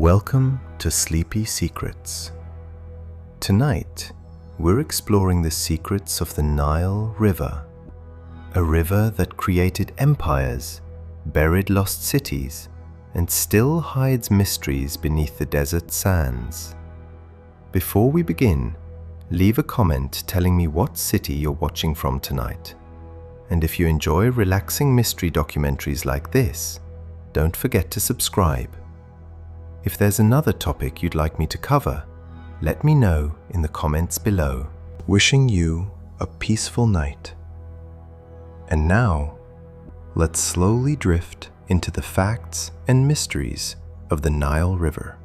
Welcome to Sleepy Secrets. Tonight, we're exploring the secrets of the Nile River, a river that created empires, buried lost cities, and still hides mysteries beneath the desert sands. Before we begin, leave a comment telling me what city you're watching from tonight. And if you enjoy relaxing mystery documentaries like this, don't forget to subscribe. If there's another topic you'd like me to cover, let me know in the comments below. Wishing you a peaceful night. And now, let's slowly drift into the facts and mysteries of the Nile River.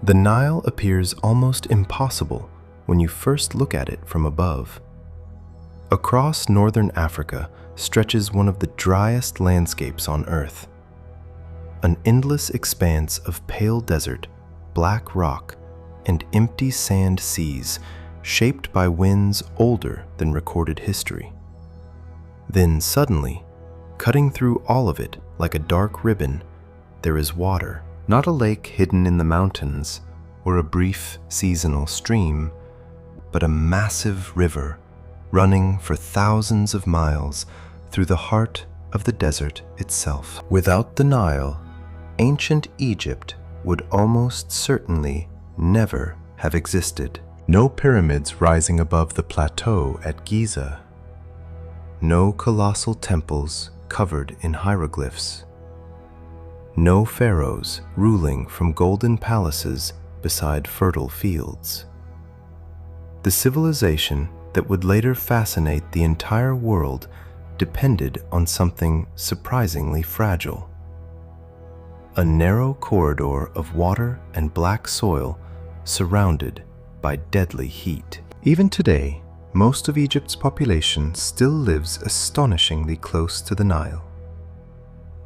The Nile appears almost impossible when you first look at it from above. Across northern Africa stretches one of the driest landscapes on Earth. An endless expanse of pale desert, black rock, and empty sand seas shaped by winds older than recorded history. Then suddenly, cutting through all of it like a dark ribbon, there is water, not a lake hidden in the mountains or a brief seasonal stream, but a massive river running for thousands of miles through the heart of the desert itself. Without the Nile, ancient Egypt would almost certainly never have existed. No pyramids rising above the plateau at Giza. No colossal temples covered in hieroglyphs. No pharaohs ruling from golden palaces beside fertile fields. The civilization that would later fascinate the entire world depended on something surprisingly fragile. A narrow corridor of water and black soil surrounded by deadly heat. Even today, most of Egypt's population still lives astonishingly close to the Nile.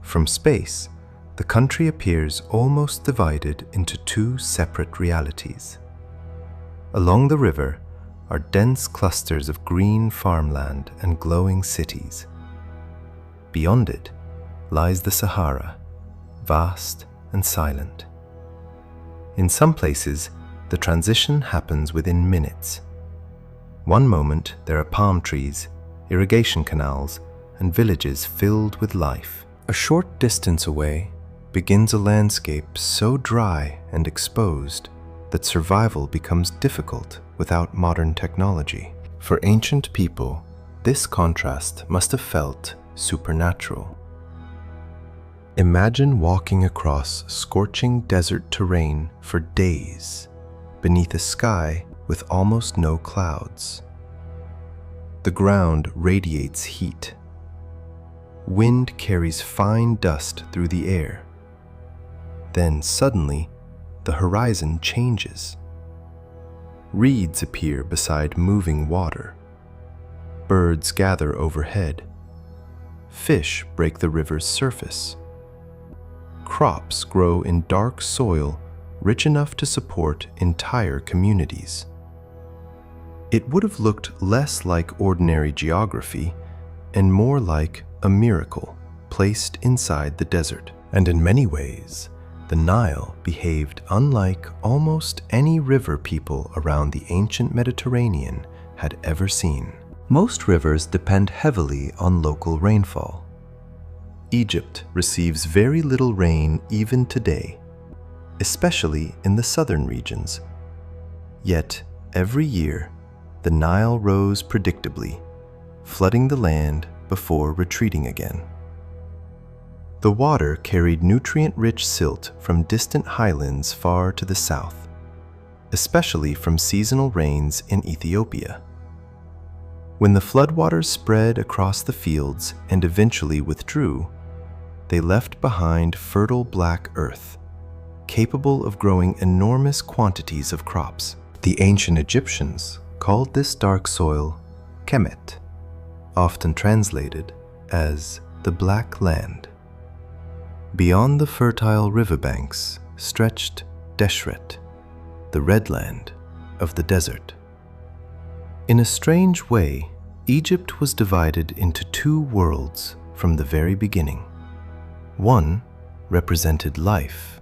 From space, the country appears almost divided into two separate realities. Along the river are dense clusters of green farmland and glowing cities. Beyond it lies the Sahara, vast and silent. In some places, the transition happens within minutes. One moment there are palm trees, irrigation canals, and villages filled with life. A short distance away begins a landscape so dry and exposed that survival becomes difficult without modern technology. For ancient people, this contrast must have felt supernatural. Imagine walking across scorching desert terrain for days beneath a sky with almost no clouds. The ground radiates heat. Wind carries fine dust through the air. Then suddenly, the horizon changes. Reeds appear beside moving water. Birds gather overhead. Fish break the river's surface. Crops grow in dark soil rich enough to support entire communities. It would have looked less like ordinary geography and more like a miracle placed inside the desert. And in many ways, the Nile behaved unlike almost any river people around the ancient Mediterranean had ever seen. Most rivers depend heavily on local rainfall. Egypt receives very little rain even today, especially in the southern regions. Yet, every year, the Nile rose predictably, flooding the land before retreating again. The water carried nutrient-rich silt from distant highlands far to the south, especially from seasonal rains in Ethiopia. When the floodwaters spread across the fields and eventually withdrew, they left behind fertile black earth, capable of growing enormous quantities of crops. The ancient Egyptians called this dark soil Kemet, often translated as the Black Land. Beyond the fertile riverbanks stretched Deshret, the Red Land of the desert. In a strange way, Egypt was divided into two worlds from the very beginning. One represented life,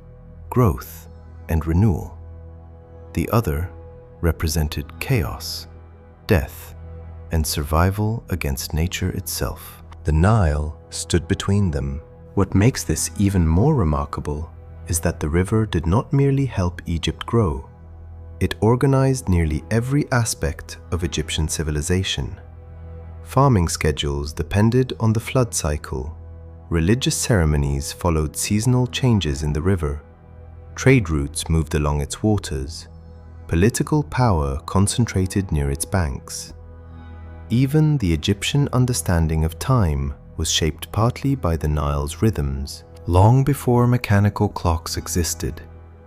growth and renewal. The other represented chaos, death, and survival against nature itself. The Nile stood between them. What makes this even more remarkable is that the river did not merely help Egypt grow. It organized nearly every aspect of Egyptian civilization. Farming schedules depended on the flood cycle. Religious ceremonies followed seasonal changes in the river. Trade routes moved along its waters. Political power concentrated near its banks. Even the Egyptian understanding of time was shaped partly by the Nile's rhythms. Long before mechanical clocks existed,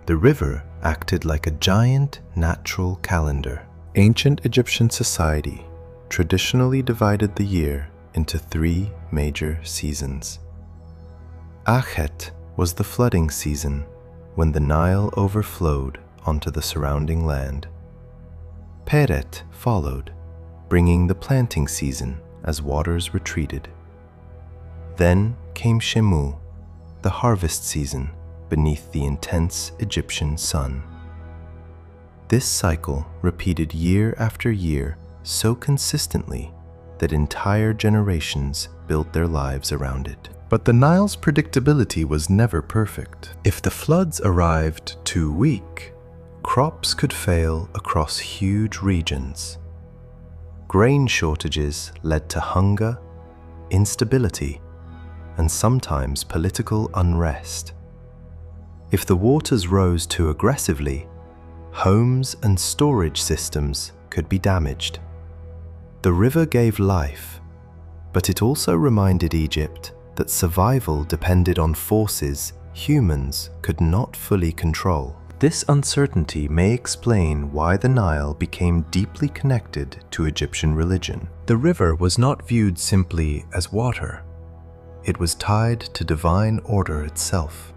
the river acted like a giant natural calendar. Ancient Egyptian society traditionally divided the year into 3 major seasons. Akhet was the flooding season, when the Nile overflowed onto the surrounding land. Peret followed, bringing the planting season as waters retreated. Then came Shemu, the harvest season beneath the intense Egyptian sun. This cycle repeated year after year so consistently that entire generations built their lives around it. But the Nile's predictability was never perfect. If the floods arrived too weak, crops could fail across huge regions. Grain shortages led to hunger, instability, and sometimes political unrest. If the waters rose too aggressively, homes and storage systems could be damaged. The river gave life, but it also reminded Egypt that survival depended on forces humans could not fully control. This uncertainty may explain why the Nile became deeply connected to Egyptian religion. The river was not viewed simply as water. It was tied to divine order itself.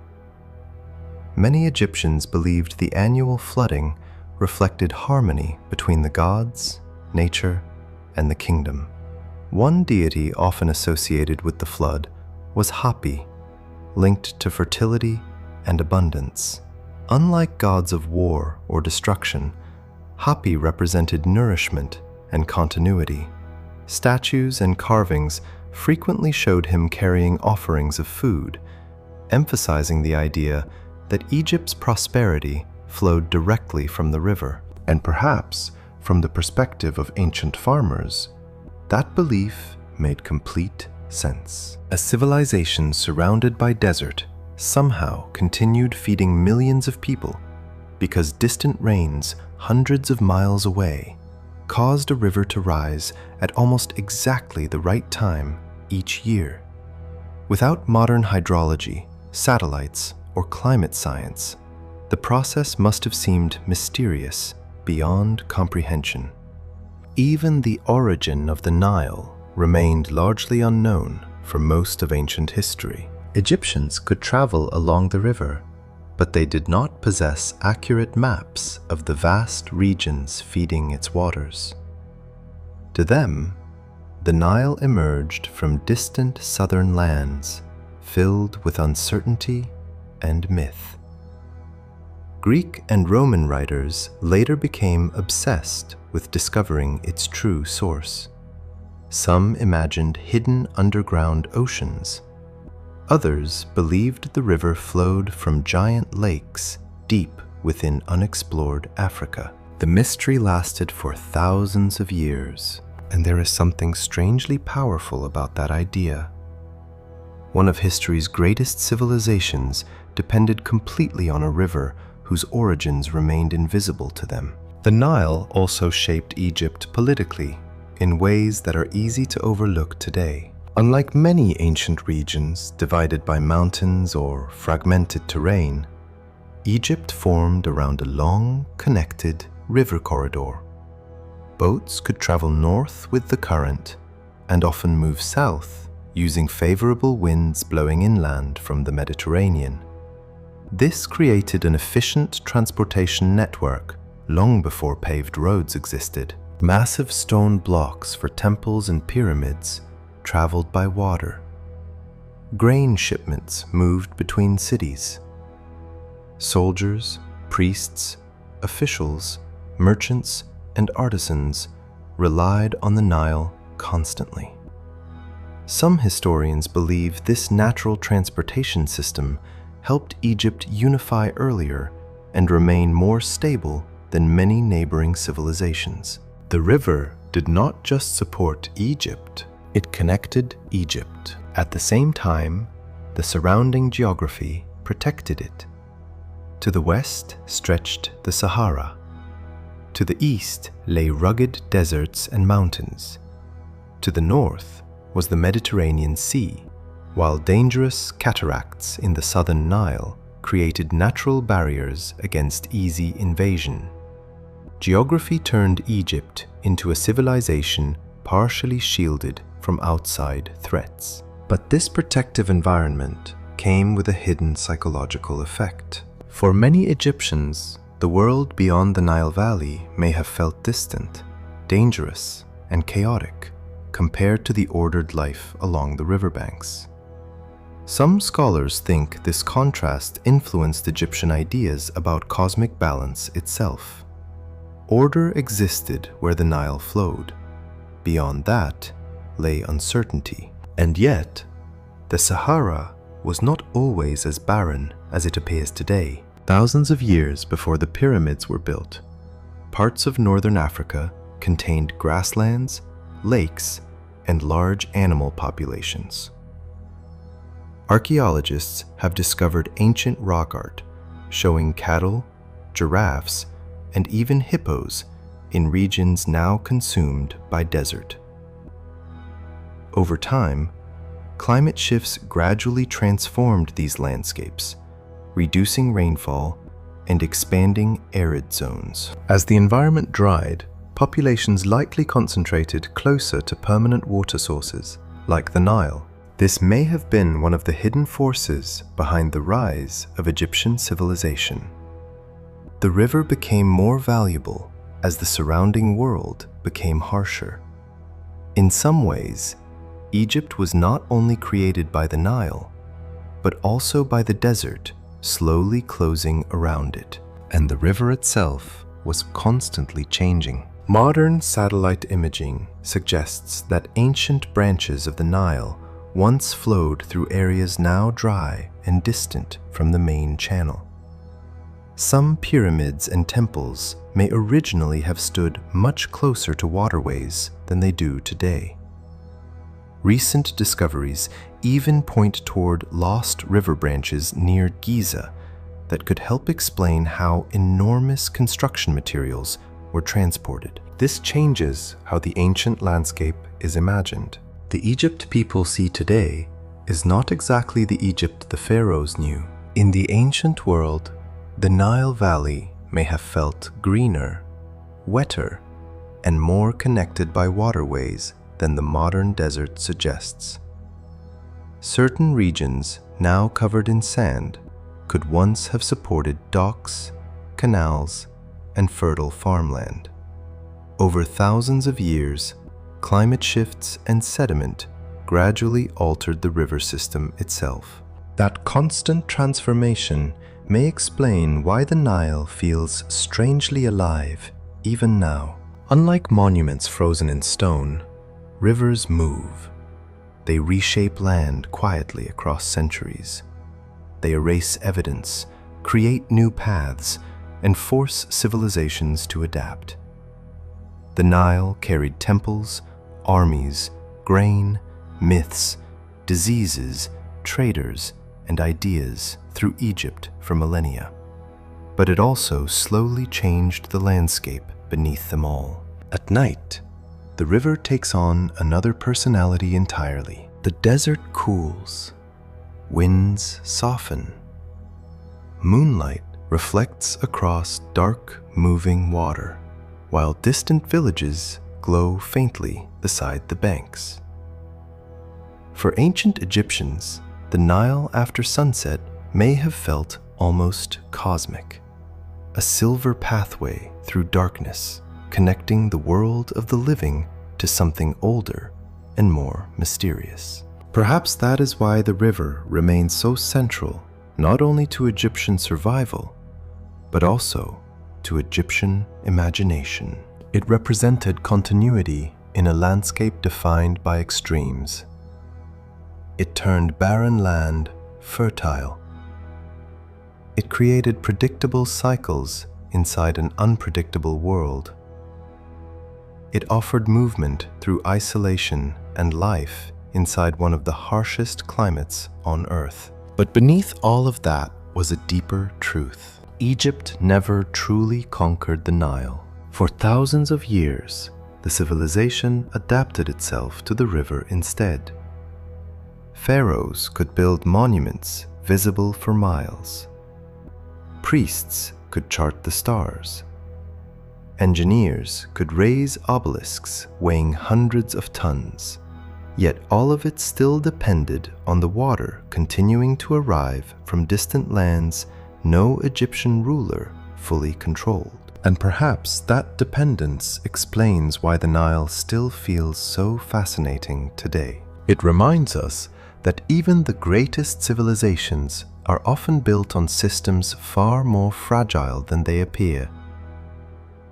Many Egyptians believed the annual flooding reflected harmony between the gods, nature, and the kingdom. One deity often associated with the flood was Hapi, linked to fertility and abundance. Unlike gods of war or destruction, Hapi represented nourishment and continuity. Statues and carvings frequently showed him carrying offerings of food, emphasizing the idea that Egypt's prosperity flowed directly from the river. And perhaps, from the perspective of ancient farmers, that belief made complete sense. A civilization surrounded by desert somehow continued feeding millions of people because distant rains hundreds of miles away caused a river to rise at almost exactly the right time each year. Without modern hydrology, satellites, or climate science, the process must have seemed mysterious beyond comprehension. Even the origin of the Nile remained largely unknown for most of ancient history. Egyptians could travel along the river, but they did not possess accurate maps of the vast regions feeding its waters. To them, the Nile emerged from distant southern lands filled with uncertainty and myth. Greek and Roman writers later became obsessed with discovering its true source. Some imagined hidden underground oceans. Others believed the river flowed from giant lakes deep within unexplored Africa. The mystery lasted for thousands of years, and there is something strangely powerful about that idea. One of history's greatest civilizations depended completely on a river whose origins remained invisible to them. The Nile also shaped Egypt politically in ways that are easy to overlook today. Unlike many ancient regions divided by mountains or fragmented terrain, Egypt formed around a long, connected river corridor. Boats could travel north with the current and often move south using favorable winds blowing inland from the Mediterranean. This created an efficient transportation network long before paved roads existed. Massive stone blocks for temples and pyramids traveled by water. Grain shipments moved between cities. Soldiers, priests, officials, merchants, and artisans relied on the Nile constantly. Some historians believe this natural transportation system helped Egypt unify earlier and remain more stable than many neighboring civilizations. The river did not just support Egypt, it connected Egypt. At the same time, the surrounding geography protected it. To the west stretched the Sahara. To the east lay rugged deserts and mountains. To the north was the Mediterranean Sea, while dangerous cataracts in the southern Nile created natural barriers against easy invasion. Geography turned Egypt into a civilization partially shielded from outside threats. But this protective environment came with a hidden psychological effect. For many Egyptians, the world beyond the Nile Valley may have felt distant, dangerous, and chaotic compared to the ordered life along the riverbanks. Some scholars think this contrast influenced Egyptian ideas about cosmic balance itself. Order existed where the Nile flowed. Beyond that lay uncertainty. And yet, the Sahara was not always as barren as it appears today. Thousands of years before the pyramids were built, parts of northern Africa contained grasslands, lakes, and large animal populations. Archaeologists have discovered ancient rock art showing cattle, giraffes, and even hippos in regions now consumed by desert. Over time, climate shifts gradually transformed these landscapes, reducing rainfall and expanding arid zones. As the environment dried, populations likely concentrated closer to permanent water sources, like the Nile. This may have been one of the hidden forces behind the rise of Egyptian civilization. The river became more valuable as the surrounding world became harsher. In some ways, Egypt was not only created by the Nile, but also by the desert slowly closing around it, and the river itself was constantly changing. Modern satellite imaging suggests that ancient branches of the Nile once flowed through areas now dry and distant from the main channel. Some pyramids and temples may originally have stood much closer to waterways than they do today. Recent discoveries even point toward lost river branches near Giza that could help explain how enormous construction materials were transported. This changes how the ancient landscape is imagined. The Egypt people see today is not exactly the Egypt the pharaohs knew. In the ancient world, the Nile Valley may have felt greener, wetter, and more connected by waterways than the modern desert suggests. Certain regions, now covered in sand, could once have supported docks, canals, and fertile farmland. Over thousands of years, climate shifts and sediment gradually altered the river system itself. That constant transformation may explain why the Nile feels strangely alive even now. Unlike monuments frozen in stone, rivers move. They reshape land quietly across centuries. They erase evidence, create new paths, and force civilizations to adapt. The Nile carried temples, armies, grain, myths, diseases, traders, and ideas through Egypt for millennia. But it also slowly changed the landscape beneath them all. At night, the river takes on another personality entirely. The desert cools, winds soften. Moonlight reflects across dark, moving water, while distant villages glow faintly beside the banks. For ancient Egyptians, the Nile after sunset may have felt almost cosmic, a silver pathway through darkness, connecting the world of the living to something older and more mysterious. Perhaps that is why the river remains so central, not only to Egyptian survival, but also to Egyptian imagination. It represented continuity in a landscape defined by extremes. It turned barren land fertile. It created predictable cycles inside an unpredictable world. It offered movement through isolation and life inside one of the harshest climates on Earth. But beneath all of that was a deeper truth. Egypt never truly conquered the Nile. For thousands of years, the civilization adapted itself to the river instead. Pharaohs could build monuments visible for miles. Priests could chart the stars. Engineers could raise obelisks weighing hundreds of tons. Yet all of it still depended on the water continuing to arrive from distant lands no Egyptian ruler fully controlled. And perhaps that dependence explains why the Nile still feels so fascinating today. It reminds us that even the greatest civilizations are often built on systems far more fragile than they appear.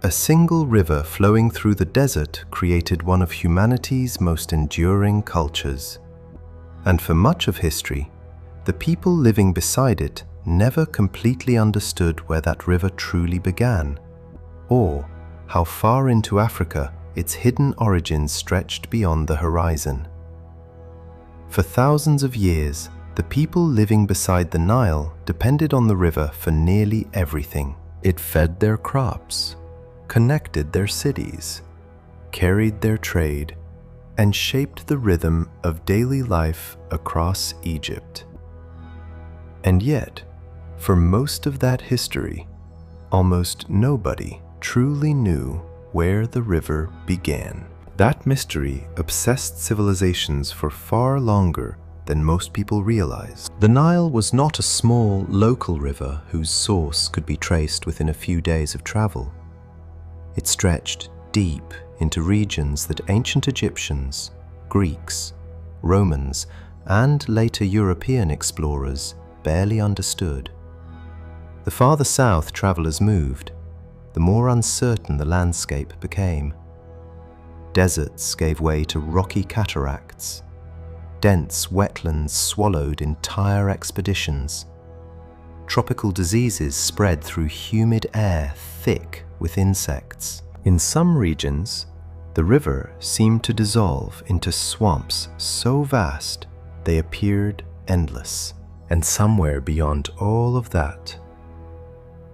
A single river flowing through the desert created one of humanity's most enduring cultures. And for much of history, the people living beside it never completely understood where that river truly began, or how far into Africa its hidden origins stretched beyond the horizon. For thousands of years, the people living beside the Nile depended on the river for nearly everything. It fed their crops, connected their cities, carried their trade, and shaped the rhythm of daily life across Egypt. And yet, for most of that history, almost nobody truly knew where the river began. That mystery obsessed civilizations for far longer than most people realized. The Nile was not a small local river whose source could be traced within a few days of travel. It stretched deep into regions that ancient Egyptians, Greeks, Romans, and later European explorers barely understood. The farther south travelers moved, the more uncertain the landscape became. Deserts gave way to rocky cataracts. Dense wetlands swallowed entire expeditions. Tropical diseases spread through humid air thick with insects. In some regions, the river seemed to dissolve into swamps so vast they appeared endless. And somewhere beyond all of that,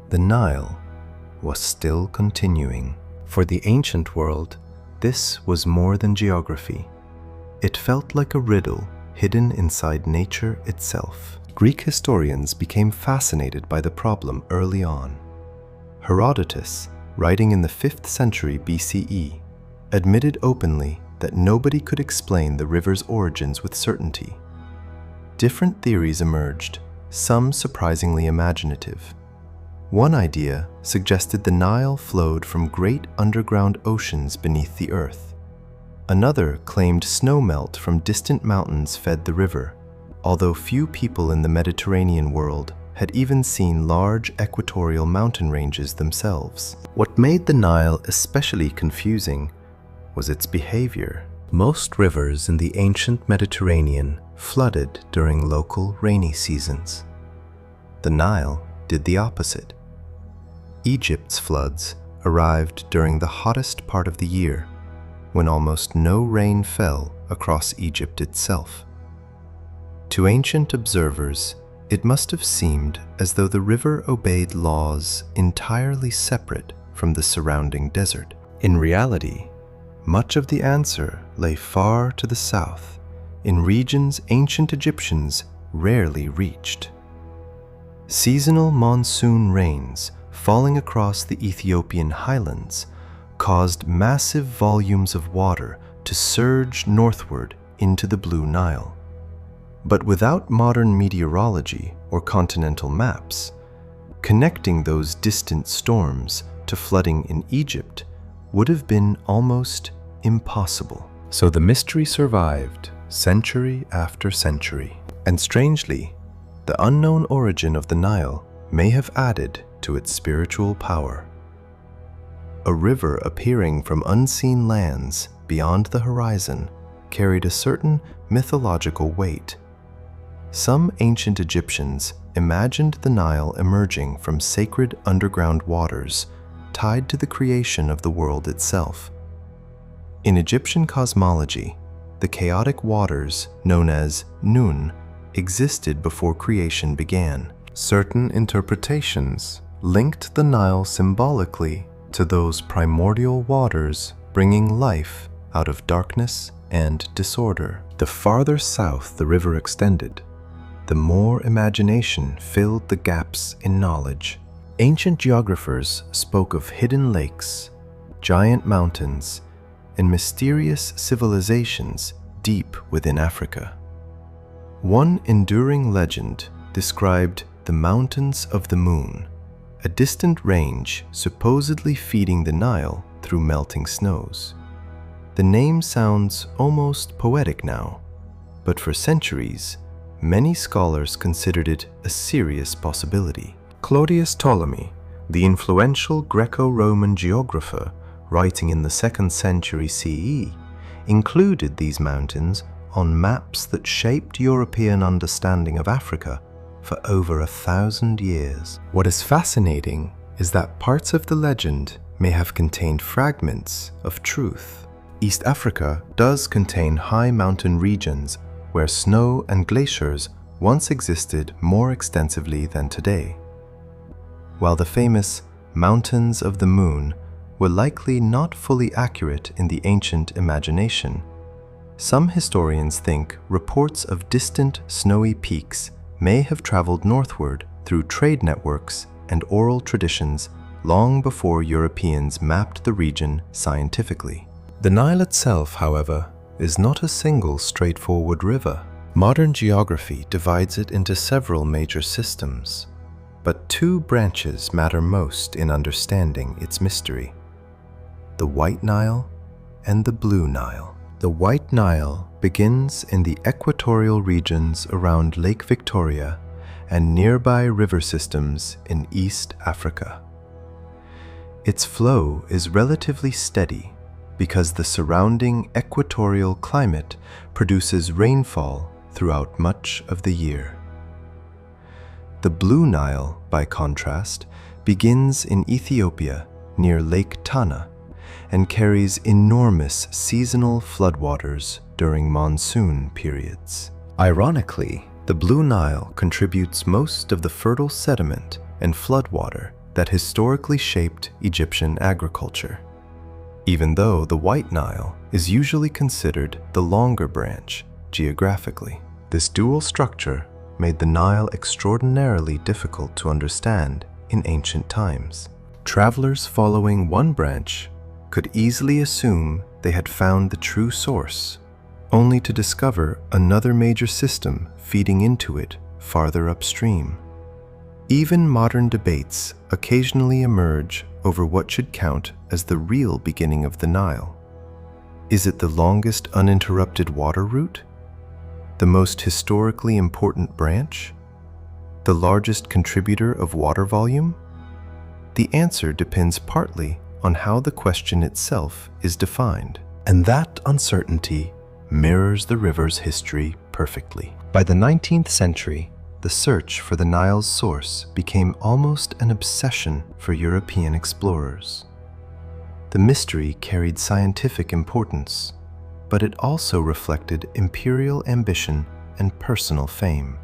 the Nile was still continuing. For the ancient world, this was more than geography. It felt like a riddle hidden inside nature itself. Greek historians became fascinated by the problem early on. Herodotus, writing in the 5th century BCE, admitted openly that nobody could explain the river's origins with certainty. Different theories emerged, some surprisingly imaginative. One idea suggested the Nile flowed from great underground oceans beneath the earth. Another claimed snowmelt from distant mountains fed the river, although few people in the Mediterranean world had even seen large equatorial mountain ranges themselves. What made the Nile especially confusing was its behavior. Most rivers in the ancient Mediterranean flooded during local rainy seasons. The Nile did the opposite. Egypt's floods arrived during the hottest part of the year, when almost no rain fell across Egypt itself. To ancient observers, it must have seemed as though the river obeyed laws entirely separate from the surrounding desert. In reality, much of the answer lay far to the south, in regions ancient Egyptians rarely reached. Seasonal monsoon rains falling across the Ethiopian highlands caused massive volumes of water to surge northward into the Blue Nile. But without modern meteorology or continental maps, connecting those distant storms to flooding in Egypt would have been almost impossible. So the mystery survived century after century. And strangely, the unknown origin of the Nile may have added to its spiritual power. A river appearing from unseen lands beyond the horizon carried a certain mythological weight. Some ancient Egyptians imagined the Nile emerging from sacred underground waters tied to the creation of the world itself. In Egyptian cosmology, the chaotic waters known as Nun existed before creation began. Certain interpretations linked the Nile symbolically to those primordial waters bringing life out of darkness and disorder. The farther south the river extended, the more imagination filled the gaps in knowledge. Ancient geographers spoke of hidden lakes, giant mountains, and mysterious civilizations deep within Africa. One enduring legend described the Mountains of the Moon, a distant range supposedly feeding the Nile through melting snows. The name sounds almost poetic now, but for centuries, many scholars considered it a serious possibility. Claudius Ptolemy, the influential Greco-Roman geographer writing in the 2nd century CE, included these mountains on maps that shaped European understanding of Africa for over 1,000 years. What is fascinating is that parts of the legend may have contained fragments of truth. East Africa does contain high mountain regions where snow and glaciers once existed more extensively than today. While the famous Mountains of the Moon were likely not fully accurate in the ancient imagination, some historians think reports of distant snowy peaks may have traveled northward through trade networks and oral traditions long before Europeans mapped the region scientifically. The Nile itself, however, is not a single straightforward river. Modern geography divides it into several major systems, but two branches matter most in understanding its mystery: the White Nile and the Blue Nile. The White Nile begins in the equatorial regions around Lake Victoria and nearby river systems in East Africa. Its flow is relatively steady because the surrounding equatorial climate produces rainfall throughout much of the year. The Blue Nile, by contrast, begins in Ethiopia near Lake Tana and carries enormous seasonal floodwaters during monsoon periods. Ironically, the Blue Nile contributes most of the fertile sediment and floodwater that historically shaped Egyptian agriculture, even though the White Nile is usually considered the longer branch geographically. This dual structure made the Nile extraordinarily difficult to understand in ancient times. Travelers following one branch could easily assume they had found the true source, only to discover another major system feeding into it farther upstream. Even modern debates occasionally emerge over what should count as the real beginning of the Nile. Is it the longest uninterrupted water route? The most historically important branch? The largest contributor of water volume? The answer depends partly on how the question itself is defined, and that uncertainty mirrors the river's history perfectly. By the 19th century, the search for the Nile's source became almost an obsession for European explorers. The mystery carried scientific importance, but it also reflected imperial ambition and personal fame.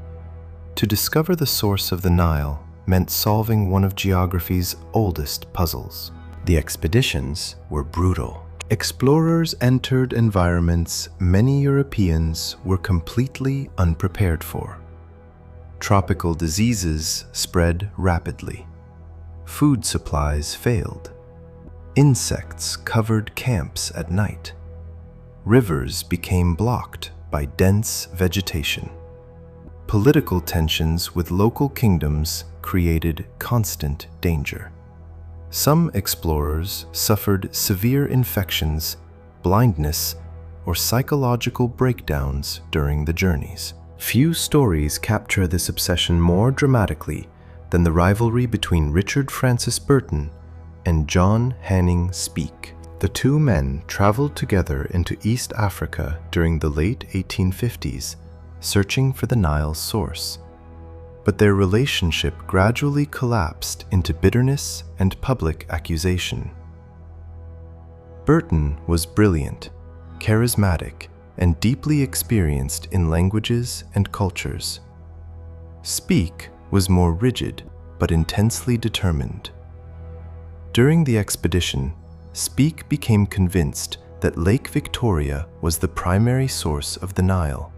To discover the source of the Nile meant solving one of geography's oldest puzzles. The expeditions were brutal. Explorers entered environments many Europeans were completely unprepared for. Tropical diseases spread rapidly. Food supplies failed. Insects covered camps at night. Rivers became blocked by dense vegetation. Political tensions with local kingdoms created constant danger. Some explorers suffered severe infections, blindness, or psychological breakdowns during the journeys. Few stories capture this obsession more dramatically than the rivalry between Richard Francis Burton and John Hanning Speke. The two men traveled together into East Africa during the late 1850s, searching for the Nile's source. But their relationship gradually collapsed into bitterness and public accusation. Burton was brilliant, charismatic, and deeply experienced in languages and cultures. Speke was more rigid but intensely determined. During the expedition, Speke became convinced that Lake Victoria was the primary source of the Nile.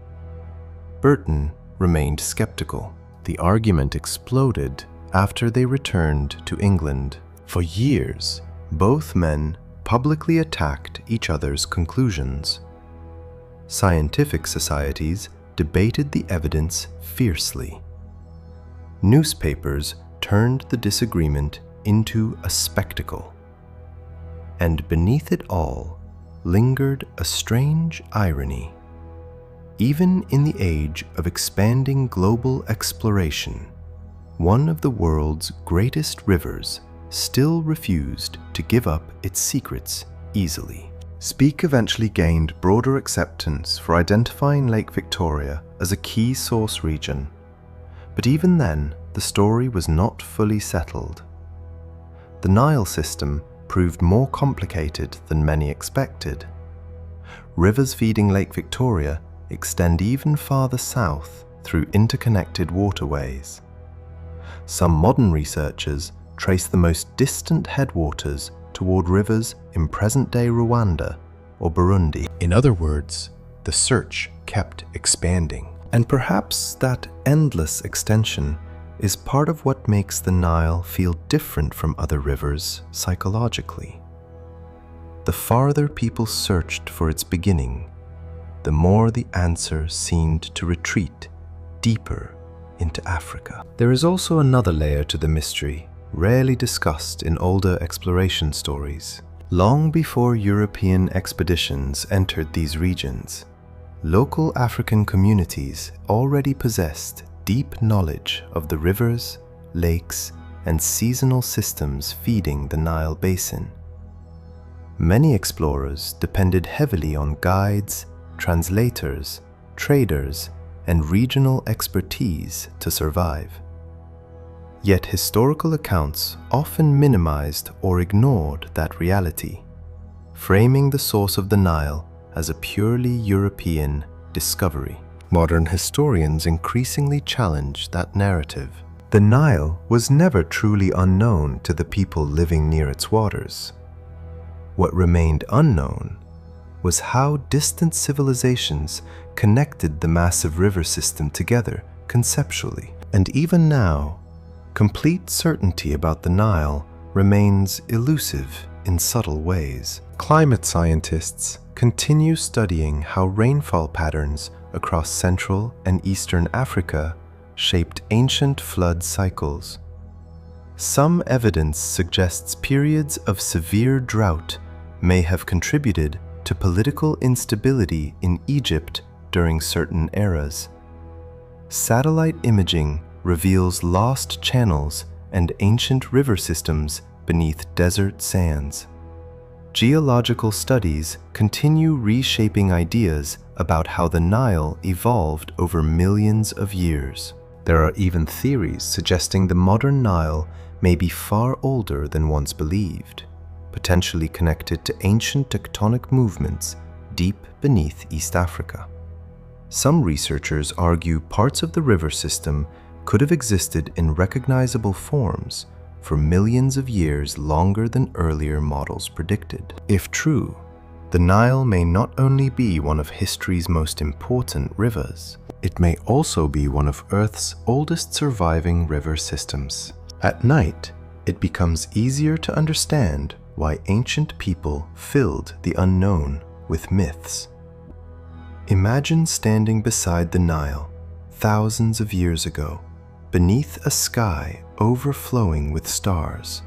Burton remained skeptical. The argument exploded after they returned to England. For years, both men publicly attacked each other's conclusions. Scientific societies debated the evidence fiercely. Newspapers turned the disagreement into a spectacle. And beneath it all lingered a strange irony. Even in the age of expanding global exploration, one of the world's greatest rivers still refused to give up its secrets easily. Speke eventually gained broader acceptance for identifying Lake Victoria as a key source region, but even then, the story was not fully settled. The Nile system proved more complicated than many expected. Rivers feeding Lake Victoria extend even farther south through interconnected waterways. Some modern researchers trace the most distant headwaters toward rivers in present-day Rwanda or Burundi. In other words, the search kept expanding. And perhaps that endless extension is part of what makes the Nile feel different from other rivers psychologically. The farther people searched for its beginning, the more the answer seemed to retreat deeper into Africa. There is also another layer to the mystery, rarely discussed in older exploration stories. Long before European expeditions entered these regions, local African communities already possessed deep knowledge of the rivers, lakes, and seasonal systems feeding the Nile basin. Many explorers depended heavily on guides, translators, traders, and regional expertise to survive. Yet historical accounts often minimized or ignored that reality, framing the source of the Nile as a purely European discovery. Modern historians increasingly challenge that narrative. The Nile was never truly unknown to the people living near its waters. What remained unknown was how distant civilizations connected the massive river system together conceptually. And even now, complete certainty about the Nile remains elusive in subtle ways. Climate scientists continue studying how rainfall patterns across Central and Eastern Africa shaped ancient flood cycles. Some evidence suggests periods of severe drought may have contributed to political instability in Egypt during certain eras. Satellite imaging reveals lost channels and ancient river systems beneath desert sands. Geological studies continue reshaping ideas about how the Nile evolved over millions of years. There are even theories suggesting the modern Nile may be far older than once believed, potentially connected to ancient tectonic movements deep beneath East Africa. Some researchers argue parts of the river system could have existed in recognizable forms for millions of years longer than earlier models predicted. If true, the Nile may not only be one of history's most important rivers, it may also be one of Earth's oldest surviving river systems. At night, it becomes easier to understand why ancient people filled the unknown with myths. Imagine standing beside the Nile thousands of years ago, beneath a sky overflowing with stars.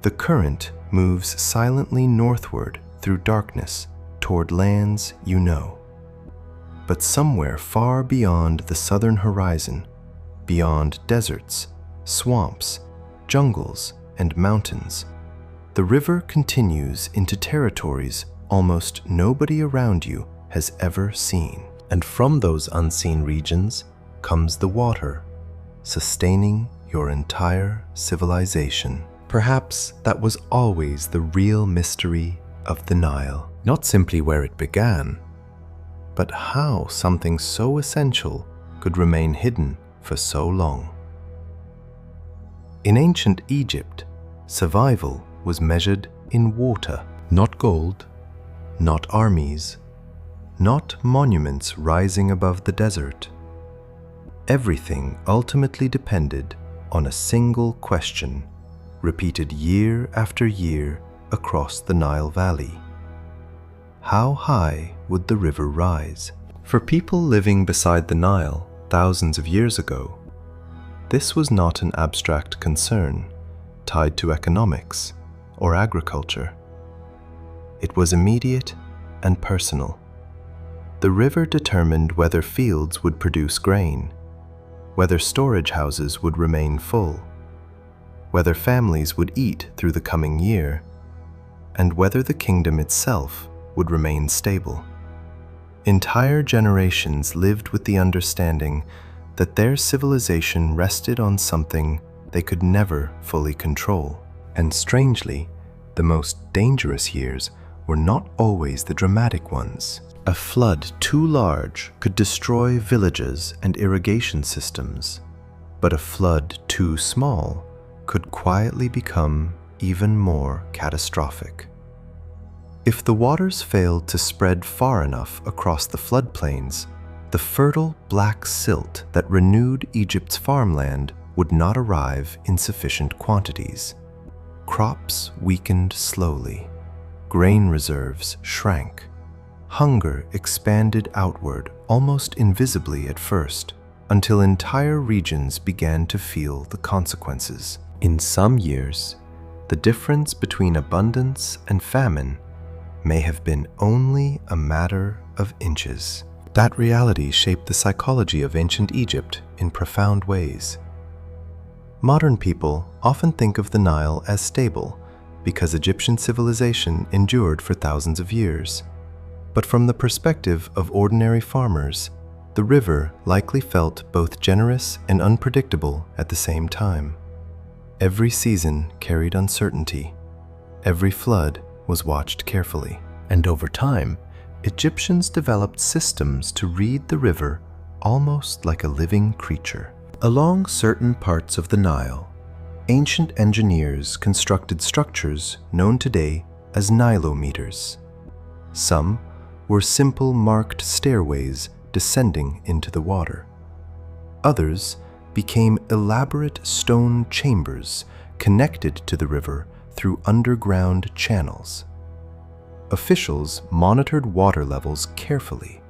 The current moves silently northward through darkness toward lands you know. But somewhere far beyond the southern horizon, beyond deserts, swamps, jungles, and mountains, the river continues into territories almost nobody around you has ever seen. And from those unseen regions comes the water, sustaining your entire civilization. Perhaps that was always the real mystery of the Nile. Not simply where it began, but how something so essential could remain hidden for so long. In ancient Egypt, survival was measured in water, not gold, not armies, not monuments rising above the desert. Everything ultimately depended on a single question, repeated year after year across the Nile Valley. How high would the river rise? For people living beside the Nile thousands of years ago, this was not an abstract concern tied to economics or agriculture. It was immediate and personal. The river determined whether fields would produce grain, whether storage houses would remain full, whether families would eat through the coming year, and whether the kingdom itself would remain stable. Entire generations lived with the understanding that their civilization rested on something they could never fully control. And strangely, the most dangerous years were not always the dramatic ones. A flood too large could destroy villages and irrigation systems, but a flood too small could quietly become even more catastrophic. If the waters failed to spread far enough across the floodplains, the fertile black silt that renewed Egypt's farmland would not arrive in sufficient quantities. Crops weakened slowly, grain reserves shrank, hunger expanded outward almost invisibly at first, until entire regions began to feel the consequences. In some years, the difference between abundance and famine may have been only a matter of inches. That reality shaped the psychology of ancient Egypt in profound ways. Modern people often think of the Nile as stable because Egyptian civilization endured for thousands of years. But from the perspective of ordinary farmers, the river likely felt both generous and unpredictable at the same time. Every season carried uncertainty. Every flood was watched carefully. And over time, Egyptians developed systems to read the river almost like a living creature. Along certain parts of the Nile, ancient engineers constructed structures known today as nilometers. Some were simple marked stairways descending into the water. Others became elaborate stone chambers connected to the river through underground channels. Officials monitored water levels carefully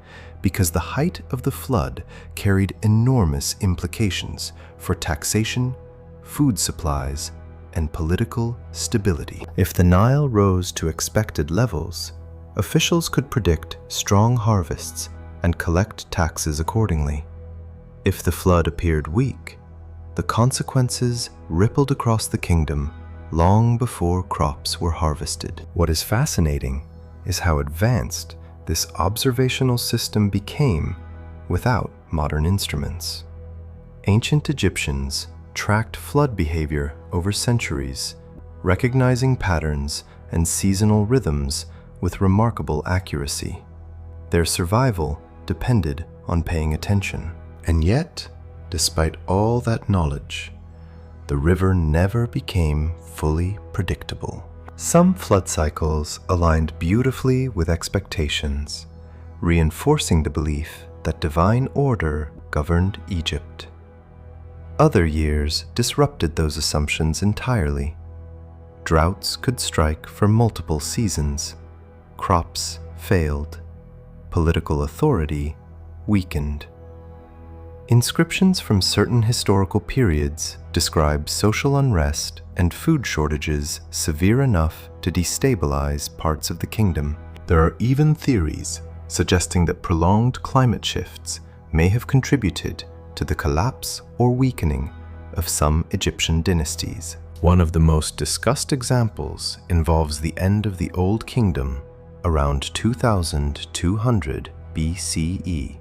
because the height of the flood carried enormous implications for taxation, food supplies, and political stability. If the Nile rose to expected levels, officials could predict strong harvests and collect taxes accordingly. If the flood appeared weak, the consequences rippled across the kingdom long before crops were harvested. What is fascinating is how advanced this observational system became without modern instruments. Ancient Egyptians tracked flood behavior over centuries, recognizing patterns and seasonal rhythms with remarkable accuracy. Their survival depended on paying attention. And yet, despite all that knowledge, the river never became fully predictable. Some flood cycles aligned beautifully with expectations, reinforcing the belief that divine order governed Egypt. Other years disrupted those assumptions entirely. Droughts could strike for multiple seasons, crops failed, political authority weakened. Inscriptions from certain historical periods describe social unrest and food shortages severe enough to destabilize parts of the kingdom. There are even theories suggesting that prolonged climate shifts may have contributed to the collapse or weakening of some Egyptian dynasties. One of the most discussed examples involves the end of the Old Kingdom around 2200 BCE.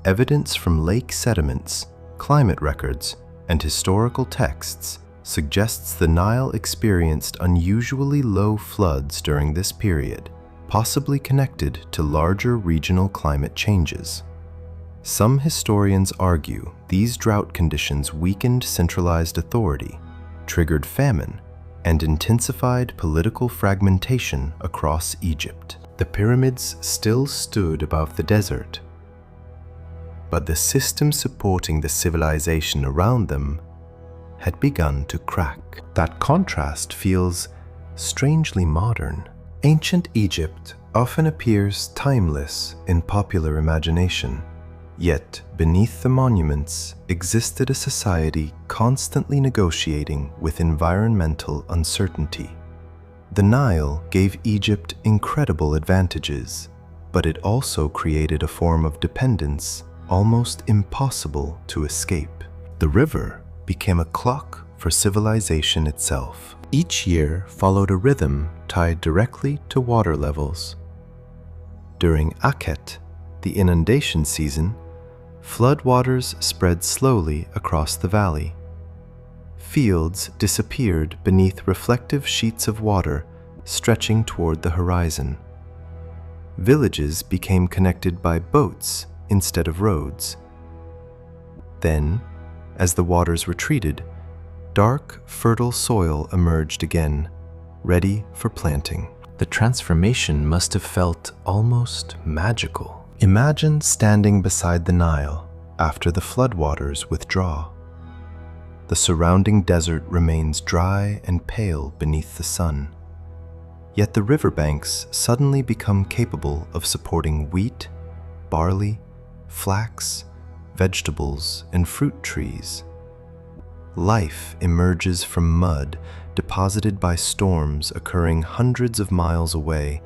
Evidence from lake sediments, climate records, and historical texts suggests the Nile experienced unusually low floods during this period, possibly connected to larger regional climate changes. Some historians argue these drought conditions weakened centralized authority, triggered famine, and intensified political fragmentation across Egypt. The pyramids still stood above the desert, but the system supporting the civilization around them had begun to crack. That contrast feels strangely modern. Ancient Egypt often appears timeless in popular imagination, yet beneath the monuments existed a society constantly negotiating with environmental uncertainty. The Nile gave Egypt incredible advantages, but it also created a form of dependence almost impossible to escape. The river became a clock for civilization itself. Each year followed a rhythm tied directly to water levels. During Akhet, the inundation season, floodwaters spread slowly across the valley. Fields disappeared beneath reflective sheets of water stretching toward the horizon. Villages became connected by boats instead of roads. Then, as the waters retreated, dark, fertile soil emerged again, ready for planting. The transformation must have felt almost magical. Imagine standing beside the Nile after the floodwaters withdraw. The surrounding desert remains dry and pale beneath the sun. Yet the riverbanks suddenly become capable of supporting wheat, barley, flax, vegetables, and fruit trees. Life emerges from mud deposited by storms occurring hundreds of miles away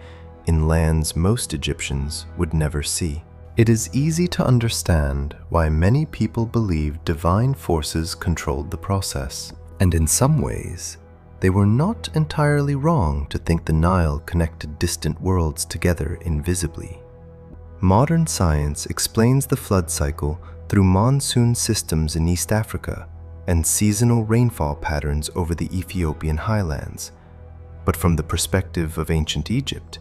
in lands most Egyptians would never see. It is easy to understand why many people believe divine forces controlled the process, and in some ways, they were not entirely wrong to think the Nile connected distant worlds together invisibly. Modern science explains the flood cycle through monsoon systems in East Africa and seasonal rainfall patterns over the Ethiopian highlands. But from the perspective of ancient Egypt,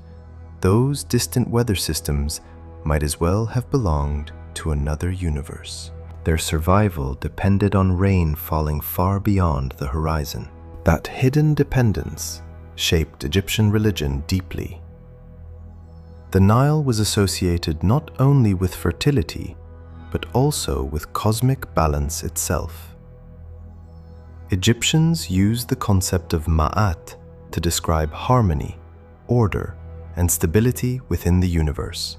those distant weather systems might as well have belonged to another universe. Their survival depended on rain falling far beyond the horizon. That hidden dependence shaped Egyptian religion deeply. The Nile was associated not only with fertility, but also with cosmic balance itself. Egyptians used the concept of ma'at to describe harmony, order, and stability within the universe.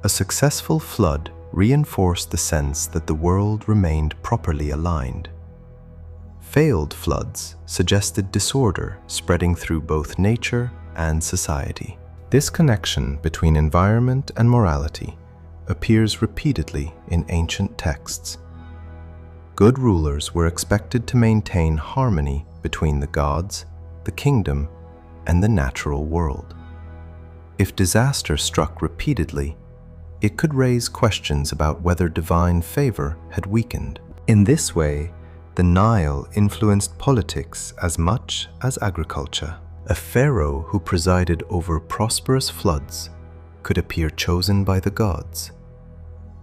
A successful flood reinforced the sense that the world remained properly aligned. Failed floods suggested disorder spreading through both nature and society. This connection between environment and morality appears repeatedly in ancient texts. Good rulers were expected to maintain harmony between the gods, the kingdom, and the natural world. If disaster struck repeatedly, it could raise questions about whether divine favor had weakened. In this way, the Nile influenced politics as much as agriculture. A pharaoh who presided over prosperous floods could appear chosen by the gods.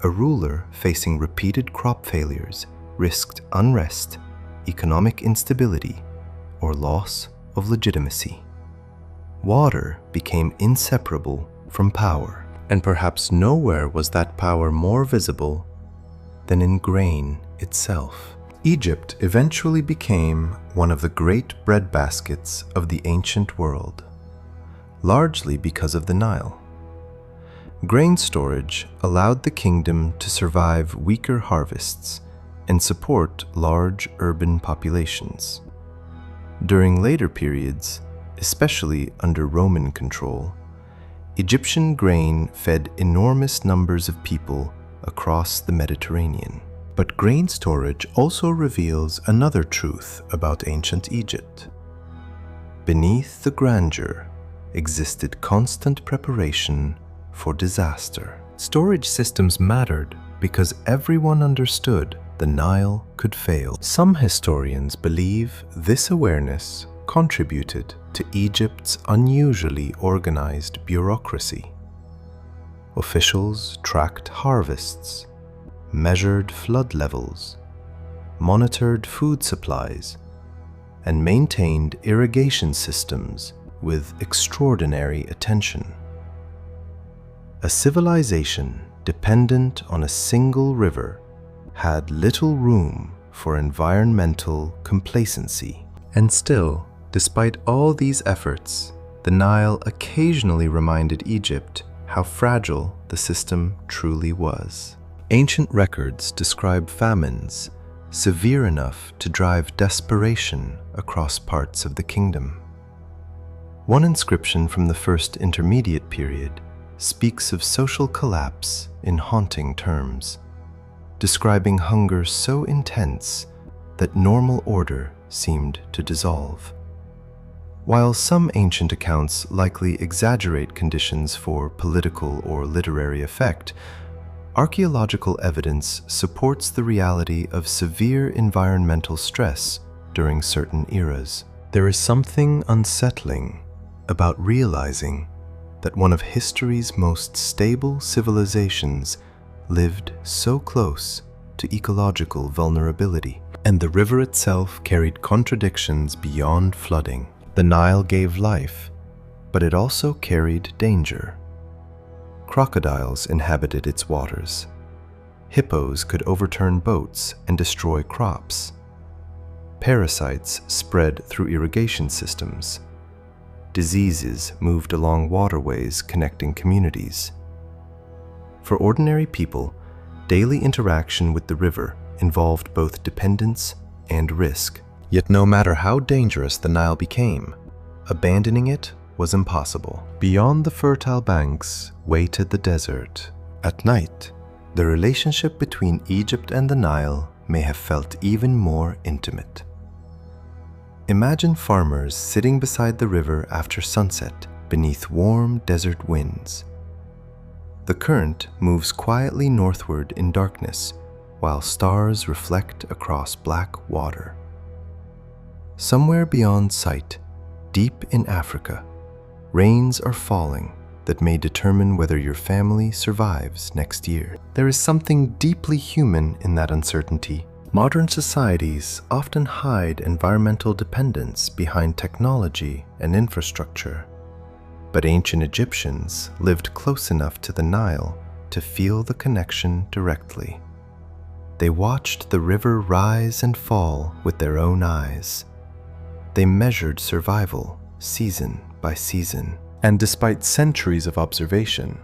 A ruler facing repeated crop failures risked unrest, economic instability, or loss of legitimacy. Water became inseparable from power, and perhaps nowhere was that power more visible than in grain itself. Egypt eventually became one of the great breadbaskets of the ancient world, largely because of the Nile. Grain storage allowed the kingdom to survive weaker harvests and support large urban populations. During later periods, especially under Roman control, Egyptian grain fed enormous numbers of people across the Mediterranean. But grain storage also reveals another truth about ancient Egypt. Beneath the grandeur existed constant preparation for disaster. Storage systems mattered because everyone understood the Nile could fail. Some historians believe this awareness contributed to Egypt's unusually organized bureaucracy. Officials tracked harvests, measured flood levels, monitored food supplies, and maintained irrigation systems with extraordinary attention. A civilization dependent on a single river had little room for environmental complacency. And still, despite all these efforts, the Nile occasionally reminded Egypt how fragile the system truly was. Ancient records describe famines severe enough to drive desperation across parts of the kingdom. One inscription from the First Intermediate period speaks of social collapse in haunting terms, describing hunger so intense that normal order seemed to dissolve. While some ancient accounts likely exaggerate conditions for political or literary effect, archaeological evidence supports the reality of severe environmental stress during certain eras. There is something unsettling about realizing that one of history's most stable civilizations lived so close to ecological vulnerability. And the river itself carried contradictions beyond flooding. The Nile gave life, but it also carried danger. Crocodiles inhabited its waters. Hippos could overturn boats and destroy crops. Parasites spread through irrigation systems. Diseases moved along waterways connecting communities. For ordinary people, daily interaction with the river involved both dependence and risk. Yet no matter how dangerous the Nile became, abandoning it was impossible. Beyond the fertile banks waited the desert. At night, the relationship between Egypt and the Nile may have felt even more intimate. Imagine farmers sitting beside the river after sunset beneath warm desert winds. The current moves quietly northward in darkness, while stars reflect across black water. Somewhere beyond sight, deep in Africa, rains are falling that may determine whether your family survives next year. There is something deeply human in that uncertainty. Modern societies often hide environmental dependence behind technology and infrastructure. But ancient Egyptians lived close enough to the Nile to feel the connection directly. They watched the river rise and fall with their own eyes. They measured survival season by season. And despite centuries of observation,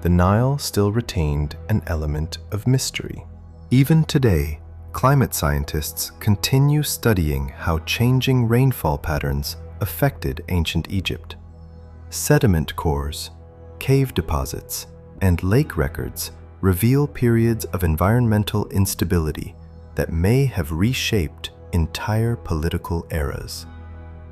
the Nile still retained an element of mystery. Even today, climate scientists continue studying how changing rainfall patterns affected ancient Egypt. Sediment cores, cave deposits, and lake records reveal periods of environmental instability that may have reshaped entire political eras.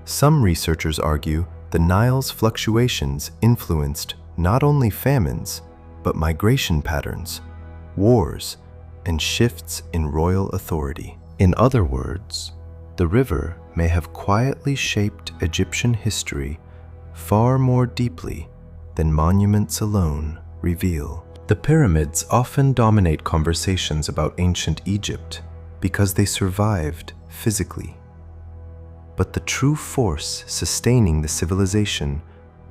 Some researchers argue the Nile's fluctuations influenced not only famines, but migration patterns, wars, and shifts in royal authority. In other words, the river may have quietly shaped Egyptian history far more deeply than monuments alone reveal. The pyramids often dominate conversations about ancient Egypt because they survived physically. But the true force sustaining the civilization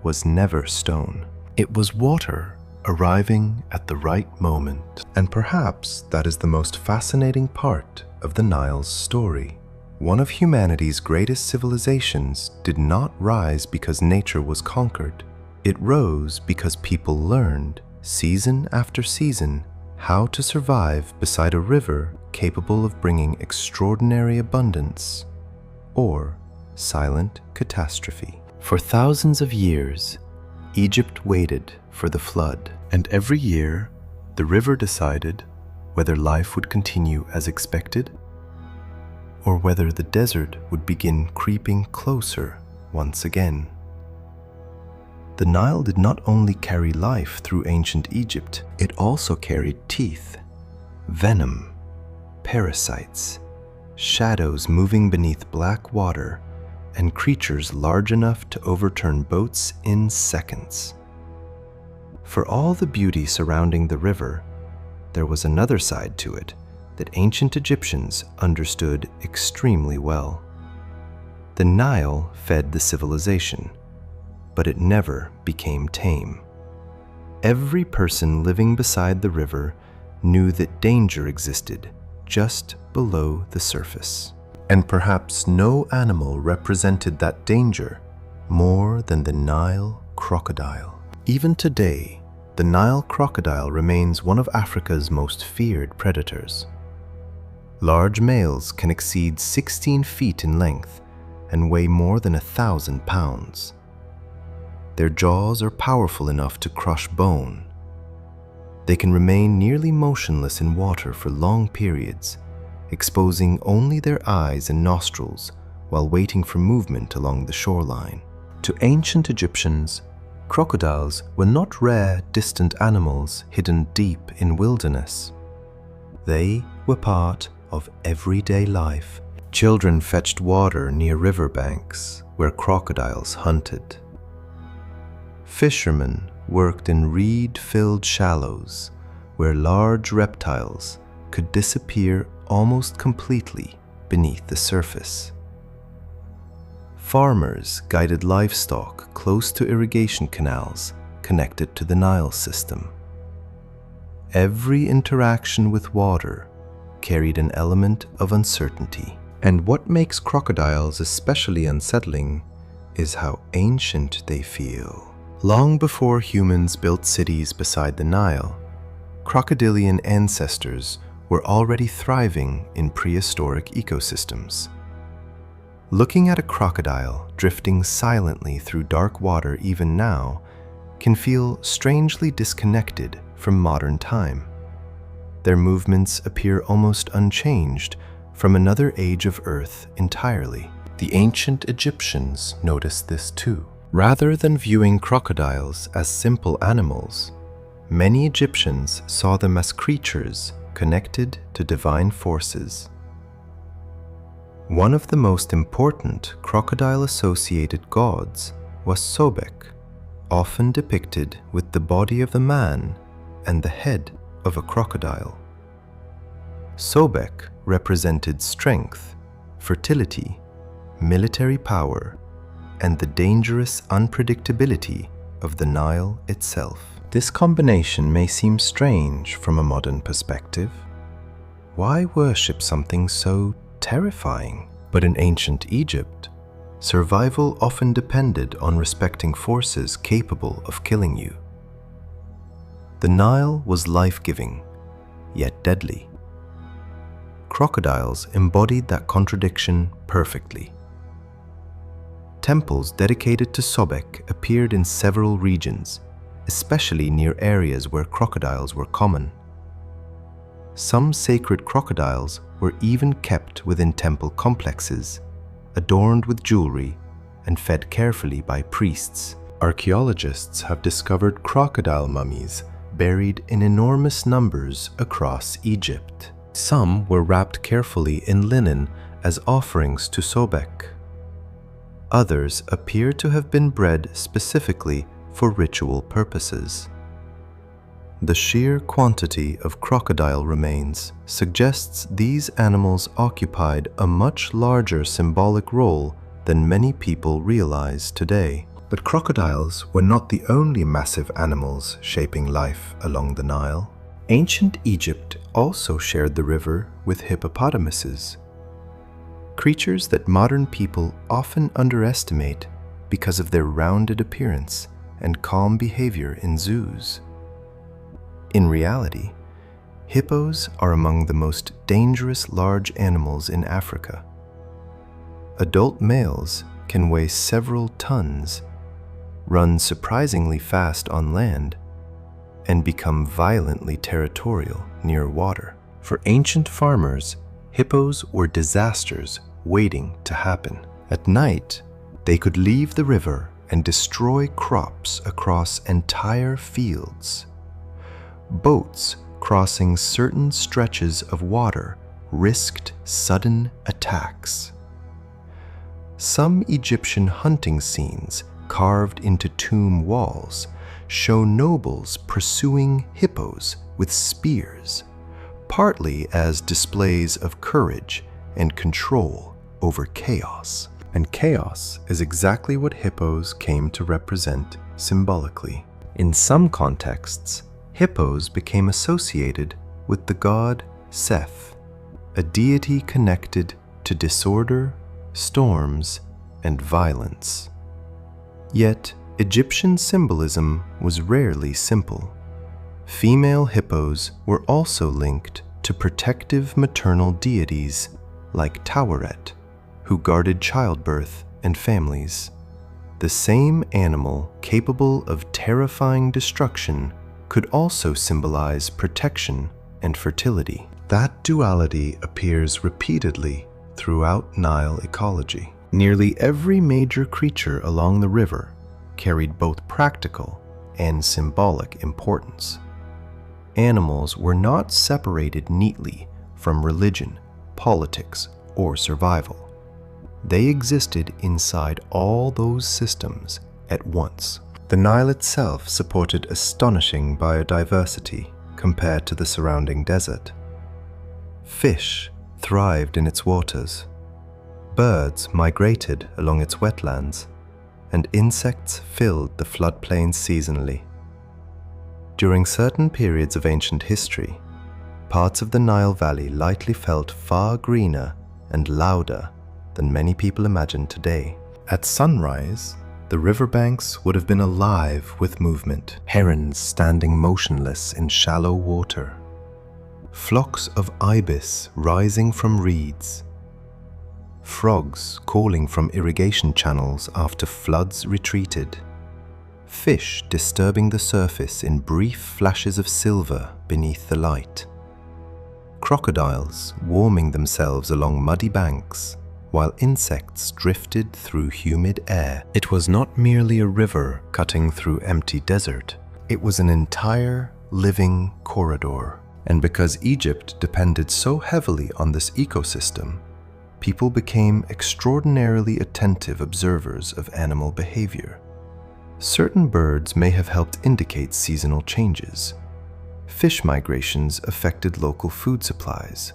was never stone. It was water arriving at the right moment. And perhaps that is the most fascinating part of the Nile's story. One of humanity's greatest civilizations did not rise because nature was conquered. It rose because people learned, season after season, how to survive beside a river capable of bringing extraordinary abundance or silent catastrophe. For thousands of years, Egypt waited for the flood, and every year the river decided whether life would continue as expected or whether the desert would begin creeping closer once again. The Nile did not only carry life through ancient Egypt, it also carried teeth, venom, parasites, shadows moving beneath black water, and creatures large enough to overturn boats in seconds. For all the beauty surrounding the river, there was another side to it that ancient Egyptians understood extremely well. The Nile fed the civilization, but it never became tame. Every person living beside the river knew that danger existed just below the surface. And perhaps no animal represented that danger more than the Nile crocodile. Even today, the Nile crocodile remains one of Africa's most feared predators. Large males can exceed 16 feet in length and weigh more than 1,000 pounds. Their jaws are powerful enough to crush bone. They can remain nearly motionless in water for long periods, exposing only their eyes and nostrils while waiting for movement along the shoreline. To ancient Egyptians, crocodiles were not rare, distant animals hidden deep in wilderness. They were part of everyday life. Children fetched water near riverbanks where crocodiles hunted. Fishermen worked in reed-filled shallows where large reptiles could disappear almost completely beneath the surface. Farmers guided livestock close to irrigation canals connected to the Nile system. Every interaction with water carried an element of uncertainty. And what makes crocodiles especially unsettling is how ancient they feel. Long before humans built cities beside the Nile, crocodilian ancestors were already thriving in prehistoric ecosystems. Looking at a crocodile drifting silently through dark water even now can feel strangely disconnected from modern time. Their movements appear almost unchanged from another age of Earth entirely. The ancient Egyptians noticed this too. Rather than viewing crocodiles as simple animals, many Egyptians saw them as creatures connected to divine forces. One of the most important crocodile-associated gods was Sobek, often depicted with the body of the man and the head of a crocodile. Sobek represented strength, fertility, military power, and the dangerous unpredictability of the Nile itself. This combination may seem strange from a modern perspective. Why worship something so terrifying? But in ancient Egypt, survival often depended on respecting forces capable of killing you. The Nile was life-giving, yet deadly. Crocodiles embodied that contradiction perfectly. Temples dedicated to Sobek appeared in several regions, especially near areas where crocodiles were common. Some sacred crocodiles were even kept within temple complexes, adorned with jewelry and fed carefully by priests. Archaeologists have discovered crocodile mummies buried in enormous numbers across Egypt. Some were wrapped carefully in linen as offerings to Sobek. Others appear to have been bred specifically for ritual purposes. The sheer quantity of crocodile remains suggests these animals occupied a much larger symbolic role than many people realize today. But crocodiles were not the only massive animals shaping life along the Nile. Ancient Egypt also shared the river with hippopotamuses, creatures that modern people often underestimate because of their rounded appearance and calm behavior in zoos. In reality, hippos are among the most dangerous large animals in Africa. Adult males can weigh several tons, run surprisingly fast on land, and become violently territorial near water. For ancient farmers, hippos were disasters waiting to happen. At night, they could leave the river and destroy crops across entire fields. Boats crossing certain stretches of water risked sudden attacks. Some Egyptian hunting scenes carved into tomb walls show nobles pursuing hippos with spears, partly as displays of courage and control over chaos. And chaos is exactly what hippos came to represent symbolically. In some contexts, hippos became associated with the god Seth, a deity connected to disorder, storms, and violence. Yet, Egyptian symbolism was rarely simple. Female hippos were also linked to protective maternal deities like Taweret, who guarded childbirth and families. The same animal capable of terrifying destruction could also symbolize protection and fertility. That duality appears repeatedly throughout Nile ecology. Nearly every major creature along the river carried both practical and symbolic importance. Animals were not separated neatly from religion, politics, or survival. They existed inside all those systems at once. The Nile itself supported astonishing biodiversity compared to the surrounding desert. Fish thrived in its waters. Birds migrated along its wetlands, and insects filled the floodplains seasonally. During certain periods of ancient history, parts of the Nile Valley likely felt far greener and louder than many people imagine today. At sunrise, the riverbanks would have been alive with movement, herons standing motionless in shallow water, flocks of ibis rising from reeds, frogs calling from irrigation channels after floods retreated, fish disturbing the surface in brief flashes of silver beneath the light, crocodiles warming themselves along muddy banks, while insects drifted through humid air. It was not merely a river cutting through empty desert. It was an entire living corridor. And because Egypt depended so heavily on this ecosystem, people became extraordinarily attentive observers of animal behavior. Certain birds may have helped indicate seasonal changes. Fish migrations affected local food supplies.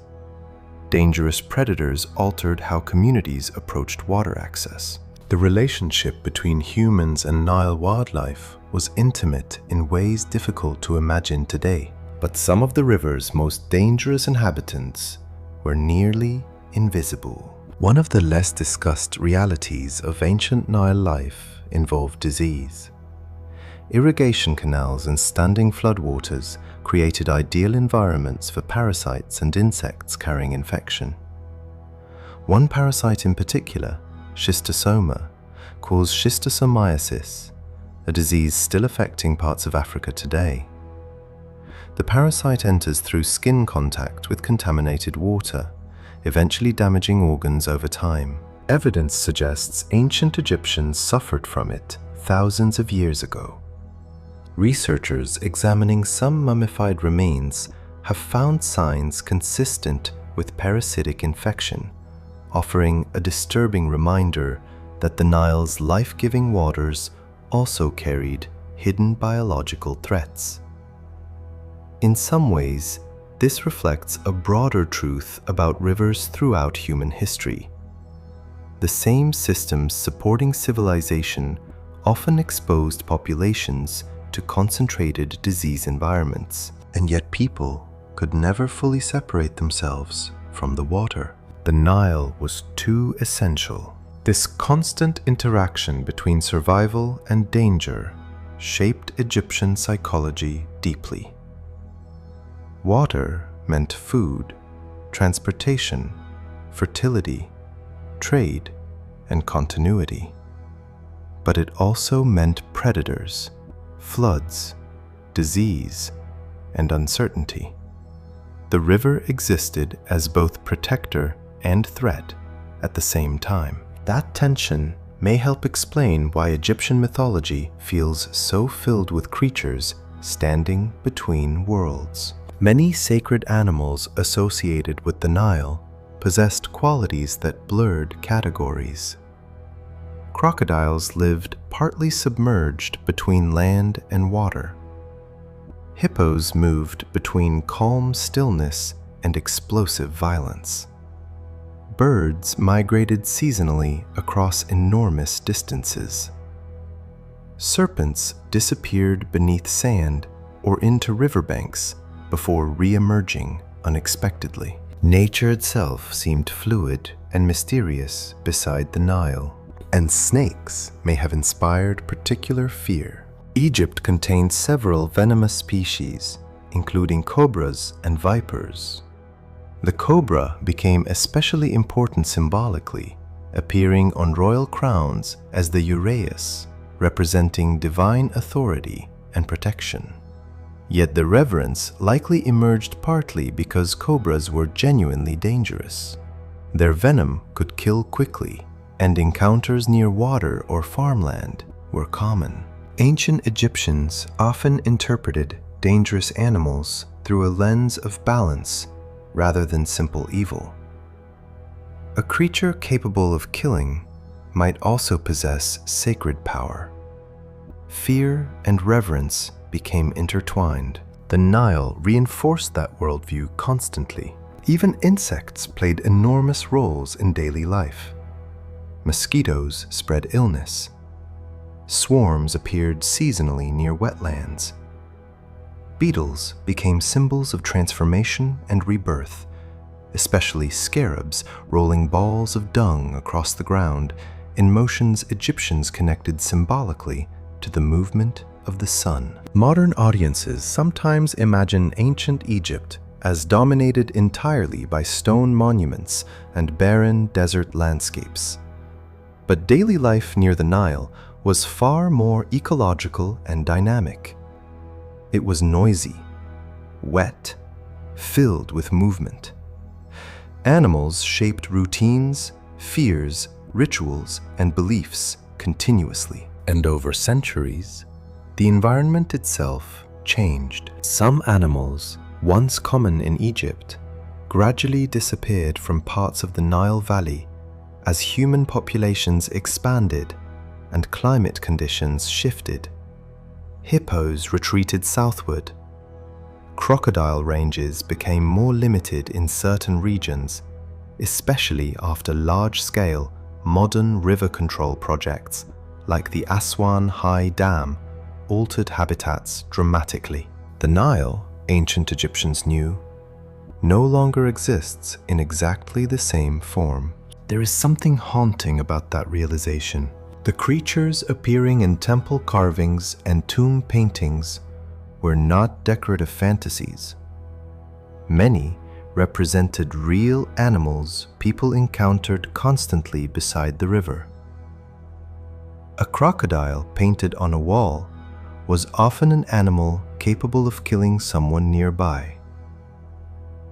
Dangerous predators altered how communities approached water access. The relationship between humans and Nile wildlife was intimate in ways difficult to imagine today. But some of the river's most dangerous inhabitants were nearly invisible. One of the less discussed realities of ancient Nile life involved disease. Irrigation canals and standing floodwaters created ideal environments for parasites and insects carrying infection. One parasite in particular, schistosoma, caused schistosomiasis, a disease still affecting parts of Africa today. The parasite enters through skin contact with contaminated water, eventually damaging organs over time. Evidence suggests ancient Egyptians suffered from it thousands of years ago. Researchers examining some mummified remains have found signs consistent with parasitic infection, offering a disturbing reminder that the Nile's life-giving waters also carried hidden biological threats. In some ways, this reflects a broader truth about rivers throughout human history. The same systems supporting civilization often exposed populations to concentrated disease environments, and yet people could never fully separate themselves from the water. The Nile was too essential. This constant interaction between survival and danger shaped Egyptian psychology deeply. Water meant food, transportation, fertility, trade, and continuity. but it also meant predators, floods, disease, and uncertainty. The river existed as both protector and threat at the same time. That tension may help explain why Egyptian mythology feels so filled with creatures standing between worlds. Many sacred animals associated with the Nile possessed qualities that blurred categories. Crocodiles lived partly submerged between land and water. Hippos moved between calm stillness and explosive violence. Birds migrated seasonally across enormous distances. Serpents disappeared beneath sand or into riverbanks before re-emerging unexpectedly. Nature itself seemed fluid and mysterious beside the Nile, and snakes may have inspired particular fear. Egypt contained several venomous species, including cobras and vipers. The cobra became especially important symbolically, appearing on royal crowns as the uraeus, representing divine authority and protection. Yet the reverence likely emerged partly because cobras were genuinely dangerous. Their venom could kill quickly, and encounters near water or farmland were common. Ancient Egyptians often interpreted dangerous animals through a lens of balance rather than simple evil. A creature capable of killing might also possess sacred power. Fear and reverence became intertwined. The Nile reinforced that worldview constantly. Even insects played enormous roles in daily life. Mosquitoes spread illness. Swarms appeared seasonally near wetlands. Beetles became symbols of transformation and rebirth, especially scarabs rolling balls of dung across the ground in motions Egyptians connected symbolically to the movement of the sun. Modern audiences sometimes imagine ancient Egypt as dominated entirely by stone monuments and barren desert landscapes. But daily life near the Nile was far more ecological and dynamic. It was noisy, wet, filled with movement. Animals shaped routines, fears, rituals, and beliefs continuously. And over centuries, the environment itself changed. Some animals, once common in Egypt, gradually disappeared from parts of the Nile Valley as human populations expanded and climate conditions shifted. Hippos retreated southward. Crocodile ranges became more limited in certain regions, especially after large-scale modern river control projects like the Aswan High Dam altered habitats dramatically. The Nile, ancient Egyptians knew, no longer exists in exactly the same form. There is something haunting about that realization. The creatures appearing in temple carvings and tomb paintings were not decorative fantasies. Many represented real animals people encountered constantly beside the river. A crocodile painted on a wall was often an animal capable of killing someone nearby.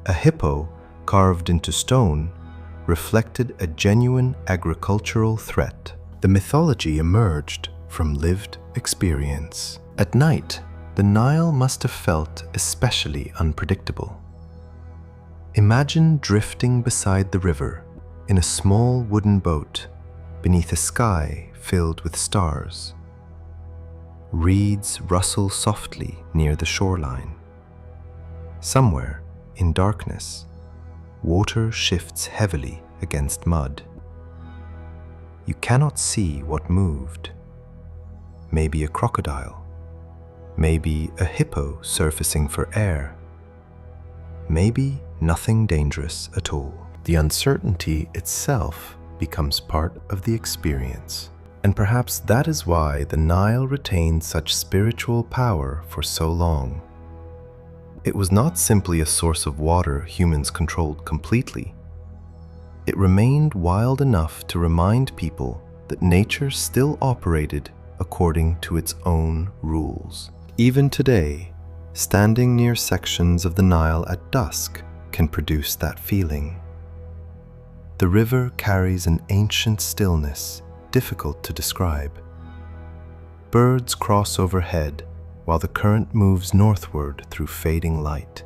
A hippo carved into stone reflected a genuine agricultural threat. The mythology emerged from lived experience. At night, the Nile must have felt especially unpredictable. Imagine drifting beside the river in a small wooden boat beneath a sky filled with stars. Reeds rustle softly near the shoreline. Somewhere, in darkness, water shifts heavily against mud. You cannot see what moved. Maybe a crocodile. Maybe a hippo surfacing for air. Maybe nothing dangerous at all. The uncertainty itself becomes part of the experience. And perhaps that is why the Nile retained such spiritual power for so long. It was not simply a source of water humans controlled completely. It remained wild enough to remind people that nature still operated according to its own rules. Even today, standing near sections of the Nile at dusk can produce that feeling. The river carries an ancient stillness difficult to describe. Birds cross overhead while the current moves northward through fading light.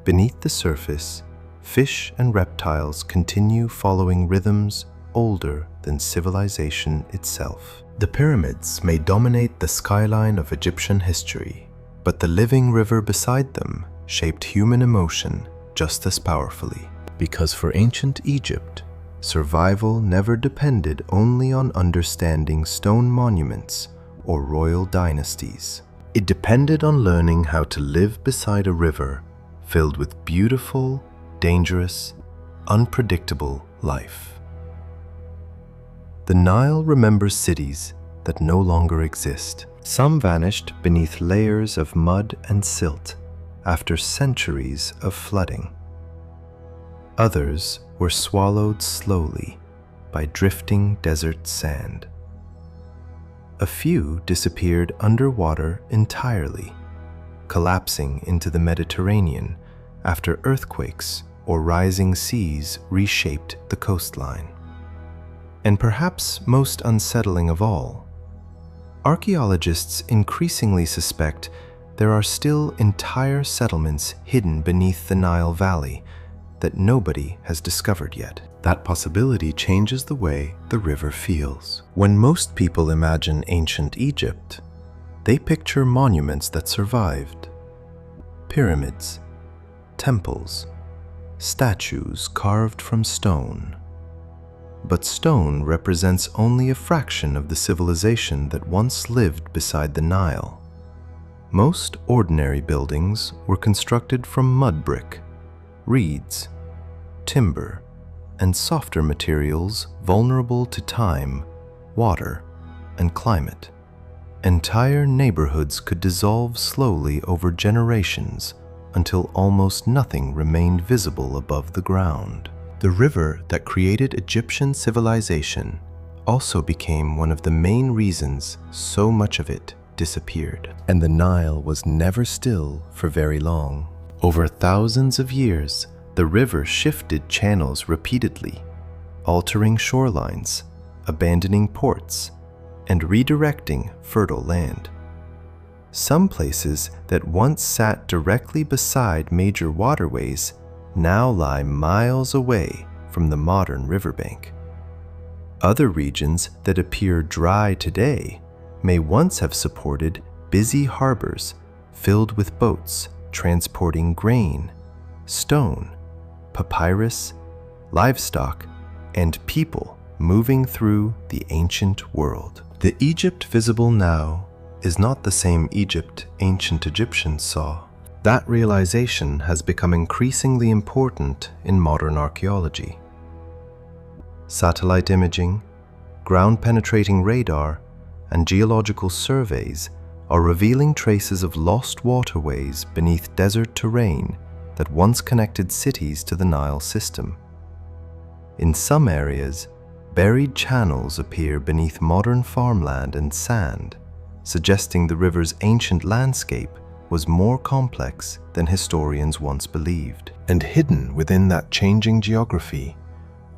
Beneath the surface, fish and reptiles continue following rhythms older than civilization itself. The pyramids may dominate the skyline of Egyptian history, but the living river beside them shaped human emotion just as powerfully. Because for ancient Egypt, survival never depended only on understanding stone monuments or royal dynasties. It depended on learning how to live beside a river filled with beautiful, dangerous, unpredictable life. The Nile remembers cities that no longer exist. Some vanished beneath layers of mud and silt after centuries of flooding. Others were swallowed slowly by drifting desert sand. A few disappeared underwater entirely, collapsing into the Mediterranean after earthquakes or rising seas reshaped the coastline. And perhaps most unsettling of all, archaeologists increasingly suspect there are still entire settlements hidden beneath the Nile Valley that nobody has discovered yet. That possibility changes the way the river feels. When most people imagine ancient Egypt, they picture monuments that survived. Pyramids, temples, statues carved from stone. But stone represents only a fraction of the civilization that once lived beside the Nile. Most ordinary buildings were constructed from mud brick, reeds, timber, and softer materials vulnerable to time, water, and climate. Entire neighborhoods could dissolve slowly over generations until almost nothing remained visible above the ground. The river that created Egyptian civilization also became one of the main reasons so much of it disappeared. And the Nile was never still for very long. Over thousands of years, the river shifted channels repeatedly, altering shorelines, abandoning ports, and redirecting fertile land. Some places that once sat directly beside major waterways now lie miles away from the modern riverbank. Other regions that appear dry today may once have supported busy harbors filled with boats transporting grain, stone, papyrus, livestock, and people moving through the ancient world. The Egypt visible now is not the same Egypt ancient Egyptians saw. That realization has become increasingly important in modern archaeology. Satellite imaging, ground-penetrating radar, and geological surveys are revealing traces of lost waterways beneath desert terrain that once connected cities to the Nile system. In some areas, buried channels appear beneath modern farmland and sand, suggesting the river's ancient landscape was more complex than historians once believed. And hidden within that changing geography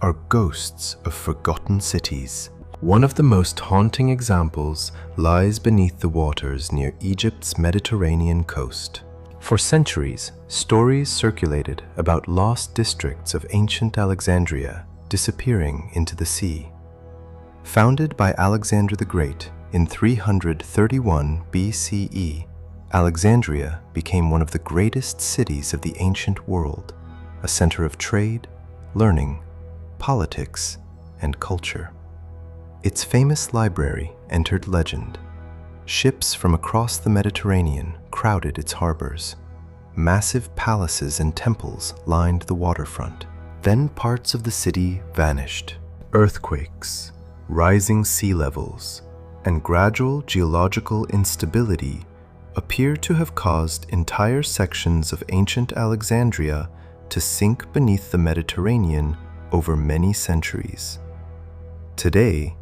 are ghosts of forgotten cities. One of the most haunting examples lies beneath the waters near Egypt's Mediterranean coast. For centuries, stories circulated about lost districts of ancient Alexandria disappearing into the sea. Founded by Alexander the Great in 331 BCE, Alexandria became one of the greatest cities of the ancient world, a center of trade, learning, politics, and culture. Its famous library entered legend. Ships from across the Mediterranean crowded its harbors. Massive palaces and temples lined the waterfront. Then parts of the city vanished. Earthquakes, rising sea levels, and gradual geological instability appear to have caused entire sections of ancient Alexandria to sink beneath the Mediterranean over many centuries. Today,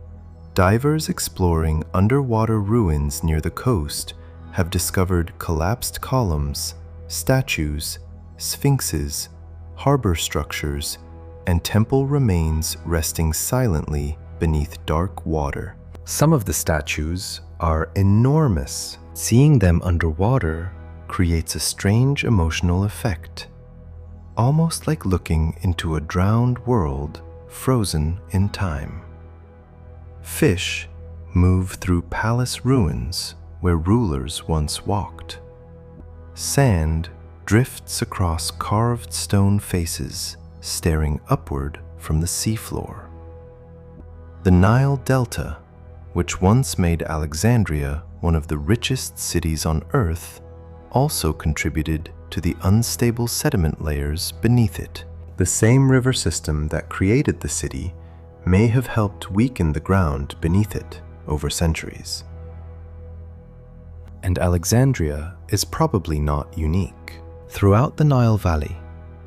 divers exploring underwater ruins near the coast have discovered collapsed columns, statues, sphinxes, harbor structures, and temple remains resting silently beneath dark water. Some of the statues are enormous. Seeing them underwater creates a strange emotional effect, almost like looking into a drowned world frozen in time. Fish move through palace ruins where rulers once walked. Sand drifts across carved stone faces, staring upward from the seafloor. The Nile Delta, which once made Alexandria one of the richest cities on Earth, also contributed to the unstable sediment layers beneath it. The same river system that created the city may have helped weaken the ground beneath it over centuries. And Alexandria is probably not unique. Throughout the Nile Valley,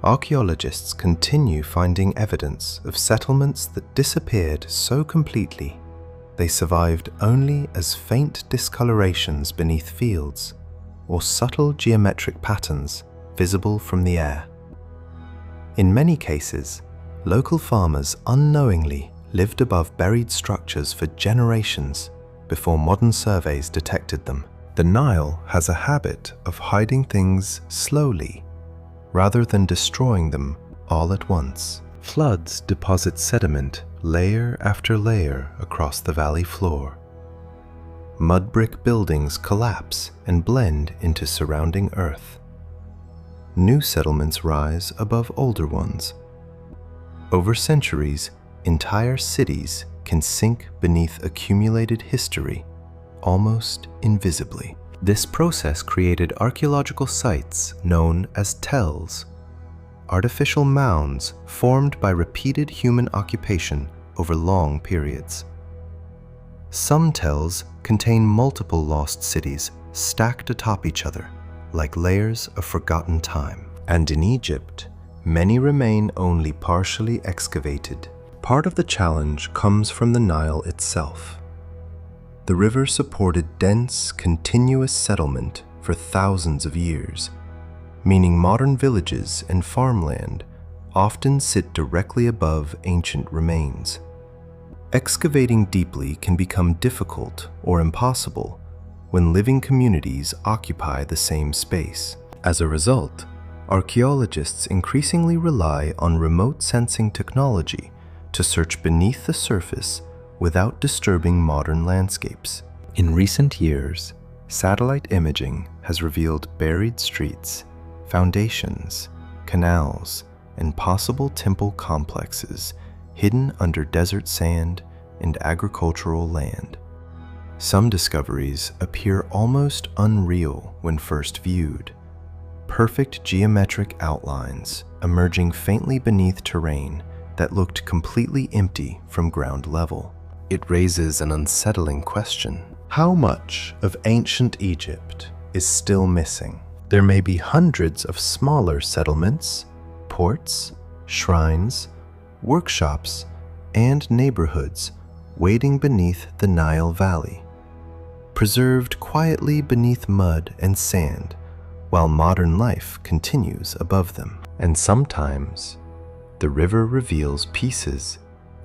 archaeologists continue finding evidence of settlements that disappeared so completely they survived only as faint discolorations beneath fields or subtle geometric patterns visible from the air. In many cases, local farmers unknowingly lived above buried structures for generations before modern surveys detected them. The Nile has a habit of hiding things slowly rather than destroying them all at once. Floods deposit sediment layer after layer across the valley floor. Mud brick buildings collapse and blend into surrounding earth. New settlements rise above older ones. Over centuries, entire cities can sink beneath accumulated history, almost invisibly. This process created archaeological sites known as tells, artificial mounds formed by repeated human occupation over long periods. Some tells contain multiple lost cities stacked atop each other, like layers of forgotten time. And in Egypt, many remain only partially excavated. Part of the challenge comes from the Nile itself. The river supported dense, continuous settlement for thousands of years, meaning modern villages and farmland often sit directly above ancient remains. Excavating deeply can become difficult or impossible when living communities occupy the same space. As a result, archaeologists increasingly rely on remote sensing technology to search beneath the surface without disturbing modern landscapes. In recent years, satellite imaging has revealed buried streets, foundations, canals, and possible temple complexes hidden under desert sand and agricultural land. Some discoveries appear almost unreal when first viewed. Perfect geometric outlines emerging faintly beneath terrain that looked completely empty from ground level. It raises an unsettling question. How much of ancient Egypt is still missing? There may be hundreds of smaller settlements, ports, shrines, workshops, and neighborhoods waiting beneath the Nile Valley, preserved quietly beneath mud and sand while modern life continues above them. And sometimes, the river reveals pieces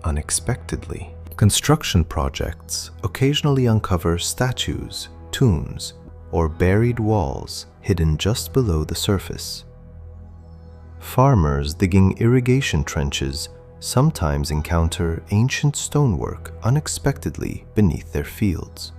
unexpectedly. Construction projects occasionally uncover statues, tombs, or buried walls hidden just below the surface. Farmers digging irrigation trenches sometimes encounter ancient stonework unexpectedly beneath their fields.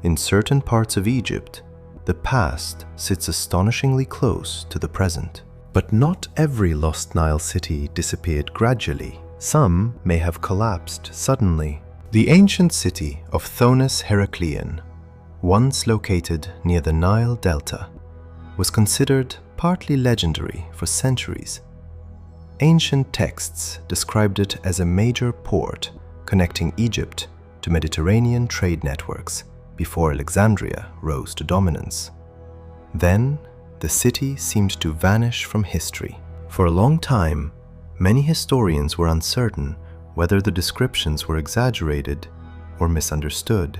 In certain parts of Egypt, the past sits astonishingly close to the present. But not every lost Nile city disappeared gradually. Some may have collapsed suddenly. The ancient city of Thonis Heracleion, once located near the Nile Delta, was considered partly legendary for centuries. Ancient texts described it as a major port connecting Egypt to Mediterranean trade networks before Alexandria rose to dominance. Then, the city seemed to vanish from history. For a long time, many historians were uncertain whether the descriptions were exaggerated or misunderstood.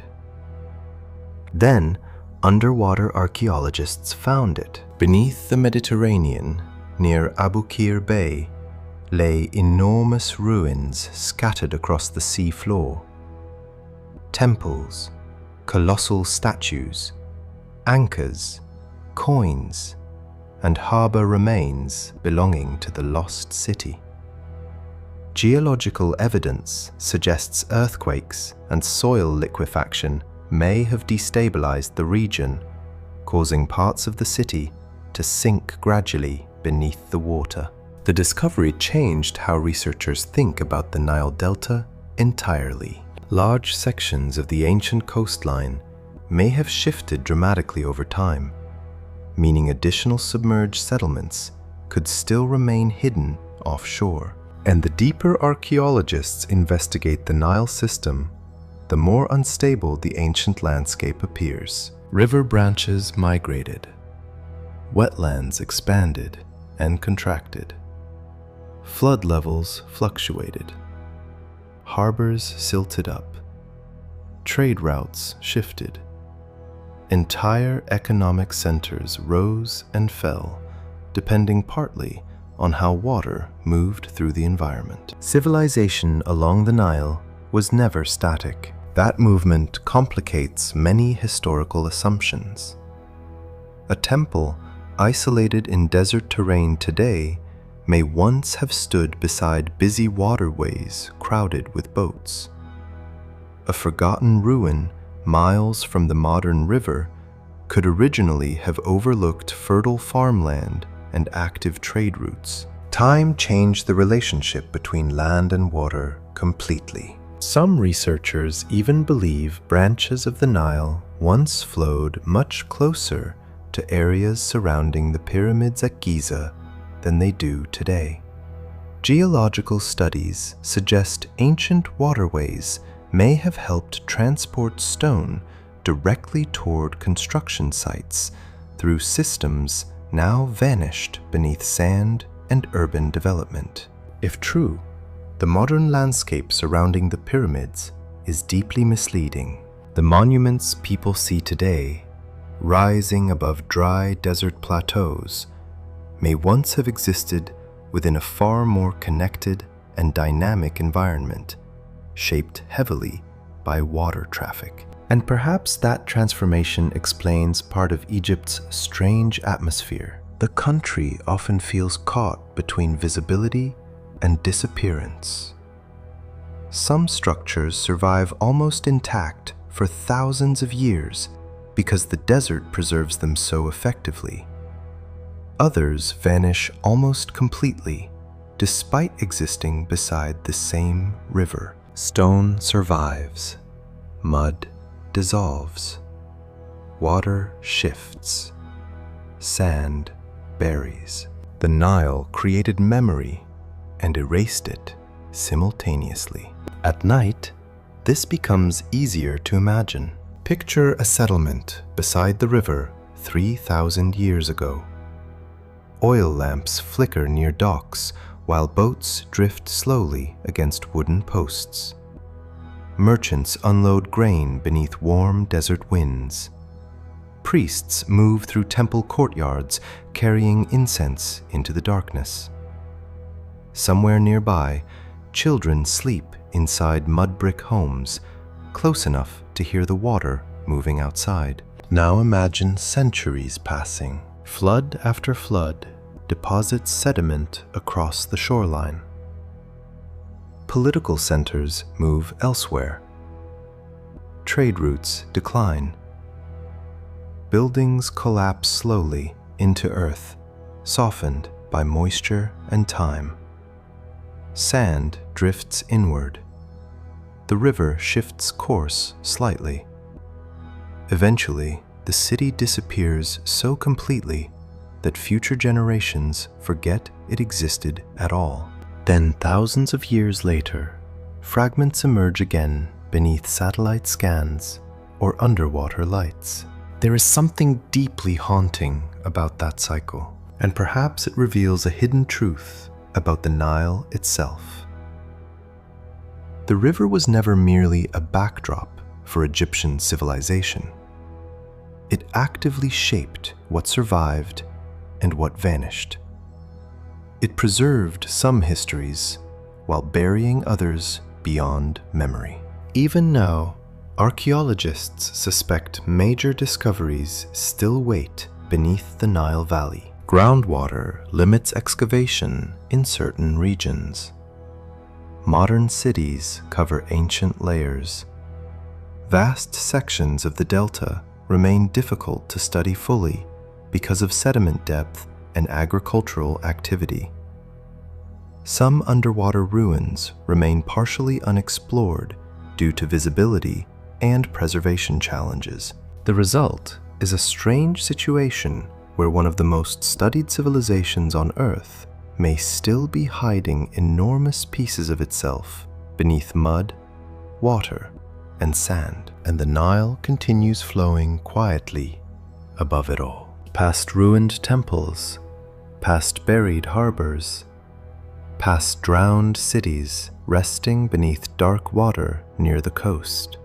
Then, underwater archaeologists found it. Beneath the Mediterranean, near Abu Qir Bay, lay enormous ruins scattered across the sea floor. Temples, colossal statues, anchors, coins, and harbor remains belonging to the lost city. Geological evidence suggests earthquakes and soil liquefaction may have destabilized the region, causing parts of the city to sink gradually beneath the water. The discovery changed how researchers think about the Nile Delta entirely. Large sections of the ancient coastline may have shifted dramatically over time, meaning additional submerged settlements could still remain hidden offshore. And the deeper archaeologists investigate the Nile system, the more unstable the ancient landscape appears. River branches migrated. Wetlands expanded and contracted. Flood levels fluctuated. Harbors silted up. Trade routes shifted. Entire economic centers rose and fell, depending partly on how water moved through the environment. Civilization along the Nile was never static. That movement complicates many historical assumptions. A temple isolated in desert terrain today may once have stood beside busy waterways crowded with boats. A forgotten ruin miles from the modern river could originally have overlooked fertile farmland and active trade routes. Time changed the relationship between land and water completely. Some researchers even believe branches of the Nile once flowed much closer to areas surrounding the pyramids at Giza than they do today. Geological studies suggest ancient waterways may have helped transport stone directly toward construction sites through systems now vanished beneath sand and urban development. If true, the modern landscape surrounding the pyramids is deeply misleading. The monuments people see today, rising above dry desert plateaus, may once have existed within a far more connected and dynamic environment, shaped heavily by water traffic. And perhaps that transformation explains part of Egypt's strange atmosphere. The country often feels caught between visibility and disappearance. Some structures survive almost intact for thousands of years because the desert preserves them so effectively. Others vanish almost completely, despite existing beside the same river. Stone survives. Mud dissolves. Water shifts. Sand buries. The Nile created memory and erased it simultaneously. At night, this becomes easier to imagine. Picture a settlement beside the river 3,000 years ago. Oil lamps flicker near docks while boats drift slowly against wooden posts. Merchants unload grain beneath warm desert winds. Priests move through temple courtyards carrying incense into the darkness. Somewhere nearby, children sleep inside mud brick homes, close enough to hear the water moving outside. Now imagine centuries passing. Flood after flood deposits sediment across the shoreline. Political centers move elsewhere. Trade routes decline. Buildings collapse slowly into earth, softened by moisture and time. Sand drifts inward. The river shifts course slightly. Eventually, the city disappears so completely that future generations forget it existed at all. Then, thousands of years later, fragments emerge again beneath satellite scans or underwater lights. There is something deeply haunting about that cycle, and perhaps it reveals a hidden truth about the Nile itself. The river was never merely a backdrop for Egyptian civilization. It actively shaped what survived and what vanished. It preserved some histories while burying others beyond memory. Even now, archaeologists suspect major discoveries still wait beneath the Nile Valley. Groundwater limits excavation in certain regions. Modern cities cover ancient layers. Vast sections of the delta remain difficult to study fully because of sediment depth and agricultural activity. Some underwater ruins remain partially unexplored due to visibility and preservation challenges. The result is a strange situation where one of the most studied civilizations on Earth may still be hiding enormous pieces of itself beneath mud, water, and sand, and the Nile continues flowing quietly above it all. Past ruined temples, past buried harbors, past drowned cities resting beneath dark water near the coast.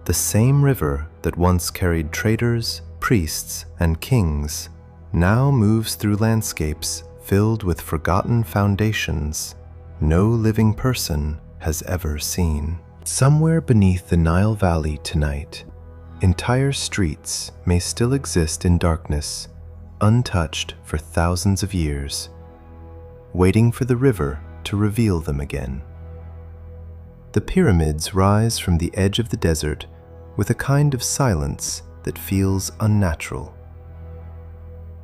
The same river that once carried traders, priests, and kings now moves through landscapes filled with forgotten foundations no living person has ever seen. Somewhere beneath the Nile Valley tonight, entire streets may still exist in darkness, untouched for thousands of years, waiting for the river to reveal them again. The pyramids rise from the edge of the desert with a kind of silence that feels unnatural.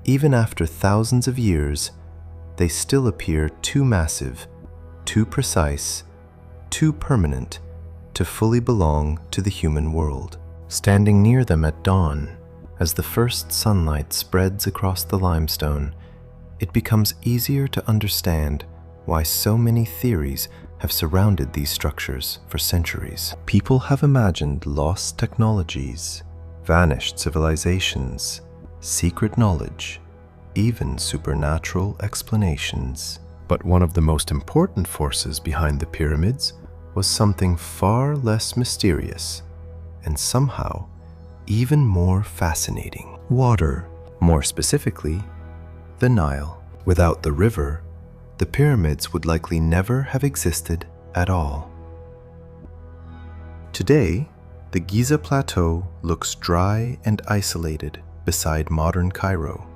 Even after thousands of years, they still appear too massive, too precise, too permanent to fully belong to the human world. Standing near them at dawn, as the first sunlight spreads across the limestone, it becomes easier to understand why so many theories have surrounded these structures for centuries. People have imagined lost technologies, vanished civilizations, secret knowledge, even supernatural explanations. But one of the most important forces behind the pyramids was something far less mysterious and somehow even more fascinating. Water, more specifically, the Nile. Without the river, the pyramids would likely never have existed at all. Today, the Giza Plateau looks dry and isolated beside modern Cairo.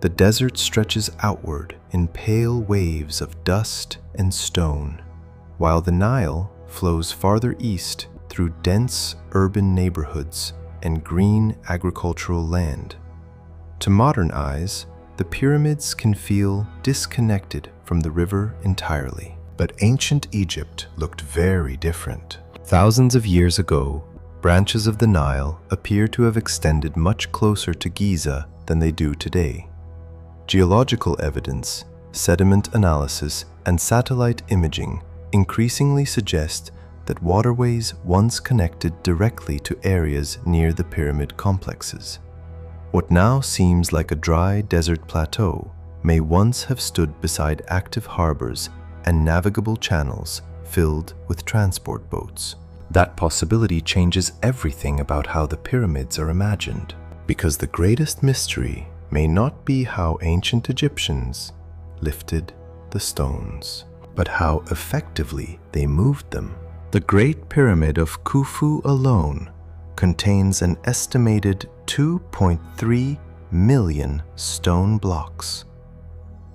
The desert stretches outward in pale waves of dust and stone, while the Nile flows farther east through dense urban neighborhoods and green agricultural land. To modern eyes, the pyramids can feel disconnected from the river entirely. But ancient Egypt looked very different. Thousands of years ago, branches of the Nile appear to have extended much closer to Giza than they do today. Geological evidence, sediment analysis, and satellite imaging increasingly suggest that waterways once connected directly to areas near the pyramid complexes. What now seems like a dry desert plateau may once have stood beside active harbors and navigable channels filled with transport boats. That possibility changes everything about how the pyramids are imagined, because the greatest mystery may not be how ancient Egyptians lifted the stones, but how effectively they moved them. The Great Pyramid of Khufu alone contains an estimated 2.3 million stone blocks.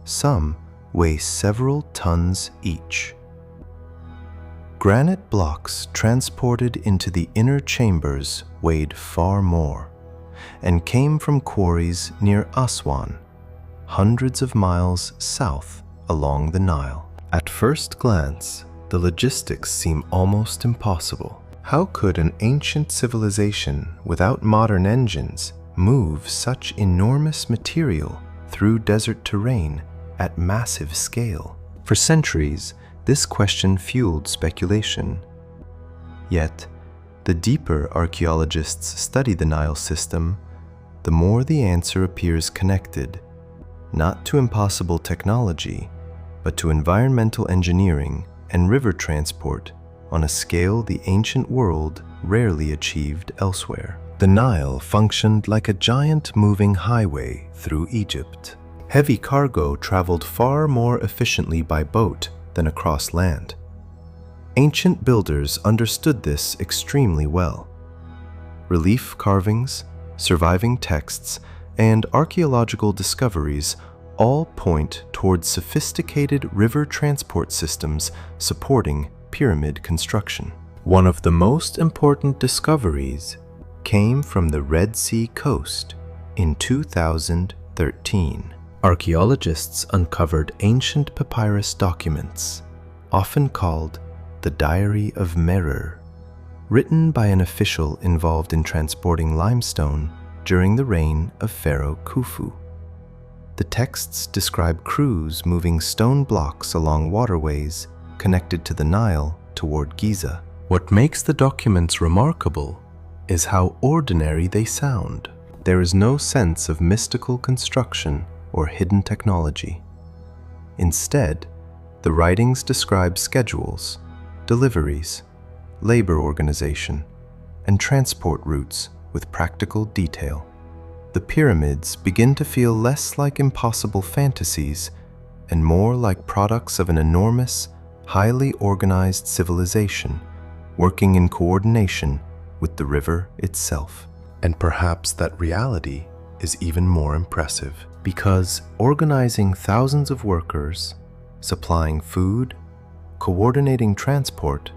Some weigh several tons each. Granite blocks transported into the inner chambers weighed far more and came from quarries near Aswan, hundreds of miles south along the Nile. At first glance, the logistics seem almost impossible. How could an ancient civilization without modern engines move such enormous material through desert terrain at massive scale? For centuries, this question fueled speculation. Yet, the deeper archaeologists study the Nile system, the more the answer appears connected, not to impossible technology, but to environmental engineering and river transport on a scale the ancient world rarely achieved elsewhere. The Nile functioned like a giant moving highway through Egypt. Heavy cargo traveled far more efficiently by boat than across land. Ancient builders understood this extremely well. Relief carvings, surviving texts, and archaeological discoveries all point towards sophisticated river transport systems supporting pyramid construction. One of the most important discoveries came from the Red Sea coast in 2013. Archaeologists uncovered ancient papyrus documents, often called the Diary of Merer, written by an official involved in transporting limestone during the reign of Pharaoh Khufu. The texts describe crews moving stone blocks along waterways connected to the Nile toward Giza. What makes the documents remarkable is how ordinary they sound. There is no sense of mystical construction or hidden technology. Instead, the writings describe schedules, deliveries, labor organization, and transport routes with practical detail. The pyramids begin to feel less like impossible fantasies and more like products of an enormous, highly organized civilization working in coordination with the river itself. And perhaps that reality is even more impressive, because organizing thousands of workers, supplying food, coordinating transport,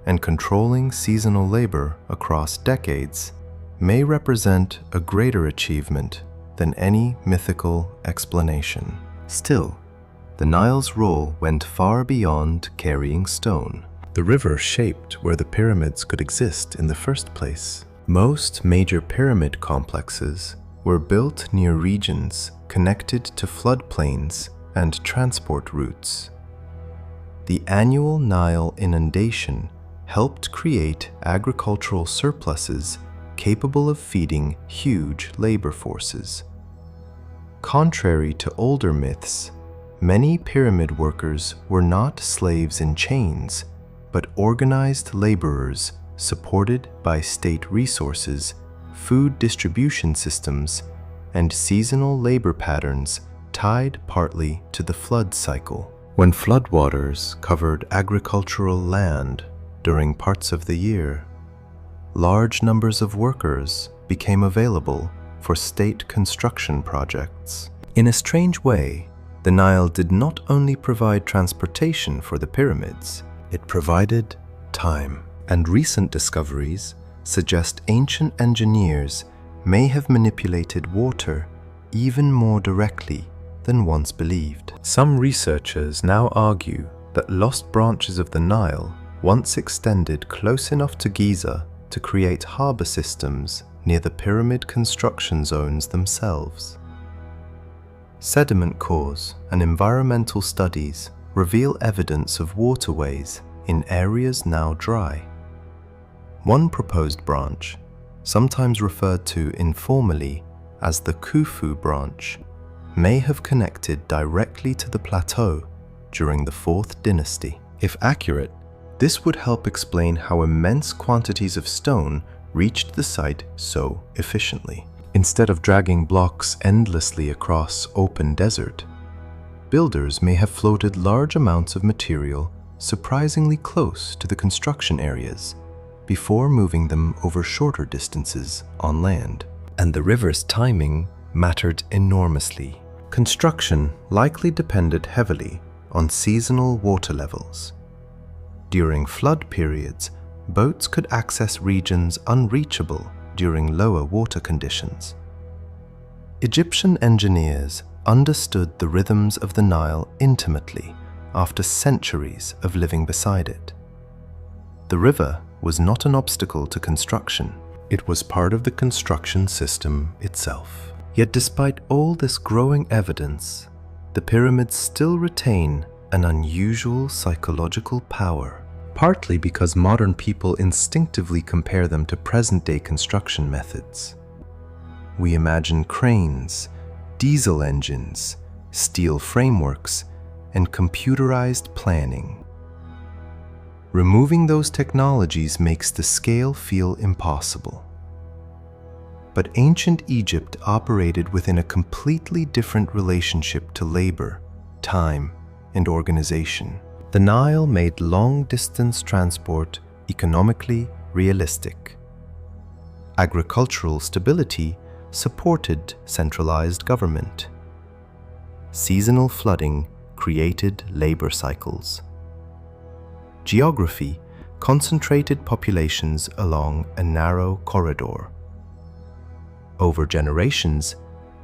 and controlling seasonal labor across decades may represent a greater achievement than any mythical explanation. Still, the Nile's role went far beyond carrying stone. The river shaped where the pyramids could exist in the first place. Most major pyramid complexes were built near regions connected to floodplains and transport routes. The annual Nile inundation helped create agricultural surpluses capable of feeding huge labor forces. Contrary to older myths, many pyramid workers were not slaves in chains, but organized laborers supported by state resources, food distribution systems, and seasonal labor patterns tied partly to the flood cycle. When floodwaters covered agricultural land during parts of the year, large numbers of workers became available for state construction projects. In a strange way, the Nile did not only provide transportation for the pyramids, it provided time. And recent discoveries suggest ancient engineers may have manipulated water even more directly than once believed. Some researchers now argue that lost branches of the Nile once extended close enough to Giza to create harbor systems near the pyramid construction zones themselves. Sediment cores and environmental studies reveal evidence of waterways in areas now dry. One proposed branch, sometimes referred to informally as the Khufu branch, may have connected directly to the plateau during the 4th dynasty. If accurate, this would help explain how immense quantities of stone reached the site so efficiently. Instead of dragging blocks endlessly across open desert, builders may have floated large amounts of material surprisingly close to the construction areas before moving them over shorter distances on land. And the river's timing mattered enormously. Construction likely depended heavily on seasonal water levels. During flood periods, boats could access regions unreachable during lower water conditions. Egyptian engineers understood the rhythms of the Nile intimately after centuries of living beside it. The river was not an obstacle to construction. It was part of the construction system itself. Yet despite all this growing evidence, the pyramids still retain an unusual psychological power, partly because modern people instinctively compare them to present-day construction methods. We imagine cranes, diesel engines, steel frameworks, and computerized planning. Removing those technologies makes the scale feel impossible. But ancient Egypt operated within a completely different relationship to labor, time, and organization. The Nile made long-distance transport economically realistic. Agricultural stability supported centralized government. Seasonal flooding created labor cycles. Geography concentrated populations along a narrow corridor. Over generations,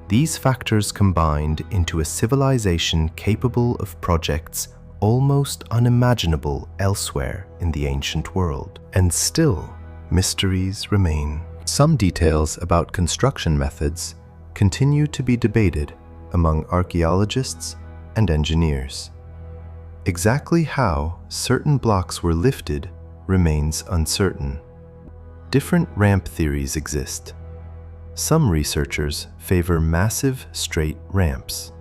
these factors combined into a civilization capable of projects almost unimaginable elsewhere in the ancient world. And still, mysteries remain. Some details about construction methods continue to be debated among archaeologists and engineers. Exactly how certain blocks were lifted remains uncertain. Different ramp theories exist. Some researchers favor massive straight ramps.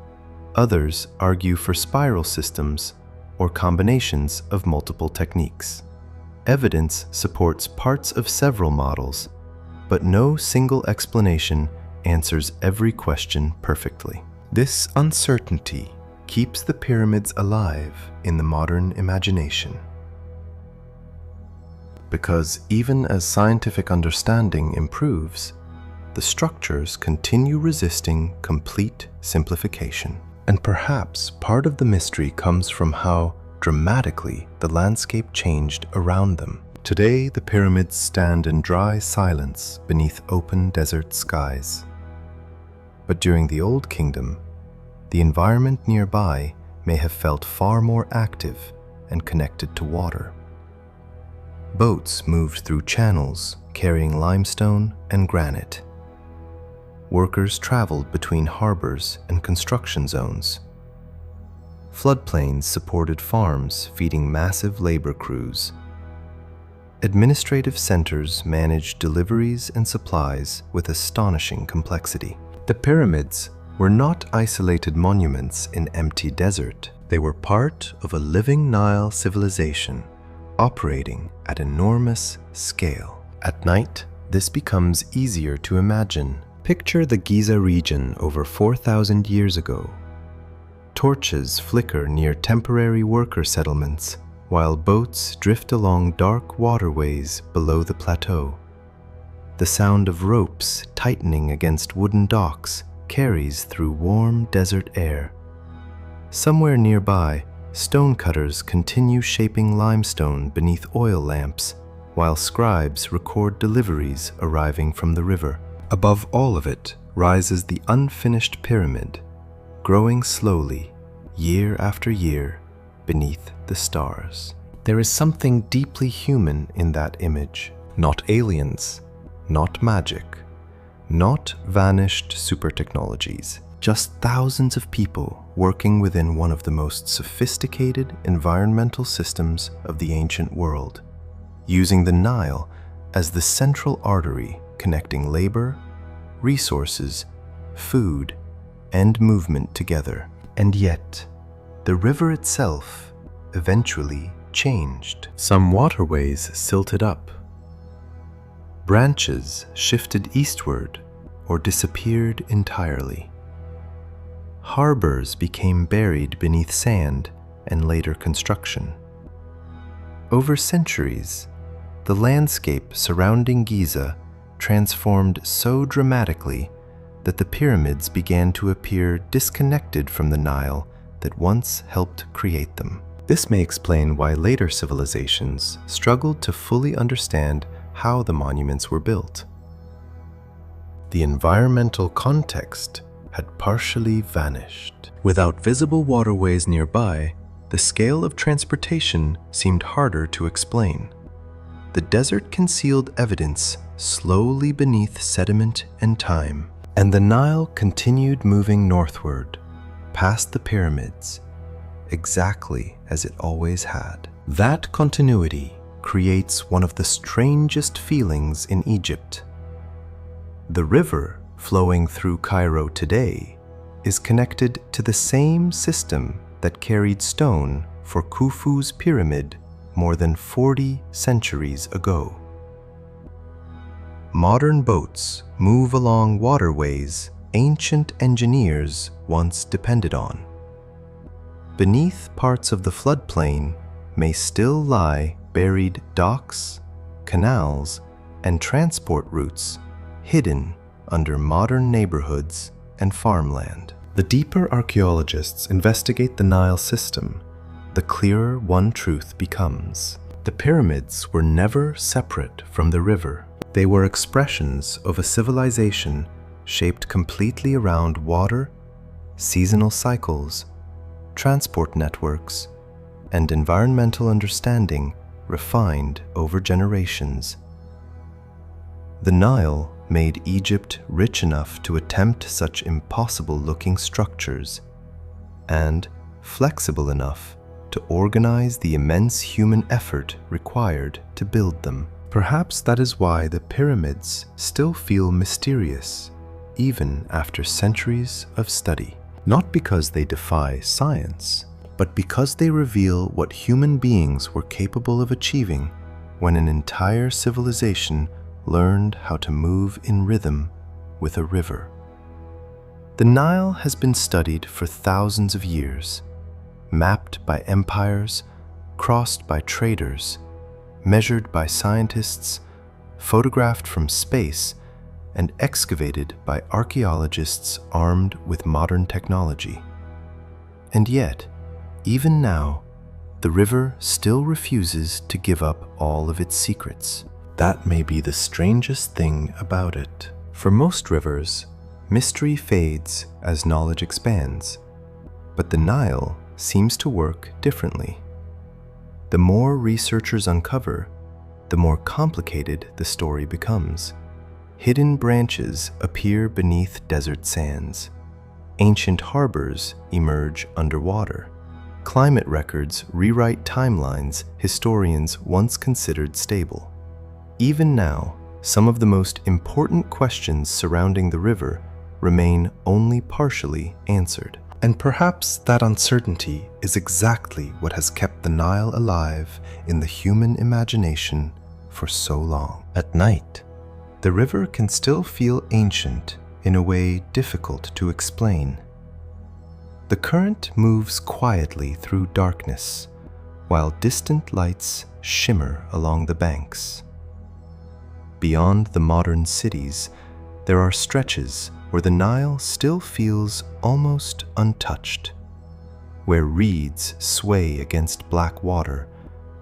Others argue for spiral systems or combinations of multiple techniques. Evidence supports parts of several models, but no single explanation answers every question perfectly. This uncertainty keeps the pyramids alive in the modern imagination. Because even as scientific understanding improves, the structures continue resisting complete simplification. And perhaps part of the mystery comes from how dramatically the landscape changed around them. Today, the pyramids stand in dry silence beneath open desert skies. But during the Old Kingdom, the environment nearby may have felt far more active and connected to water. Boats moved through channels carrying limestone and granite. Workers traveled between harbors and construction zones. Floodplains supported farms feeding massive labor crews. Administrative centers managed deliveries and supplies with astonishing complexity. The pyramids were not isolated monuments in empty desert. They were part of a living Nile civilization operating at enormous scale. At night, this becomes easier to imagine. Picture the Giza region over 4,000 years ago. Torches flicker near temporary worker settlements, while boats drift along dark waterways below the plateau. The sound of ropes tightening against wooden docks carries through warm desert air. Somewhere nearby, stonecutters continue shaping limestone beneath oil lamps, while scribes record deliveries arriving from the river. Above all of it rises the unfinished pyramid, growing slowly, year after year, beneath the stars. There is something deeply human in that image. Not aliens, not magic, not vanished super technologies, just thousands of people working within one of the most sophisticated environmental systems of the ancient world, using the Nile as the central artery connecting labor, resources, food, and movement together. And yet, the river itself eventually changed. Some waterways silted up. Branches shifted eastward or disappeared entirely. Harbors became buried beneath sand and later construction. Over centuries, the landscape surrounding Giza transformed so dramatically that the pyramids began to appear disconnected from the Nile that once helped create them. This may explain why later civilizations struggled to fully understand how the monuments were built. The environmental context had partially vanished. Without visible waterways nearby, the scale of transportation seemed harder to explain. The desert concealed evidence slowly beneath sediment and time, and the Nile continued moving northward, past the pyramids, exactly as it always had. That continuity creates one of the strangest feelings in Egypt. The river flowing through Cairo today is connected to the same system that carried stone for Khufu's pyramid more than 40 centuries ago. Modern boats move along waterways ancient engineers once depended on. Beneath parts of the floodplain may still lie buried docks, canals, and transport routes hidden under modern neighborhoods and farmland. The deeper archaeologists investigate the Nile system, the clearer one truth becomes. The pyramids were never separate from the river. They were expressions of a civilization shaped completely around water, seasonal cycles, transport networks, and environmental understanding refined over generations. The Nile made Egypt rich enough to attempt such impossible-looking structures, and flexible enough to organize the immense human effort required to build them. Perhaps that is why the pyramids still feel mysterious, even after centuries of study. Not because they defy science, but because they reveal what human beings were capable of achieving when an entire civilization learned how to move in rhythm with a river. The Nile has been studied for thousands of years, mapped by empires, crossed by traders, measured by scientists, photographed from space, and excavated by archaeologists armed with modern technology. And yet, even now, the river still refuses to give up all of its secrets. That may be the strangest thing about it. For most rivers, mystery fades as knowledge expands, but the Nile seems to work differently. The more researchers uncover, the more complicated the story becomes. Hidden branches appear beneath desert sands. Ancient harbors emerge underwater. Climate records rewrite timelines historians once considered stable. Even now, some of the most important questions surrounding the river remain only partially answered. And perhaps that uncertainty is exactly what has kept the Nile alive in the human imagination for so long. At night, the river can still feel ancient in a way difficult to explain. The current moves quietly through darkness, while distant lights shimmer along the banks. Beyond the modern cities, there are stretches where the Nile still feels almost untouched, where reeds sway against black water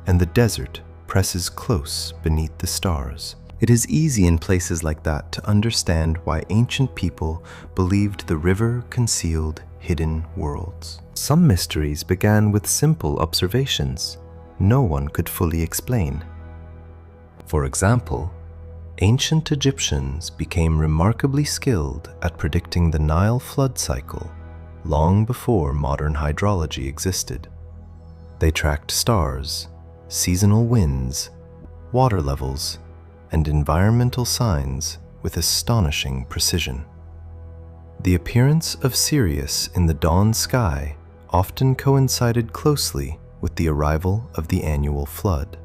and the desert presses close beneath the stars. It is easy in places like that to understand why ancient people believed the river concealed hidden worlds. Some mysteries began with simple observations no one could fully explain. For example, ancient Egyptians became remarkably skilled at predicting the Nile flood cycle long before modern hydrology existed. They tracked stars, seasonal winds, water levels, and environmental signs with astonishing precision. The appearance of Sirius in the dawn sky often coincided closely with the arrival of the annual flood.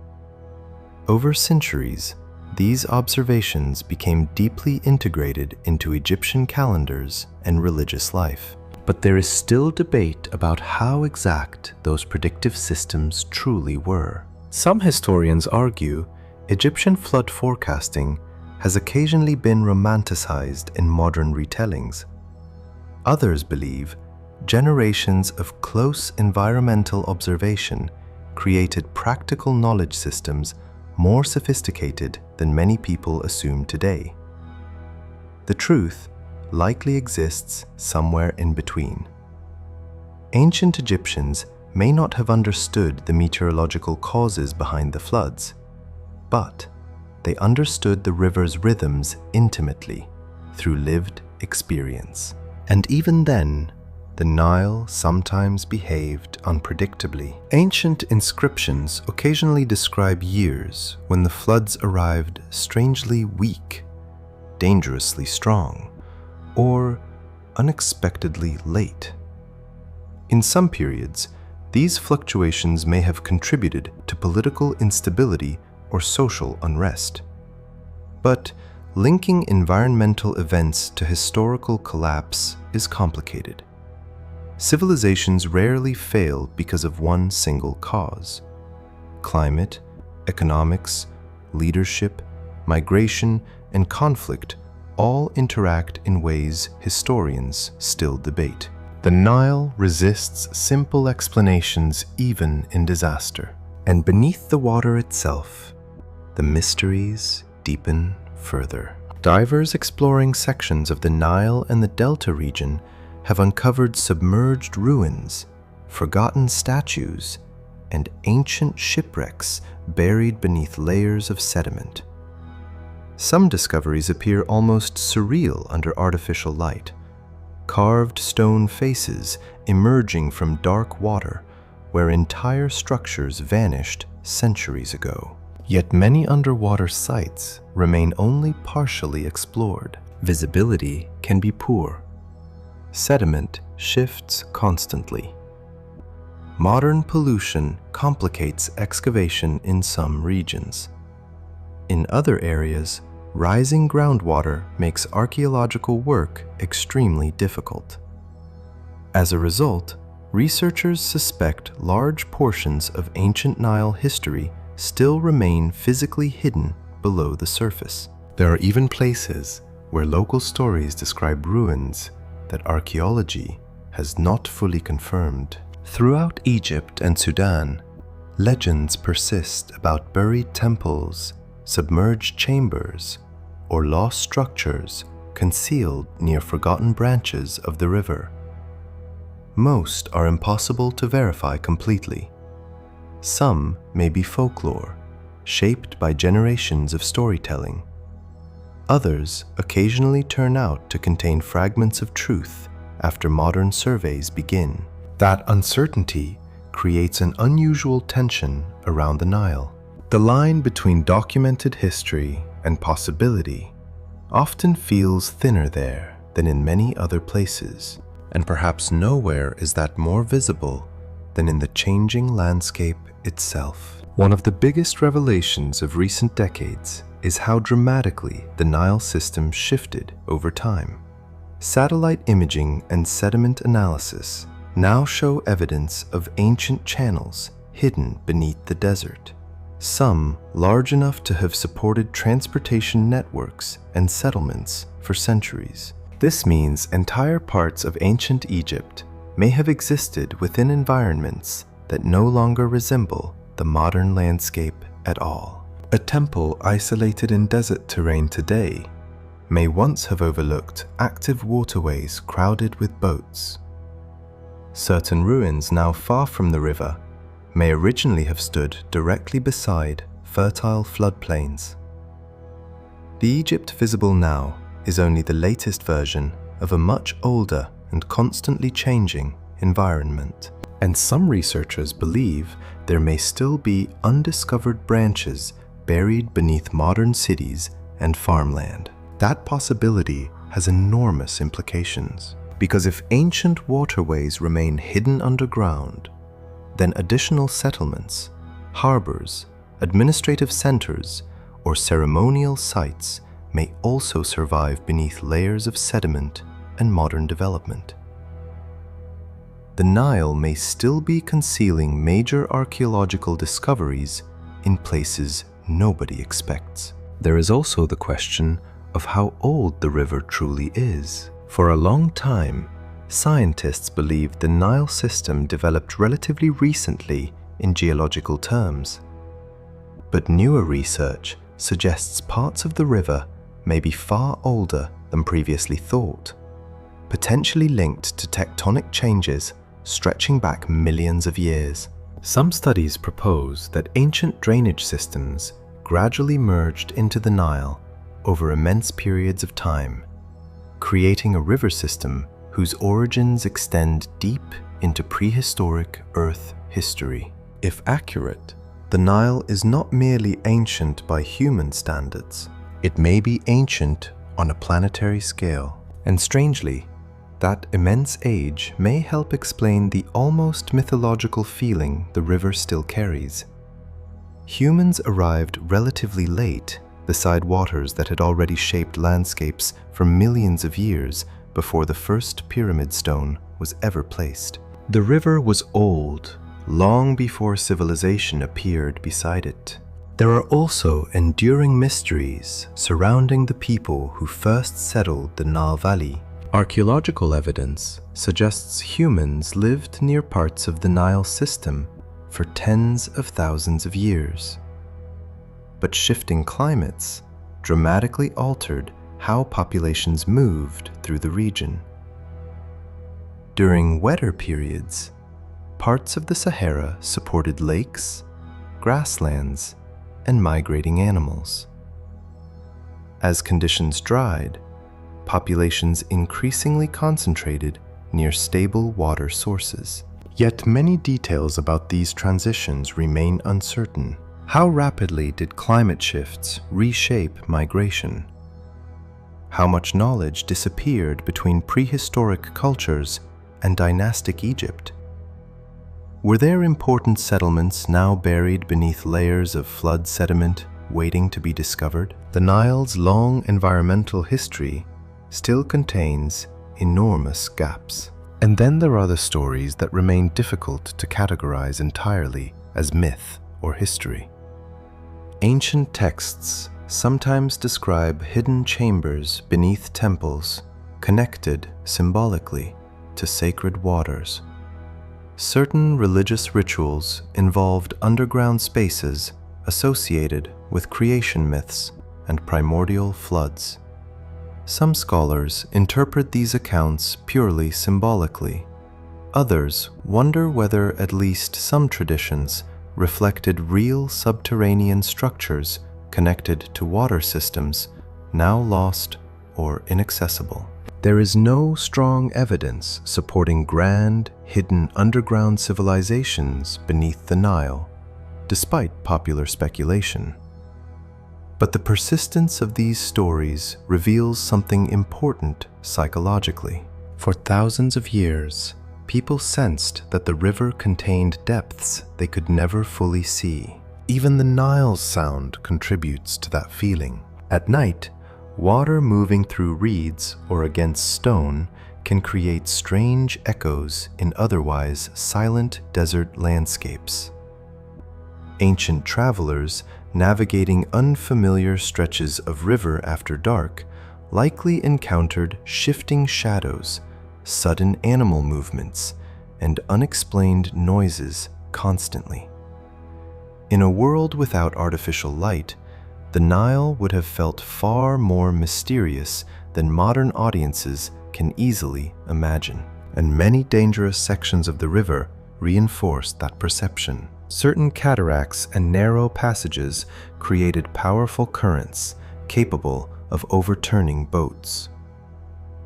Over centuries, these observations became deeply integrated into Egyptian calendars and religious life. But there is still debate about how exact those predictive systems truly were. Some historians argue Egyptian flood forecasting has occasionally been romanticized in modern retellings. Others believe generations of close environmental observation created practical knowledge systems more sophisticated than many people assume today. The truth likely exists somewhere in between. Ancient Egyptians may not have understood the meteorological causes behind the floods, but they understood the river's rhythms intimately through lived experience. And even then, the Nile sometimes behaved unpredictably. Ancient inscriptions occasionally describe years when the floods arrived strangely weak, dangerously strong, or unexpectedly late. In some periods, These fluctuations may have contributed to political instability or social unrest. But linking environmental events to historical collapse is complicated. Civilizations rarely fail because of one single cause. Climate, economics, leadership, migration, and conflict all interact in ways historians still debate. The Nile resists simple explanations even in disaster. And beneath the water itself, the mysteries deepen further. Divers exploring sections of the Nile and the Delta region have uncovered submerged ruins, forgotten statues, and ancient shipwrecks buried beneath layers of sediment. Some discoveries appear almost surreal under artificial light. Carved stone faces emerging from dark water where entire structures vanished centuries ago. Yet many underwater sites remain only partially explored. Visibility can be poor. Sediment shifts constantly. Modern pollution complicates excavation in some regions. In other areas, rising groundwater makes archaeological work extremely difficult. As a result, researchers suspect large portions of ancient Nile history still remain physically hidden below the surface. There are even places where local stories describe ruins that archaeology has not fully confirmed. Throughout Egypt and Sudan, legends persist about buried temples, submerged chambers, or lost structures concealed near forgotten branches of the river. Most are impossible to verify completely. Some may be folklore, shaped by generations of storytelling. Others occasionally turn out to contain fragments of truth after modern surveys begin. That uncertainty creates an unusual tension around the Nile. The line between documented history and possibility often feels thinner there than in many other places, and perhaps nowhere is that more visible than in the changing landscape itself. One of the biggest revelations of recent decades is how dramatically the Nile system shifted over time. Satellite imaging and sediment analysis now show evidence of ancient channels hidden beneath the desert, some large enough to have supported transportation networks and settlements for centuries. This means entire parts of ancient Egypt may have existed within environments that no longer resemble the modern landscape at all. A temple isolated in desert terrain today may once have overlooked active waterways crowded with boats. Certain ruins now far from the river may originally have stood directly beside fertile floodplains. The Egypt visible now is only the latest version of a much older and constantly changing environment. And some researchers believe there may still be undiscovered branches buried beneath modern cities and farmland. That possibility has enormous implications, because if ancient waterways remain hidden underground, then additional settlements, harbors, administrative centers, or ceremonial sites may also survive beneath layers of sediment and modern development. The Nile may still be concealing major archaeological discoveries in places nobody expects. There is also the question of how old the river truly is. For a long time, scientists believed the Nile system developed relatively recently in geological terms. But newer research suggests parts of the river may be far older than previously thought, potentially linked to tectonic changes stretching back millions of years. Some studies propose that ancient drainage systems gradually merged into the Nile over immense periods of time, creating a river system whose origins extend deep into prehistoric Earth history. If accurate, the Nile is not merely ancient by human standards, it may be ancient on a planetary scale. And strangely, That immense age may help explain the almost mythological feeling the river still carries. Humans arrived relatively late beside waters that had already shaped landscapes for millions of years before the first pyramid stone was ever placed. The river was old, long before civilization appeared beside it. There are also enduring mysteries surrounding the people who first settled the Nile Valley. Archaeological evidence suggests humans lived near parts of the Nile system for tens of thousands of years. But shifting climates dramatically altered how populations moved through the region. During wetter periods, parts of the Sahara supported lakes, grasslands, and migrating animals. As conditions dried, populations increasingly concentrated near stable water sources. Yet many details about these transitions remain uncertain. How rapidly did climate shifts reshape migration? How much knowledge disappeared between prehistoric cultures and dynastic Egypt? Were there important settlements now buried beneath layers of flood sediment waiting to be discovered? The Nile's long environmental history still contains enormous gaps. And then there are the stories that remain difficult to categorize entirely as myth or history. Ancient texts sometimes describe hidden chambers beneath temples connected symbolically to sacred waters. Certain religious rituals involved underground spaces associated with creation myths and primordial floods. Some scholars interpret these accounts purely symbolically. Others wonder whether at least some traditions reflected real subterranean structures connected to water systems now lost or inaccessible. There is no strong evidence supporting grand, hidden underground civilizations beneath the Nile, despite popular speculation. But the persistence of these stories reveals something important psychologically. For thousands of years, people sensed that the river contained depths they could never fully see. Even the Nile's sound contributes to that feeling. At night, water moving through reeds or against stone can create strange echoes in otherwise silent desert landscapes. Ancient travelers navigating unfamiliar stretches of river after dark likely encountered shifting shadows, sudden animal movements, and unexplained noises constantly. In a world without artificial light, the Nile would have felt far more mysterious than modern audiences can easily imagine. And many dangerous sections of the river reinforced that perception. Certain cataracts and narrow passages created powerful currents capable of overturning boats.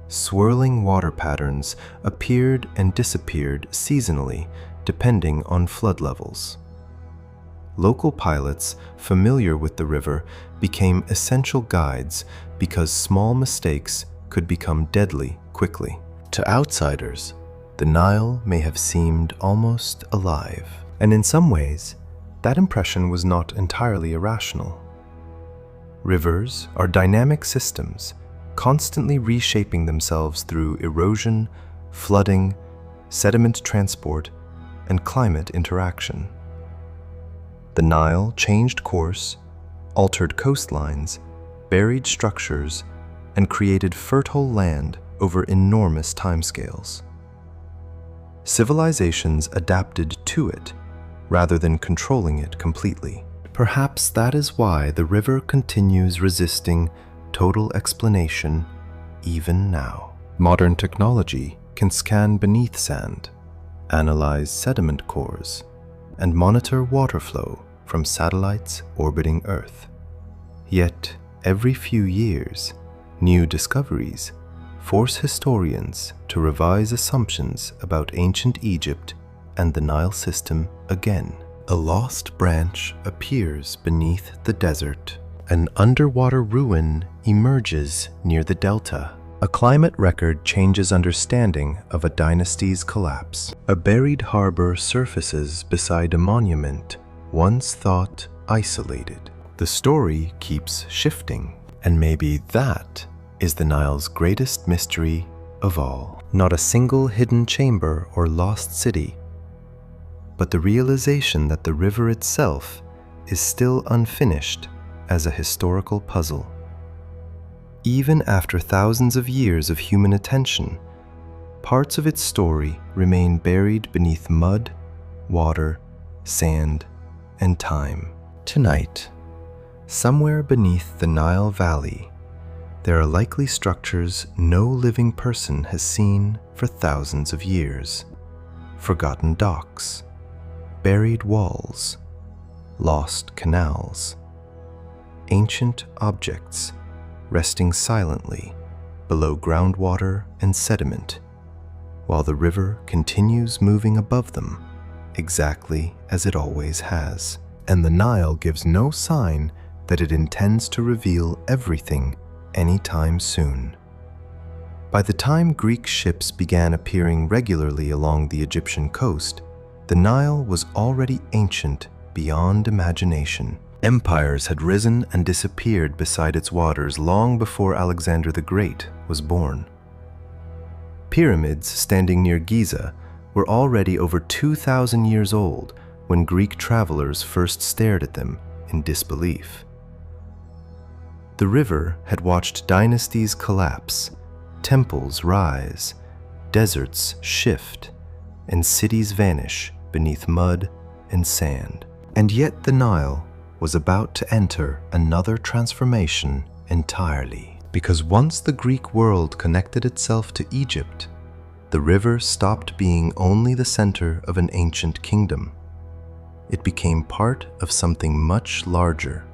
Swirling water patterns appeared and disappeared seasonally depending on flood levels. Local pilots familiar with the river became essential guides because small mistakes could become deadly quickly. To outsiders, the Nile may have seemed almost alive. And in some ways, that impression was not entirely irrational. Rivers are dynamic systems, constantly reshaping themselves through erosion, flooding, sediment transport, and climate interaction. The Nile changed course, altered coastlines, buried structures, and created fertile land over enormous timescales. Civilizations adapted to it rather than controlling it completely. Perhaps that is why the river continues resisting total explanation even now. Modern technology can scan beneath sand, analyze sediment cores, and monitor water flow from satellites orbiting Earth. Yet, every few years, new discoveries force historians to revise assumptions about ancient Egypt and the Nile system again. A lost branch appears beneath the desert. An underwater ruin emerges near the delta. A climate record changes understanding of a dynasty's collapse. A buried harbor surfaces beside a monument once thought isolated. The story keeps shifting, and maybe that is the Nile's greatest mystery of all. Not a single hidden chamber or lost city, but the realization that the river itself is still unfinished as a historical puzzle. Even after thousands of years of human attention, parts of its story remain buried beneath mud, water, sand, and time. Tonight, somewhere beneath the Nile Valley, there are likely structures no living person has seen for thousands of years. Forgotten docks, buried walls, lost canals, ancient objects resting silently below groundwater and sediment, while the river continues moving above them exactly as it always has. And the Nile gives no sign that it intends to reveal everything anytime soon. By the time Greek ships began appearing regularly along the Egyptian coast, the Nile was already ancient beyond imagination. Empires had risen and disappeared beside its waters long before Alexander the Great was born. Pyramids standing near Giza were already over 2,000 years old when Greek travelers first stared at them in disbelief. The river had watched dynasties collapse, temples rise, deserts shift, and cities vanish beneath mud and sand. And yet the Nile was about to enter another transformation entirely. Because once the Greek world connected itself to Egypt, the river stopped being only the center of an ancient kingdom. It became part of something much larger,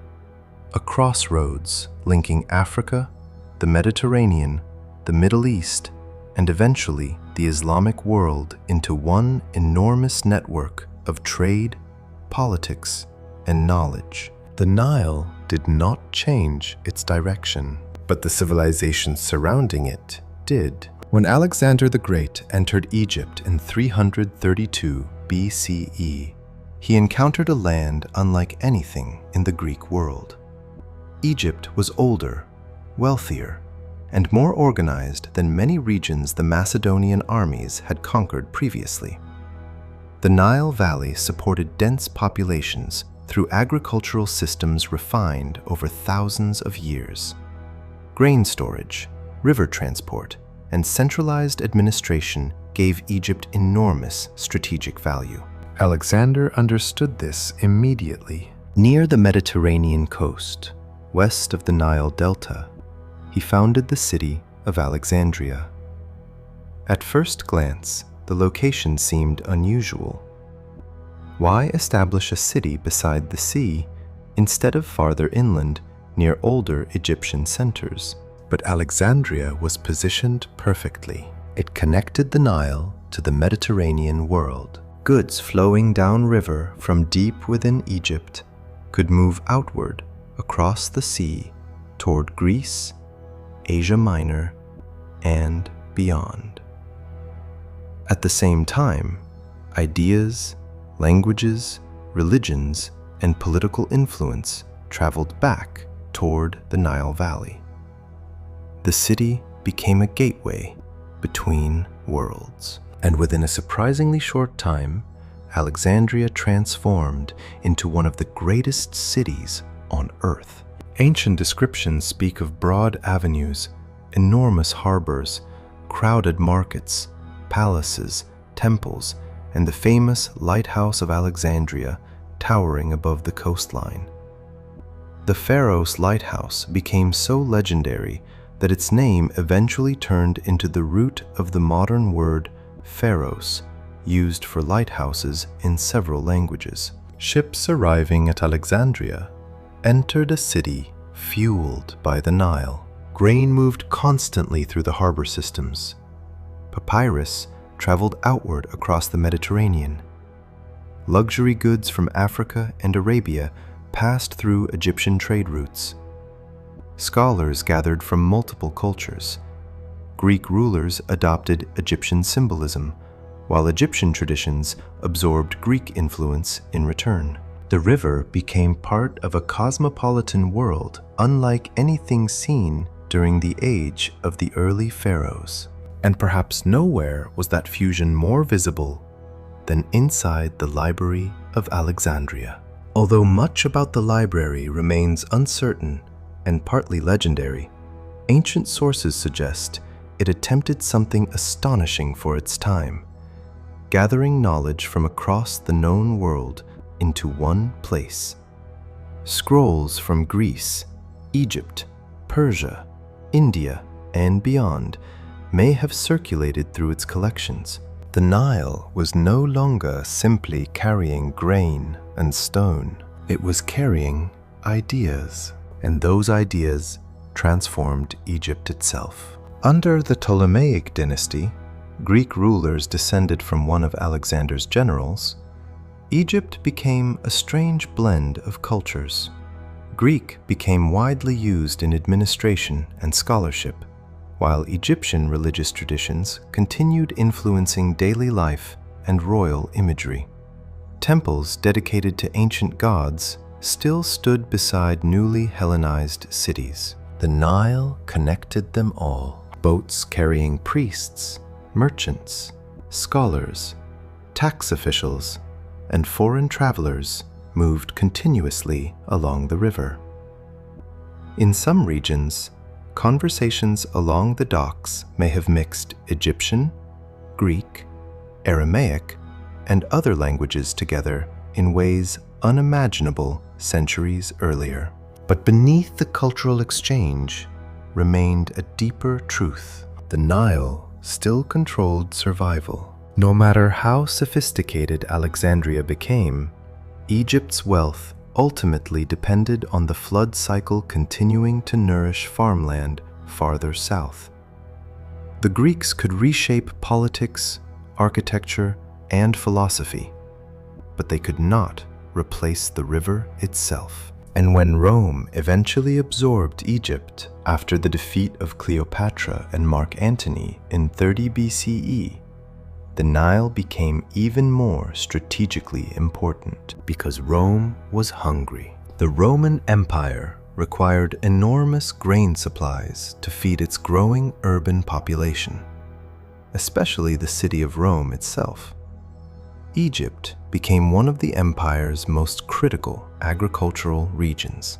a crossroads linking Africa, the Mediterranean, the Middle East, and eventually the Islamic world into one enormous network of trade, politics, and knowledge. The Nile did not change its direction, but the civilizations surrounding it did. When Alexander the Great entered Egypt in 332 BCE, he encountered a land unlike anything in the Greek world. Egypt was older, wealthier, and more organized than many regions the Macedonian armies had conquered previously. The Nile Valley supported dense populations through agricultural systems refined over thousands of years. Grain storage, river transport, and centralized administration gave Egypt enormous strategic value. Alexander understood this immediately. Near the Mediterranean coast, west of the Nile Delta, he founded the city of Alexandria. At first glance, the location seemed unusual. Why establish a city beside the sea instead of farther inland near older Egyptian centers? But Alexandria was positioned perfectly. It connected the Nile to the Mediterranean world. Goods flowing downriver from deep within Egypt could move outward across the sea toward Greece, Asia Minor, and beyond. At the same time, ideas, languages, religions, and political influence traveled back toward the Nile Valley. The city became a gateway between worlds. And within a surprisingly short time, Alexandria transformed into one of the greatest cities on Earth. Ancient descriptions speak of broad avenues, enormous harbors, crowded markets, palaces, temples, and the famous Lighthouse of Alexandria towering above the coastline. The Pharaohs lighthouse became so legendary that its name eventually turned into the root of the modern word Pharaohs, used for lighthouses in several languages. Ships arriving at Alexandria entered a city fueled by the Nile. Grain moved constantly through the harbor systems. Papyrus traveled outward across the Mediterranean. Luxury goods from Africa and Arabia passed through Egyptian trade routes. Scholars gathered from multiple cultures, Greek rulers adopted Egyptian symbolism, while Egyptian traditions absorbed Greek influence in return. The river became part of a cosmopolitan world unlike anything seen during the age of the early pharaohs. And perhaps nowhere was that fusion more visible than inside the Library of Alexandria. Although much about the library remains uncertain and partly legendary, ancient sources suggest it attempted something astonishing for its time, gathering knowledge from across the known world into one place. Scrolls from Greece, Egypt, Persia, India, and beyond may have circulated through its collections. The Nile was no longer simply carrying grain and stone. It was carrying ideas, and those ideas transformed Egypt itself. Under the Ptolemaic dynasty, Greek rulers descended from one of Alexander's generals, Egypt became a strange blend of cultures. Greek became widely used in administration and scholarship, while Egyptian religious traditions continued influencing daily life and royal imagery. Temples dedicated to ancient gods still stood beside newly Hellenized cities. The Nile connected them all. Boats carrying priests, merchants, scholars, tax officials, and foreign travelers moved continuously along the river. In some regions, conversations along the docks may have mixed Egyptian, Greek, Aramaic, and other languages together in ways unimaginable centuries earlier. But beneath the cultural exchange remained a deeper truth. The Nile still controlled survival. No matter how sophisticated Alexandria became, Egypt's wealth ultimately depended on the flood cycle continuing to nourish farmland farther south. The Greeks could reshape politics, architecture, and philosophy, but they could not replace the river itself. And when Rome eventually absorbed Egypt after the defeat of Cleopatra and Mark Antony in 30 BCE, the Nile became even more strategically important because Rome was hungry. The Roman Empire required enormous grain supplies to feed its growing urban population, especially the city of Rome itself. Egypt became one of the empire's most critical agricultural regions.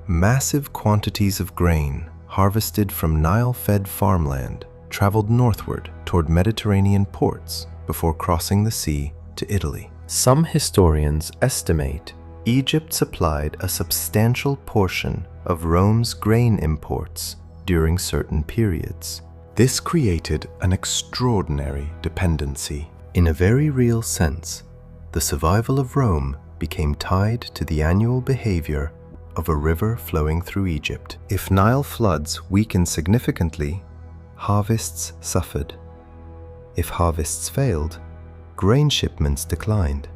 Massive quantities of grain harvested from Nile-fed farmland traveled northward toward Mediterranean ports before crossing the sea to Italy. Some historians estimate Egypt supplied a substantial portion of Rome's grain imports during certain periods. This created an extraordinary dependency. In a very real sense, the survival of Rome became tied to the annual behavior of a river flowing through Egypt. If Nile floods weakened significantly, harvests suffered. If harvests failed, grain shipments declined.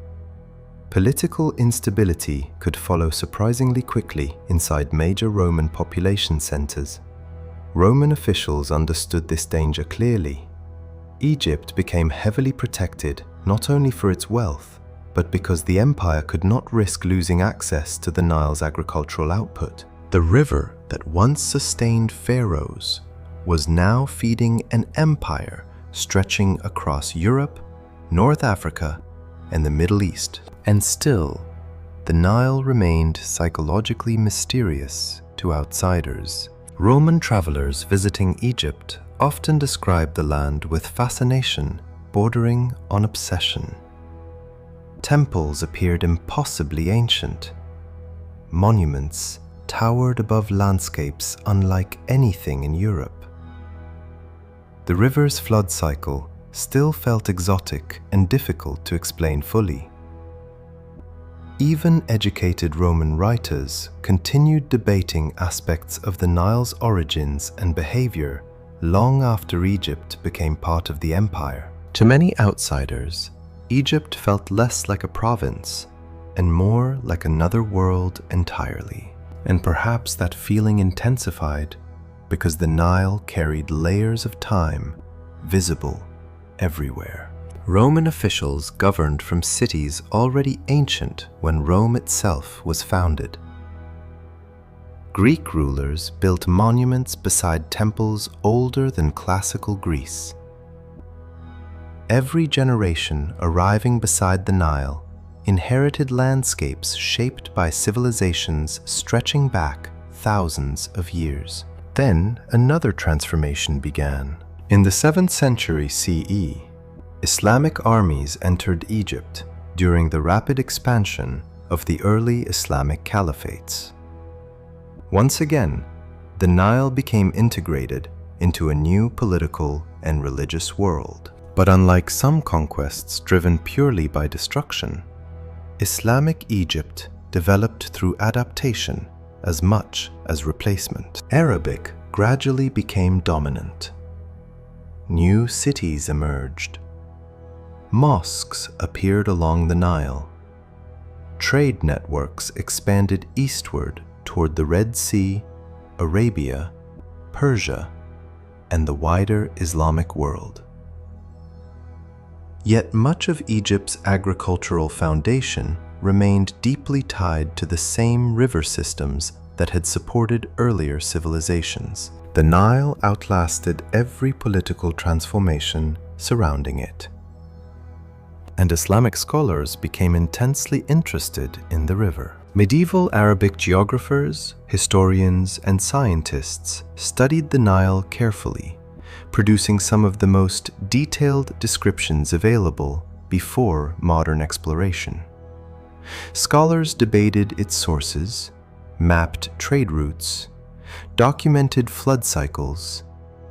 Political instability could follow surprisingly quickly inside major Roman population centers. Roman officials understood this danger clearly. Egypt became heavily protected not only for its wealth, but because the empire could not risk losing access to the Nile's agricultural output. The river that once sustained pharaohs was now feeding an empire stretching across Europe, North Africa, and the Middle East. And still, the Nile remained psychologically mysterious to outsiders. Roman travelers visiting Egypt often described the land with fascination bordering on obsession. Temples appeared impossibly ancient. Monuments towered above landscapes unlike anything in Europe. The river's flood cycle still felt exotic and difficult to explain fully. Even educated Roman writers continued debating aspects of the Nile's origins and behavior long after Egypt became part of the empire. To many outsiders, Egypt felt less like a province and more like another world entirely. And perhaps that feeling intensified because the Nile carried layers of time visible everywhere. Roman officials governed from cities already ancient when Rome itself was founded. Greek rulers built monuments beside temples older than classical Greece. Every generation arriving beside the Nile inherited landscapes shaped by civilizations stretching back thousands of years. Then another transformation began. In the 7th century CE, Islamic armies entered Egypt during the rapid expansion of the early Islamic caliphates. Once again, the Nile became integrated into a new political and religious world. But unlike some conquests driven purely by destruction, Islamic Egypt developed through adaptation as much as replacement. Arabic gradually became dominant. New cities emerged. Mosques appeared along the Nile. Trade networks expanded eastward toward the Red Sea, Arabia, Persia, and the wider Islamic world. Yet much of Egypt's agricultural foundation remained deeply tied to the same river systems that had supported earlier civilizations. The Nile outlasted every political transformation surrounding it, and Islamic scholars became intensely interested in the river. Medieval Arabic geographers, historians, and scientists studied the Nile carefully, producing some of the most detailed descriptions available before modern exploration. Scholars debated its sources, mapped trade routes, documented flood cycles,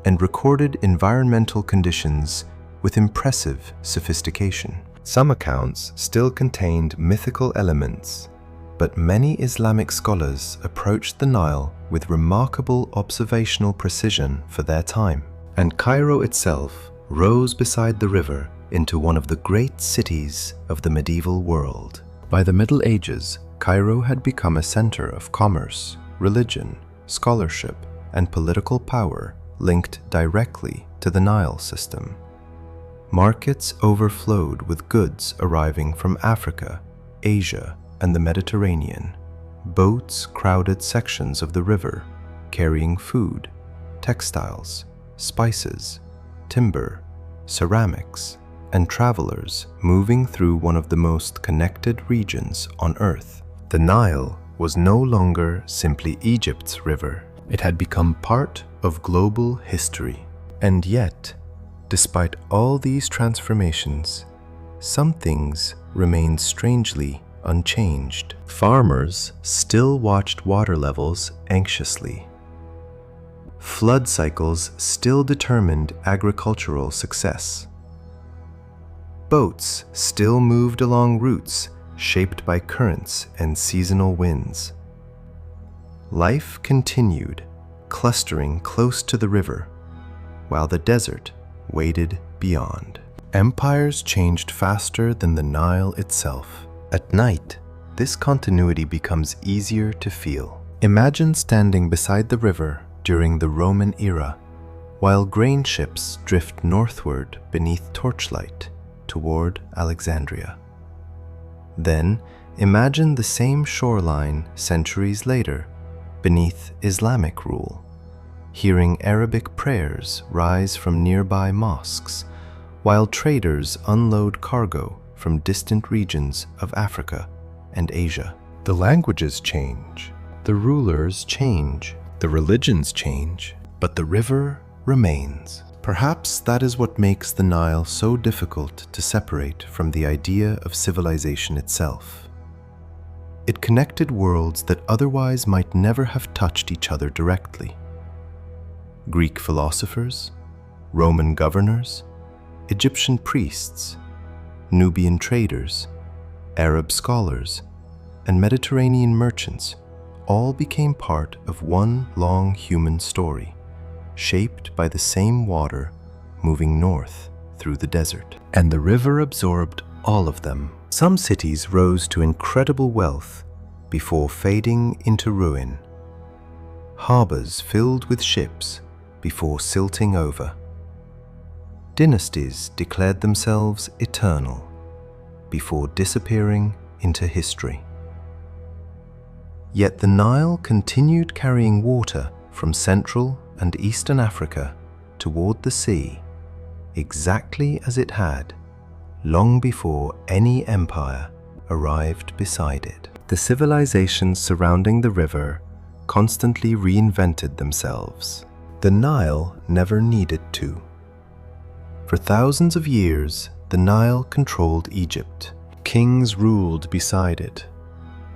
and recorded environmental conditions with impressive sophistication. Some accounts still contained mythical elements, but many Islamic scholars approached the Nile with remarkable observational precision for their time. And Cairo itself rose beside the river into one of the great cities of the medieval world. By the Middle Ages, Cairo had become a center of commerce, religion, scholarship, and political power linked directly to the Nile system. Markets overflowed with goods arriving from Africa, Asia, and the Mediterranean. Boats crowded sections of the river, carrying food, textiles, spices, timber, ceramics, and travelers moving through one of the most connected regions on Earth. The Nile was no longer simply Egypt's river. It had become part of global history. And yet, despite all these transformations, some things remained strangely unchanged. Farmers still watched water levels anxiously. Flood cycles still determined agricultural success. Boats still moved along routes shaped by currents and seasonal winds. Life continued, clustering close to the river, while the desert waited beyond. Empires changed faster than the Nile itself. At night, this continuity becomes easier to feel. Imagine standing beside the river during the Roman era, while grain ships drift northward beneath torchlight toward Alexandria. Then, imagine the same shoreline centuries later, beneath Islamic rule, hearing Arabic prayers rise from nearby mosques, while traders unload cargo from distant regions of Africa and Asia. The languages change, the rulers change, the religions change, but the river remains. Perhaps that is what makes the Nile so difficult to separate from the idea of civilization itself. It connected worlds that otherwise might never have touched each other directly. Greek philosophers, Roman governors, Egyptian priests, Nubian traders, Arab scholars, and Mediterranean merchants all became part of one long human story, shaped by the same water moving north through the desert. And the river absorbed all of them. Some cities rose to incredible wealth before fading into ruin. harbors filled with ships before silting over. Dynasties declared themselves eternal before disappearing into history. Yet the Nile continued carrying water from Central and Eastern Africa toward the sea, exactly as it had long before any empire arrived beside it. The civilizations surrounding the river constantly reinvented themselves. The Nile never needed to. For thousands of years, the Nile controlled Egypt. Kings ruled beside it.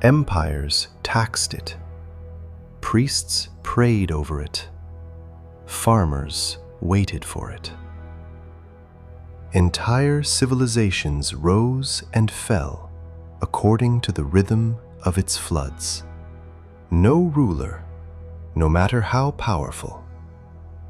Empires taxed it. Priests prayed over it. Farmers waited for it. Entire civilizations rose and fell according to the rhythm of its floods. No ruler, no matter how powerful,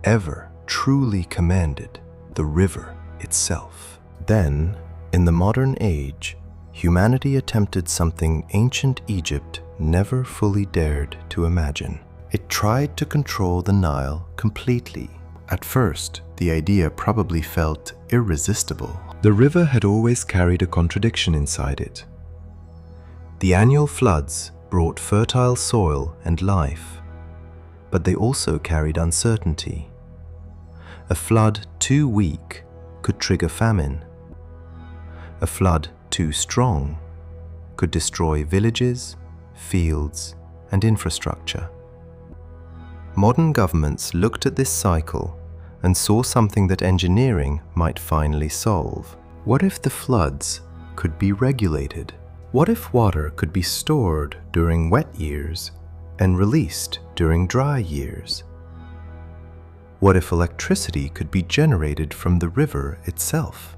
ever truly commanded the river itself. Then, in the modern age, humanity attempted something ancient Egypt never fully dared to imagine. It tried to control the Nile completely. At first, the idea probably felt irresistible. The river had always carried a contradiction inside it. The annual floods brought fertile soil and life, but they also carried uncertainty. A flood too weak could trigger famine. A flood too strong could destroy villages, fields, and infrastructure. Modern governments looked at this cycle and saw something that engineering might finally solve. What if the floods could be regulated? What if water could be stored during wet years and released during dry years? What if electricity could be generated from the river itself?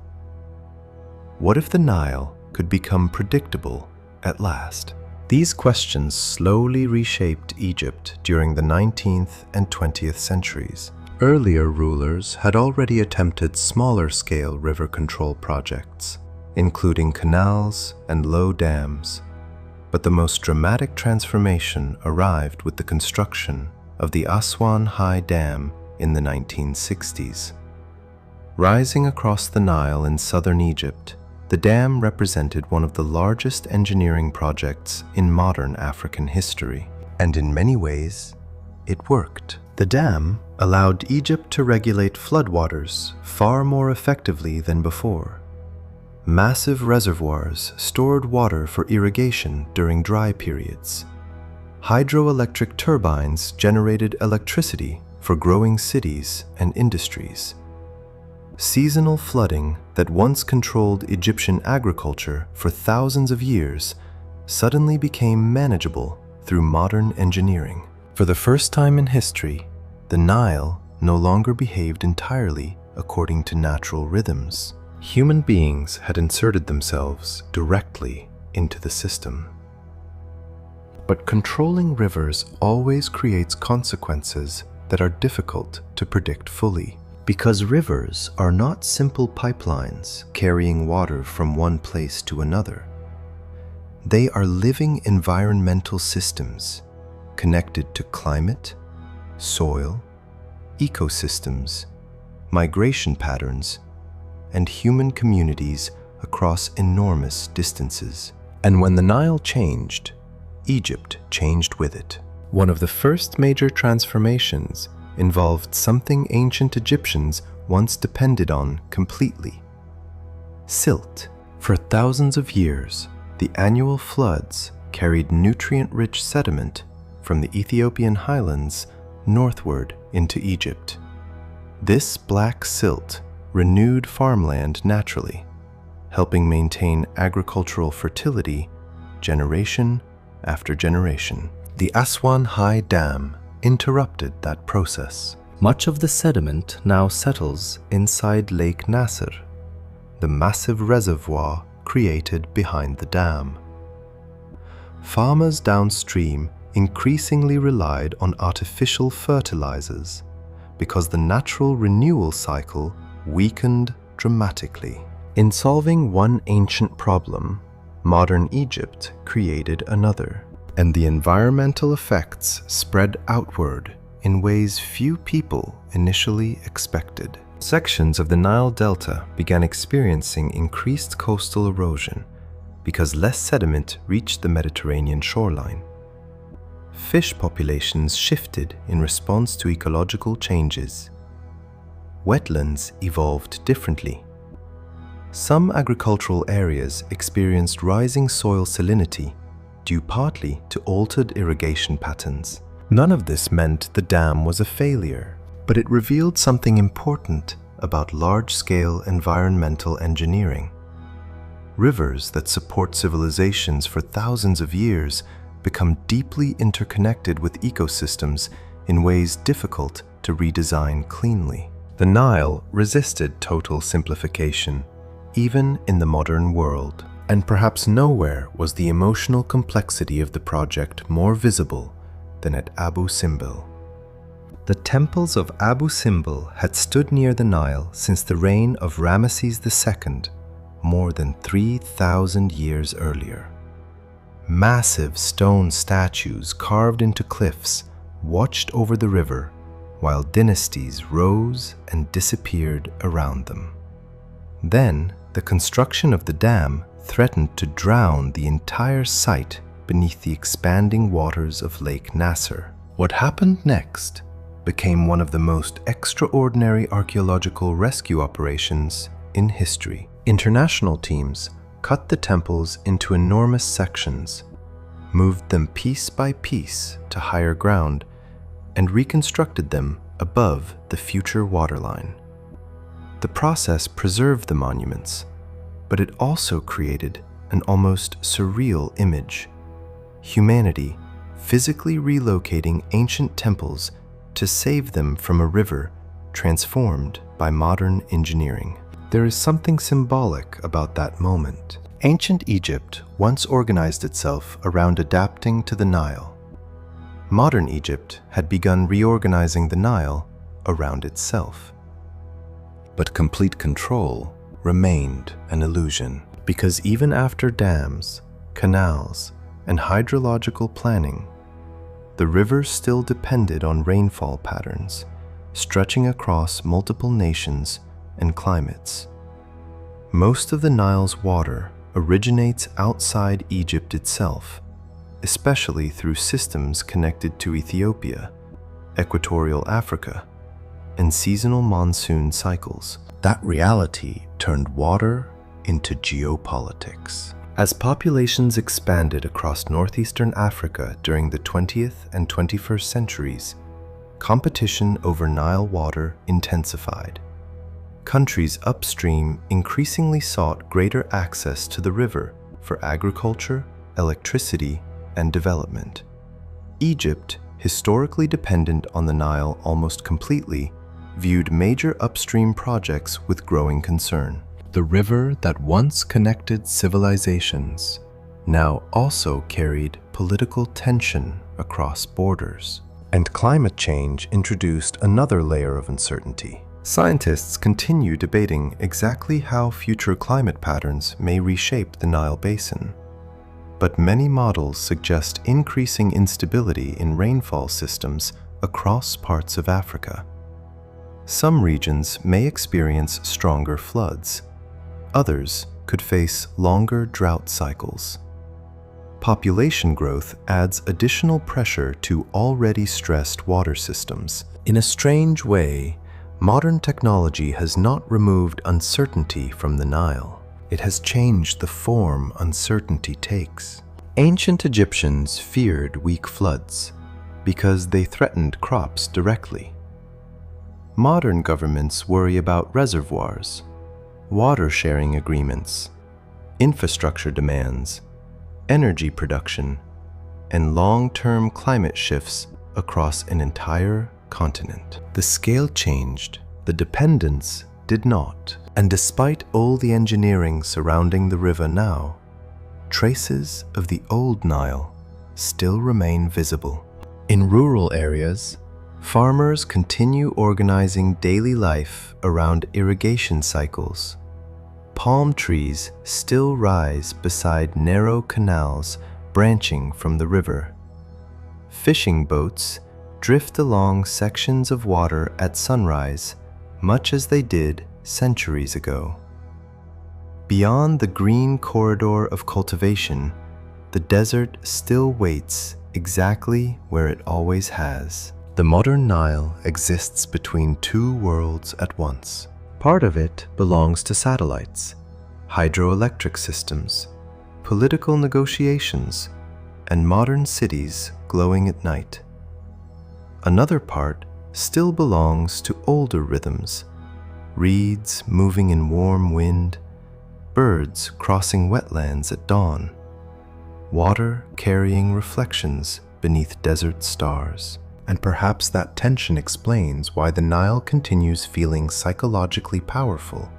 What if the Nile could become predictable at last? These questions slowly reshaped Egypt during the 19th and 20th centuries. Earlier rulers had already attempted smaller-scale river control projects, including canals and low dams. But the most dramatic transformation arrived with the construction of the Aswan High Dam in the 1960s. Rising across the Nile in southern Egypt, the dam represented one of the largest engineering projects in modern African history. And in many ways, it worked. The dam allowed Egypt to regulate floodwaters far more effectively than before. Massive reservoirs stored water for irrigation during dry periods. Hydroelectric turbines generated electricity for growing cities and industries. Seasonal flooding that once controlled Egyptian agriculture for thousands of years suddenly became manageable through modern engineering. For the first time in history, the Nile no longer behaved entirely according to natural rhythms. Human beings had inserted themselves directly into the system. But controlling rivers always creates consequences that are difficult to predict fully. Because rivers are not simple pipelines carrying water from one place to another. They are living environmental systems connected to climate, soil, ecosystems, migration patterns, and human communities across enormous distances. And when the Nile changed, Egypt changed with it. One of the first major transformations involved something ancient Egyptians once depended on completely: silt. For thousands of years, the annual floods carried nutrient-rich sediment from the Ethiopian highlands northward into Egypt. This black silt renewed farmland naturally, helping maintain agricultural fertility generation after generation. The Aswan High Dam interrupted that process. Much of the sediment now settles inside Lake Nasser, the massive reservoir created behind the dam. Farmers downstream increasingly relied on artificial fertilizers because the natural renewal cycle weakened dramatically. In solving one ancient problem, modern Egypt created another. and the environmental effects spread outward in ways few people initially expected. Sections of the Nile Delta began experiencing increased coastal erosion because less sediment reached the Mediterranean shoreline. Fish populations shifted in response to ecological changes. Wetlands evolved differently. Some agricultural areas experienced rising soil salinity due partly to altered irrigation patterns. None of this meant the dam was a failure, but it revealed something important about large-scale environmental engineering. Rivers that support civilizations for thousands of years become deeply interconnected with ecosystems in ways difficult to redesign cleanly. The Nile resisted total simplification, even in the modern world. And perhaps nowhere was the emotional complexity of the project more visible than at Abu Simbel. The temples of Abu Simbel had stood near the Nile since the reign of Ramesses II, more than 3,000 years earlier. Massive stone statues carved into cliffs watched over the river while dynasties rose and disappeared around them. Then, the construction of the dam threatened to drown the entire site beneath the expanding waters of Lake Nasser. What happened next became one of the most extraordinary archaeological rescue operations in history. International teams cut the temples into enormous sections, moved them piece by piece to higher ground, and reconstructed them above the future waterline. The process preserved the monuments, but it also created an almost surreal image: humanity physically relocating ancient temples to save them from a river transformed by modern engineering. There is something symbolic about that moment. Ancient Egypt once organized itself around adapting to the Nile. Modern Egypt had begun reorganizing the Nile around itself. But complete control remained an illusion, because even after dams, canals, and hydrological planning, the river still depended on rainfall patterns, stretching across multiple nations and climates. Most of the Nile's water originates outside Egypt itself, especially through systems connected to Ethiopia, Equatorial Africa, and seasonal monsoon cycles. That reality turned water into geopolitics. As populations expanded across northeastern Africa during the 20th and 21st centuries, competition over Nile water intensified. Countries upstream increasingly sought greater access to the river for agriculture, electricity, and development. Egypt, historically dependent on the Nile almost completely, viewed major upstream projects with growing concern. The river that once connected civilizations now also carried political tension across borders. And climate change introduced another layer of uncertainty. Scientists continue debating exactly how future climate patterns may reshape the Nile basin. But many models suggest increasing instability in rainfall systems across parts of Africa. Some regions may experience stronger floods. Others could face longer drought cycles. Population growth adds additional pressure to already stressed water systems. In a strange way, modern technology has not removed uncertainty from the Nile. It has changed the form uncertainty takes. Ancient Egyptians feared weak floods because they threatened crops directly. Modern governments worry about reservoirs, water sharing agreements, infrastructure demands, energy production, and long-term climate shifts across an entire continent. The scale changed, the dependence did not. And despite all the engineering surrounding the river now, traces of the old Nile still remain visible. In rural areas, farmers continue organizing daily life around irrigation cycles. Palm trees still rise beside narrow canals branching from the river. Fishing boats drift along sections of water at sunrise, much as they did centuries ago. Beyond the green corridor of cultivation, the desert still waits exactly where it always has. The modern Nile exists between two worlds at once. Part of it belongs to satellites, hydroelectric systems, political negotiations, and modern cities glowing at night. Another part still belongs to older rhythms, reeds moving in warm wind, birds crossing wetlands at dawn, water carrying reflections beneath desert stars. And perhaps that tension explains why the Nile continues feeling psychologically powerful,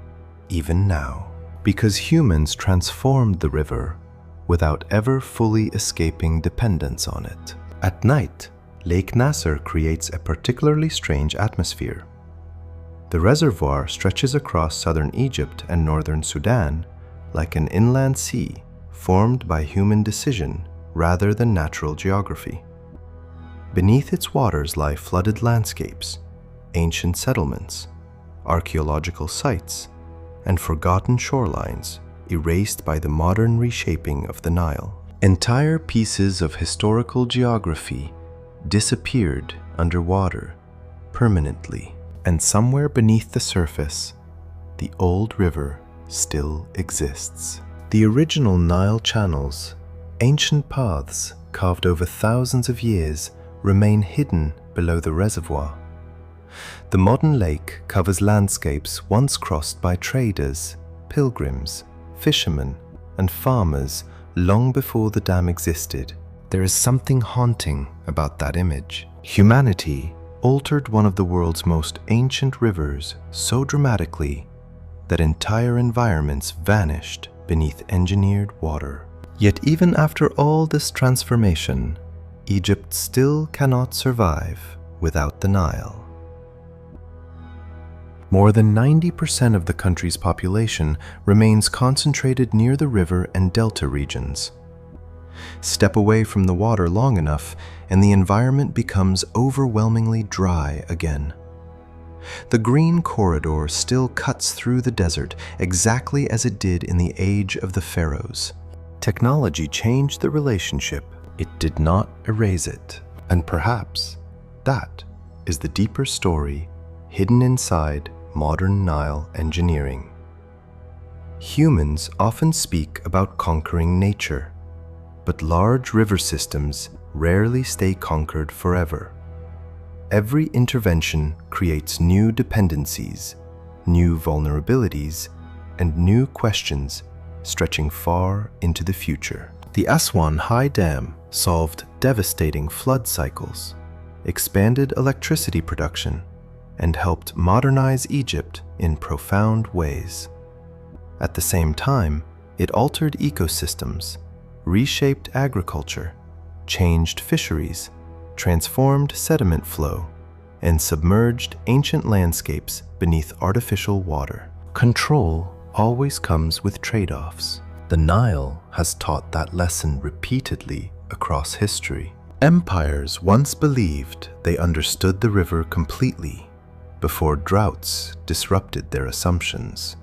even now. Because humans transformed the river without ever fully escaping dependence on it. At night, Lake Nasser creates a particularly strange atmosphere. The reservoir stretches across southern Egypt and northern Sudan like an inland sea formed by human decision rather than natural geography. Beneath its waters lie flooded landscapes, ancient settlements, archaeological sites, and forgotten shorelines erased by the modern reshaping of the Nile. Entire pieces of historical geography disappeared underwater permanently, and somewhere beneath the surface, the old river still exists. The original Nile channels, ancient paths carved over thousands of years, remain hidden below the reservoir. The modern lake covers landscapes once crossed by traders, pilgrims, fishermen, and farmers long before the dam existed. There is something haunting about that image. Humanity altered one of the world's most ancient rivers so dramatically that entire environments vanished beneath engineered water. Yet even after all this transformation, Egypt still cannot survive without the Nile. More than 90% of the country's population remains concentrated near the river and delta regions. Step away from the water long enough and the environment becomes overwhelmingly dry again. The green corridor still cuts through the desert exactly as it did in the age of the Pharaohs. Technology changed the relationship. It did not erase it. And perhaps that is the deeper story hidden inside modern Nile engineering. Humans often speak about conquering nature, but large river systems rarely stay conquered forever. Every intervention creates new dependencies, new vulnerabilities, and new questions stretching far into the future. The Aswan High Dam solved devastating flood cycles, expanded electricity production, and helped modernize Egypt in profound ways. At the same time, it altered ecosystems, reshaped agriculture, changed fisheries, transformed sediment flow, and submerged ancient landscapes beneath artificial water. Control always comes with trade-offs. The Nile has taught that lesson repeatedly across history. Empires once believed they understood the river completely before droughts disrupted their assumptions.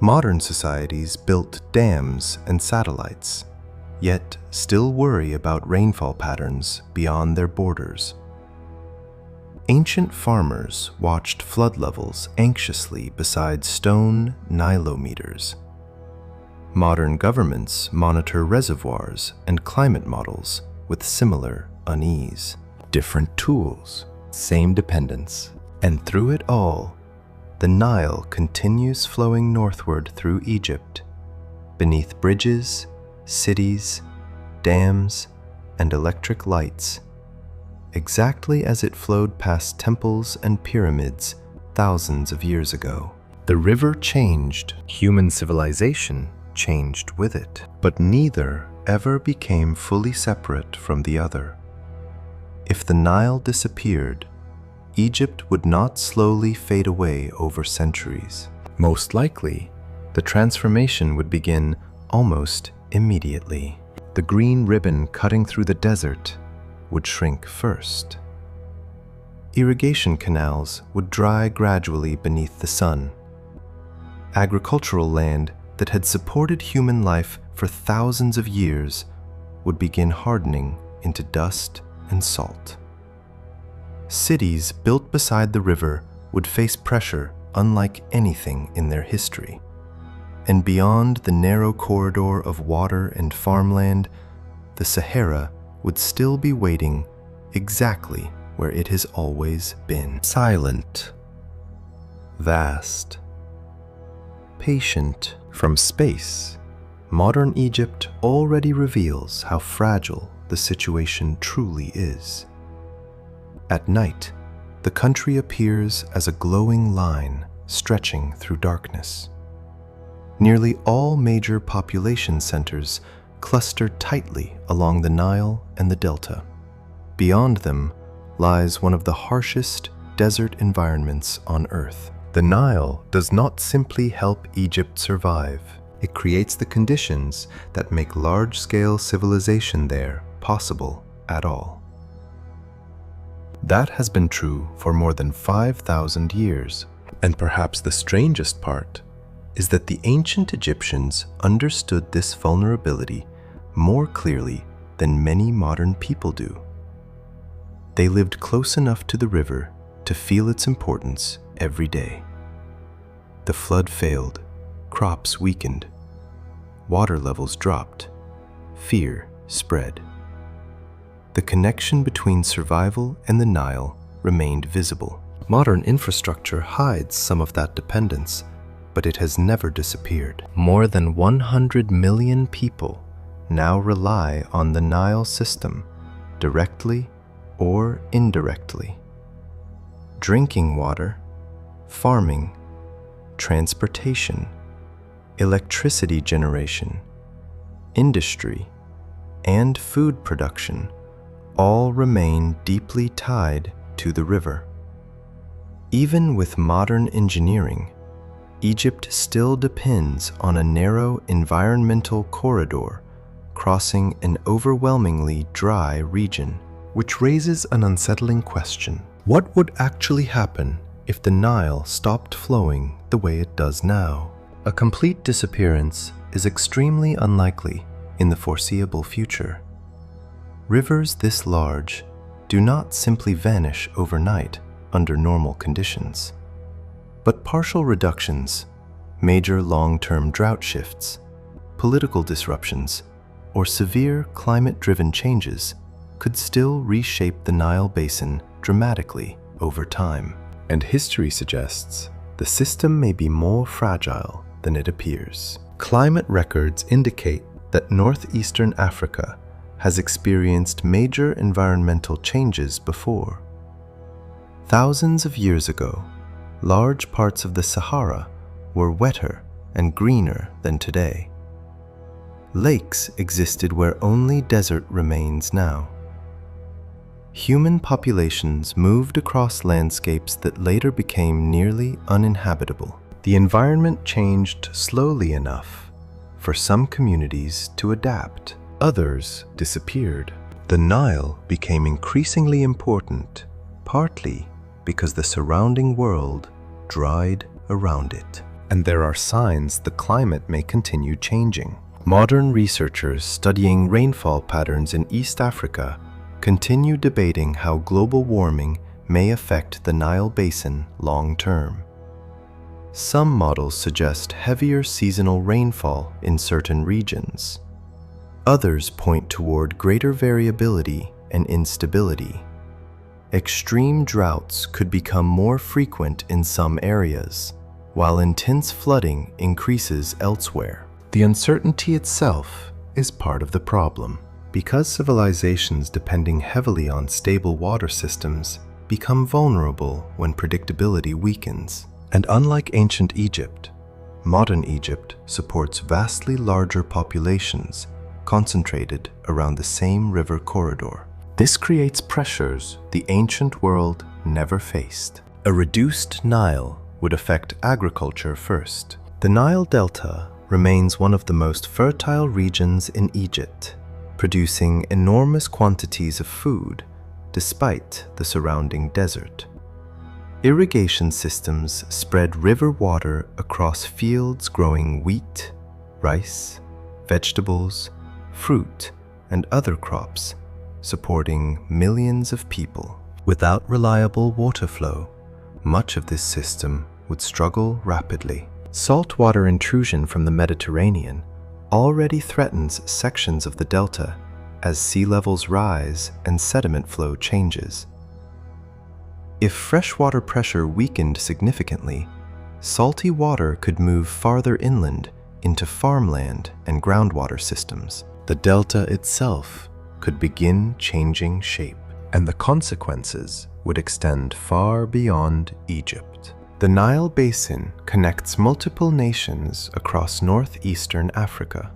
Modern societies built dams and satellites, yet still worry about rainfall patterns beyond their borders. Ancient farmers watched flood levels anxiously beside stone nilometers. Modern governments monitor reservoirs and climate models with similar unease. Different tools, same dependence. And through it all, the Nile continues flowing northward through Egypt, beneath bridges, cities, dams, and electric lights, exactly as it flowed past temples and pyramids thousands of years ago. The river changed, human civilization changed with it, but neither ever became fully separate from the other. If the Nile disappeared, Egypt would not slowly fade away over centuries. Most likely, the transformation would begin almost immediately. The green ribbon cutting through the desert would shrink first. Irrigation canals would dry gradually beneath the sun. Agricultural land that had supported human life for thousands of years would begin hardening into dust and salt. Cities built beside the river would face pressure unlike anything in their history. And beyond the narrow corridor of water and farmland, the Sahara would still be waiting exactly where it has always been. Silent, vast, patient. From space, modern Egypt already reveals how fragile the situation truly is. At night, the country appears as a glowing line stretching through darkness. Nearly all major population centers cluster tightly along the Nile and the Delta. Beyond them lies one of the harshest desert environments on Earth. The Nile does not simply help Egypt survive. It creates the conditions that make large-scale civilization there possible at all. That has been true for more than 5,000 years. And perhaps the strangest part is that the ancient Egyptians understood this vulnerability more clearly than many modern people do. They lived close enough to the river to feel its importance every day. The flood failed, crops weakened, water levels dropped, fear spread. The connection between survival and the Nile remained visible. Modern infrastructure hides some of that dependence, but it has never disappeared. More than 100 million people now rely on the Nile system, directly or indirectly. Drinking water, farming, transportation, electricity generation, industry, and food production all remain deeply tied to the river. Even with modern engineering, Egypt still depends on a narrow environmental corridor crossing an overwhelmingly dry region, which raises an unsettling question. What would actually happen if the Nile stopped flowing the way it does now? A complete disappearance is extremely unlikely in the foreseeable future. Rivers this large do not simply vanish overnight under normal conditions. But partial reductions, major long-term drought shifts, political disruptions, or severe climate-driven changes could still reshape the Nile basin dramatically over time. And history suggests the system may be more fragile than it appears. Climate records indicate that northeastern Africa has experienced major environmental changes before. Thousands of years ago, large parts of the Sahara were wetter and greener than today. Lakes existed where only desert remains now. Human populations moved across landscapes that later became nearly uninhabitable. The environment changed slowly enough for some communities to adapt. Others disappeared. The Nile became increasingly important, partly because the surrounding world dried around it. And there are signs the climate may continue changing. Modern researchers studying rainfall patterns in East Africa continue debating how global warming may affect the Nile basin long term. Some models suggest heavier seasonal rainfall in certain regions. Others point toward greater variability and instability. Extreme droughts could become more frequent in some areas, while intense flooding increases elsewhere. The uncertainty itself is part of the problem. Because civilizations depending heavily on stable water systems become vulnerable when predictability weakens. And unlike ancient Egypt, modern Egypt supports vastly larger populations concentrated around the same river corridor. This creates pressures the ancient world never faced. A reduced Nile would affect agriculture first. The Nile Delta remains one of the most fertile regions in Egypt, producing enormous quantities of food despite the surrounding desert. Irrigation systems spread river water across fields growing wheat, rice, vegetables, fruit, and other crops, supporting millions of people. Without reliable water flow, much of this system would struggle rapidly. Saltwater intrusion from the Mediterranean already threatens sections of the delta as sea levels rise and sediment flow changes. If freshwater pressure weakened significantly, salty water could move farther inland into farmland and groundwater systems. The delta itself could begin changing shape, and the consequences would extend far beyond Egypt. The Nile Basin connects multiple nations across northeastern Africa.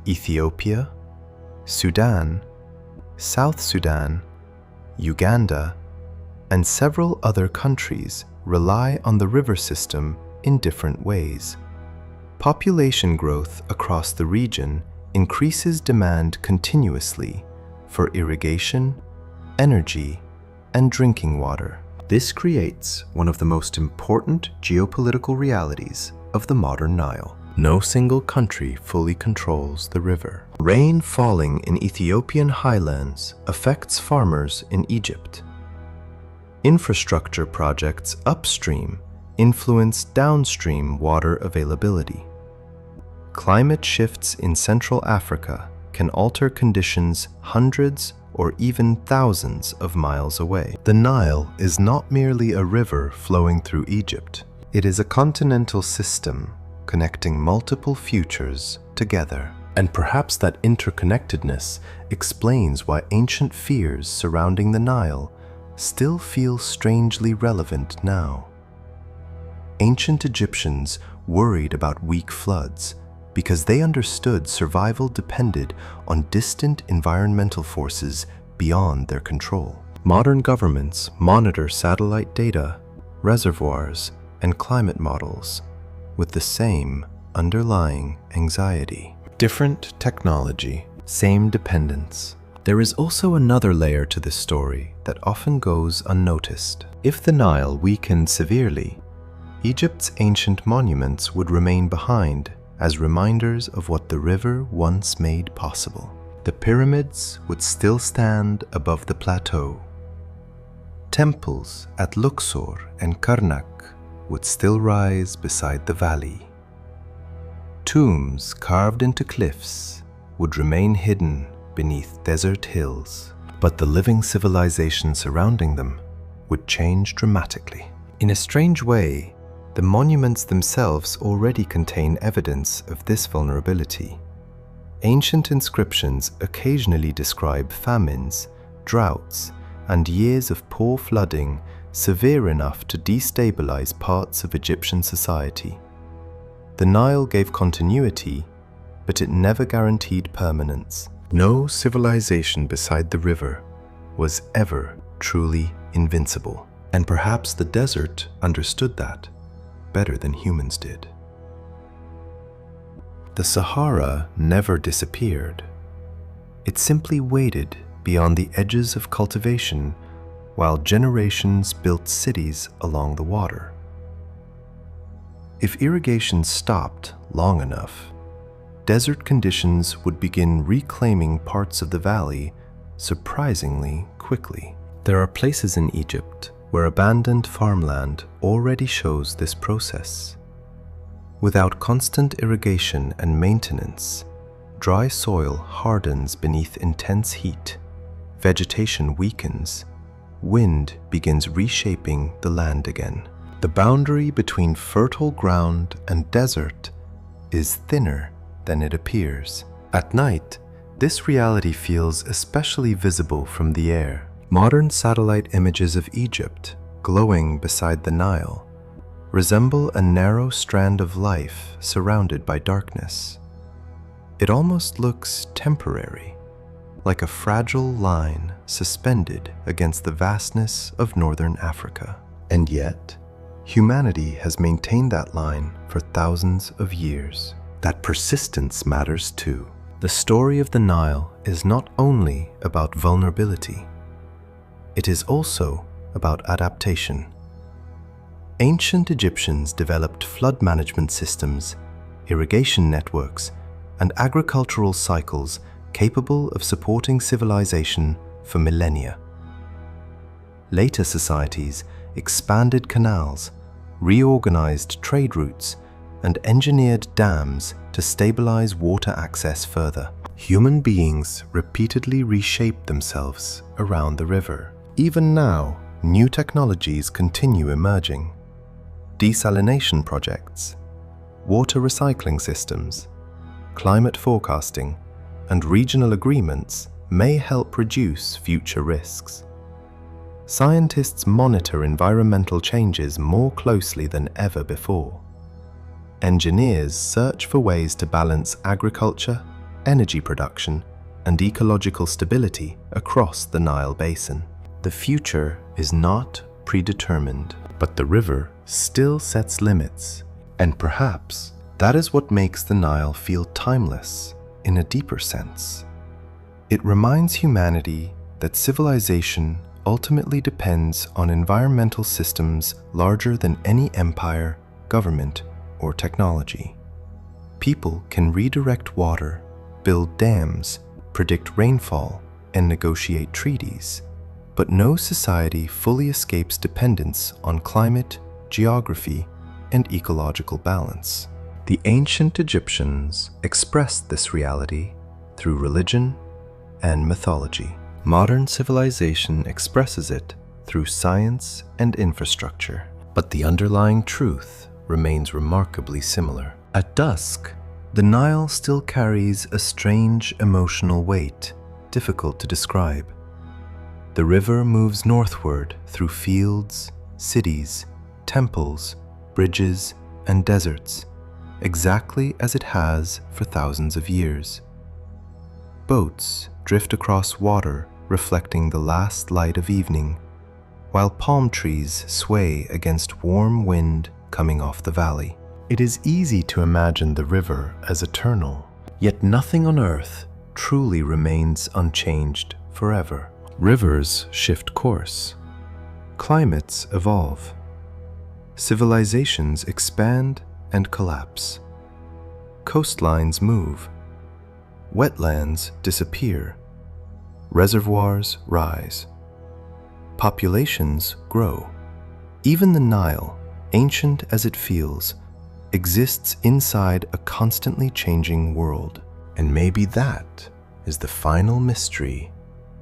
Ethiopia, Sudan, South Sudan, Uganda, and several other countries rely on the river system in different ways. Population growth across the region increases demand continuously for irrigation, energy, and drinking water. This creates one of the most important geopolitical realities of the modern Nile. No single country fully controls the river. Rain falling in Ethiopian highlands affects farmers in Egypt. Infrastructure projects upstream influence downstream water availability. Climate shifts in Central Africa can alter conditions hundreds or even thousands of miles away. The Nile is not merely a river flowing through Egypt. It is a continental system connecting multiple futures together. And perhaps that interconnectedness explains why ancient fears surrounding the Nile still feel strangely relevant now. Ancient Egyptians worried about weak floods because they understood survival depended on distant environmental forces beyond their control. Modern governments monitor satellite data, reservoirs, and climate models with the same underlying anxiety. Different technology, same dependence. There is also another layer to this story that often goes unnoticed. If the Nile weakened severely, Egypt's ancient monuments would remain behind as reminders of what the river once made possible. The pyramids would still stand above the plateau. Temples at Luxor and Karnak would still rise beside the valley. Tombs carved into cliffs would remain hidden beneath desert hills, but the living civilization surrounding them would change dramatically. In a strange way, the monuments themselves already contain evidence of this vulnerability. Ancient inscriptions occasionally describe famines, droughts, and years of poor flooding severe enough to destabilize parts of Egyptian society. The Nile gave continuity, but it never guaranteed permanence. No civilization beside the river was ever truly invincible, and perhaps the desert understood that better than humans did. The Sahara never disappeared. It simply waited beyond the edges of cultivation while generations built cities along the water. If irrigation stopped long enough, desert conditions would begin reclaiming parts of the valley surprisingly quickly. There are places in Egypt where abandoned farmland already shows this process. Without constant irrigation and maintenance, dry soil hardens beneath intense heat, vegetation weakens, wind begins reshaping the land again. The boundary between fertile ground and desert is thinner than it appears. At night, this reality feels especially visible from the air. Modern satellite images of Egypt, glowing beside the Nile, resemble a narrow strand of life surrounded by darkness. It almost looks temporary, like a fragile line suspended against the vastness of northern Africa. And yet, humanity has maintained that line for thousands of years. That persistence matters too. The story of the Nile is not only about vulnerability, it is also about adaptation. Ancient Egyptians developed flood management systems, irrigation networks, and agricultural cycles capable of supporting civilization for millennia. Later societies expanded canals, reorganized trade routes, and engineered dams to stabilize water access further. Human beings repeatedly reshaped themselves around the river. Even now, new technologies continue emerging. Desalination projects, water recycling systems, climate forecasting, and regional agreements may help reduce future risks. Scientists monitor environmental changes more closely than ever before. Engineers search for ways to balance agriculture, energy production, and ecological stability across the Nile basin. The future is not predetermined, but the river still sets limits, and perhaps that is what makes the Nile feel timeless in a deeper sense. It reminds humanity that civilization ultimately depends on environmental systems larger than any empire, government, or technology. People can redirect water, build dams, predict rainfall, and negotiate treaties, but no society fully escapes dependence on climate, geography, and ecological balance. The ancient Egyptians expressed this reality through religion and mythology. Modern civilization expresses it through science and infrastructure, but the underlying truth remains remarkably similar. At dusk, the Nile still carries a strange emotional weight, difficult to describe. The river moves northward through fields, cities, temples, bridges, and deserts, exactly as it has for thousands of years. Boats drift across water reflecting the last light of evening, while palm trees sway against warm wind coming off the valley. It is easy to imagine the river as eternal, yet nothing on earth truly remains unchanged forever. Rivers shift course. Climates evolve. Civilizations expand and collapse. Coastlines move. Wetlands disappear. Reservoirs rise. Populations grow. Even the Nile, ancient as it feels, exists inside a constantly changing world. And maybe that is the final mystery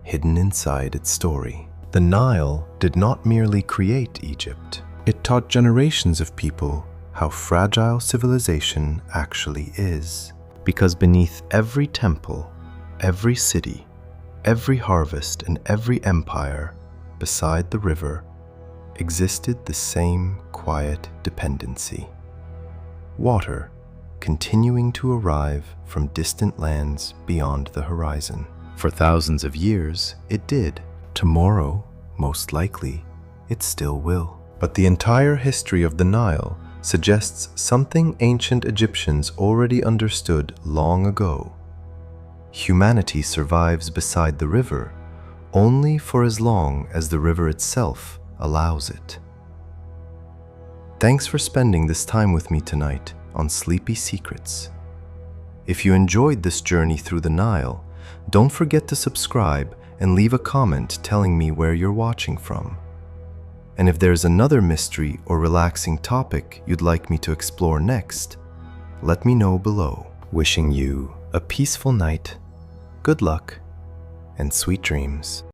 hidden inside its story. The Nile did not merely create Egypt. It taught generations of people how fragile civilization actually is. Because beneath every temple, every city, every harvest, and every empire beside the river existed the same quiet dependency. Water continuing to arrive from distant lands beyond the horizon. For thousands of years, it did. Tomorrow, most likely, it still will. But the entire history of the Nile suggests something ancient Egyptians already understood long ago. Humanity survives beside the river only for as long as the river itself allows it. Thanks for spending this time with me tonight on Sleepy Secrets. If you enjoyed this journey through the Nile, don't forget to subscribe and leave a comment telling me where you're watching from. And if there's another mystery or relaxing topic you'd like me to explore next, let me know below. Wishing you a peaceful night, good luck, and sweet dreams.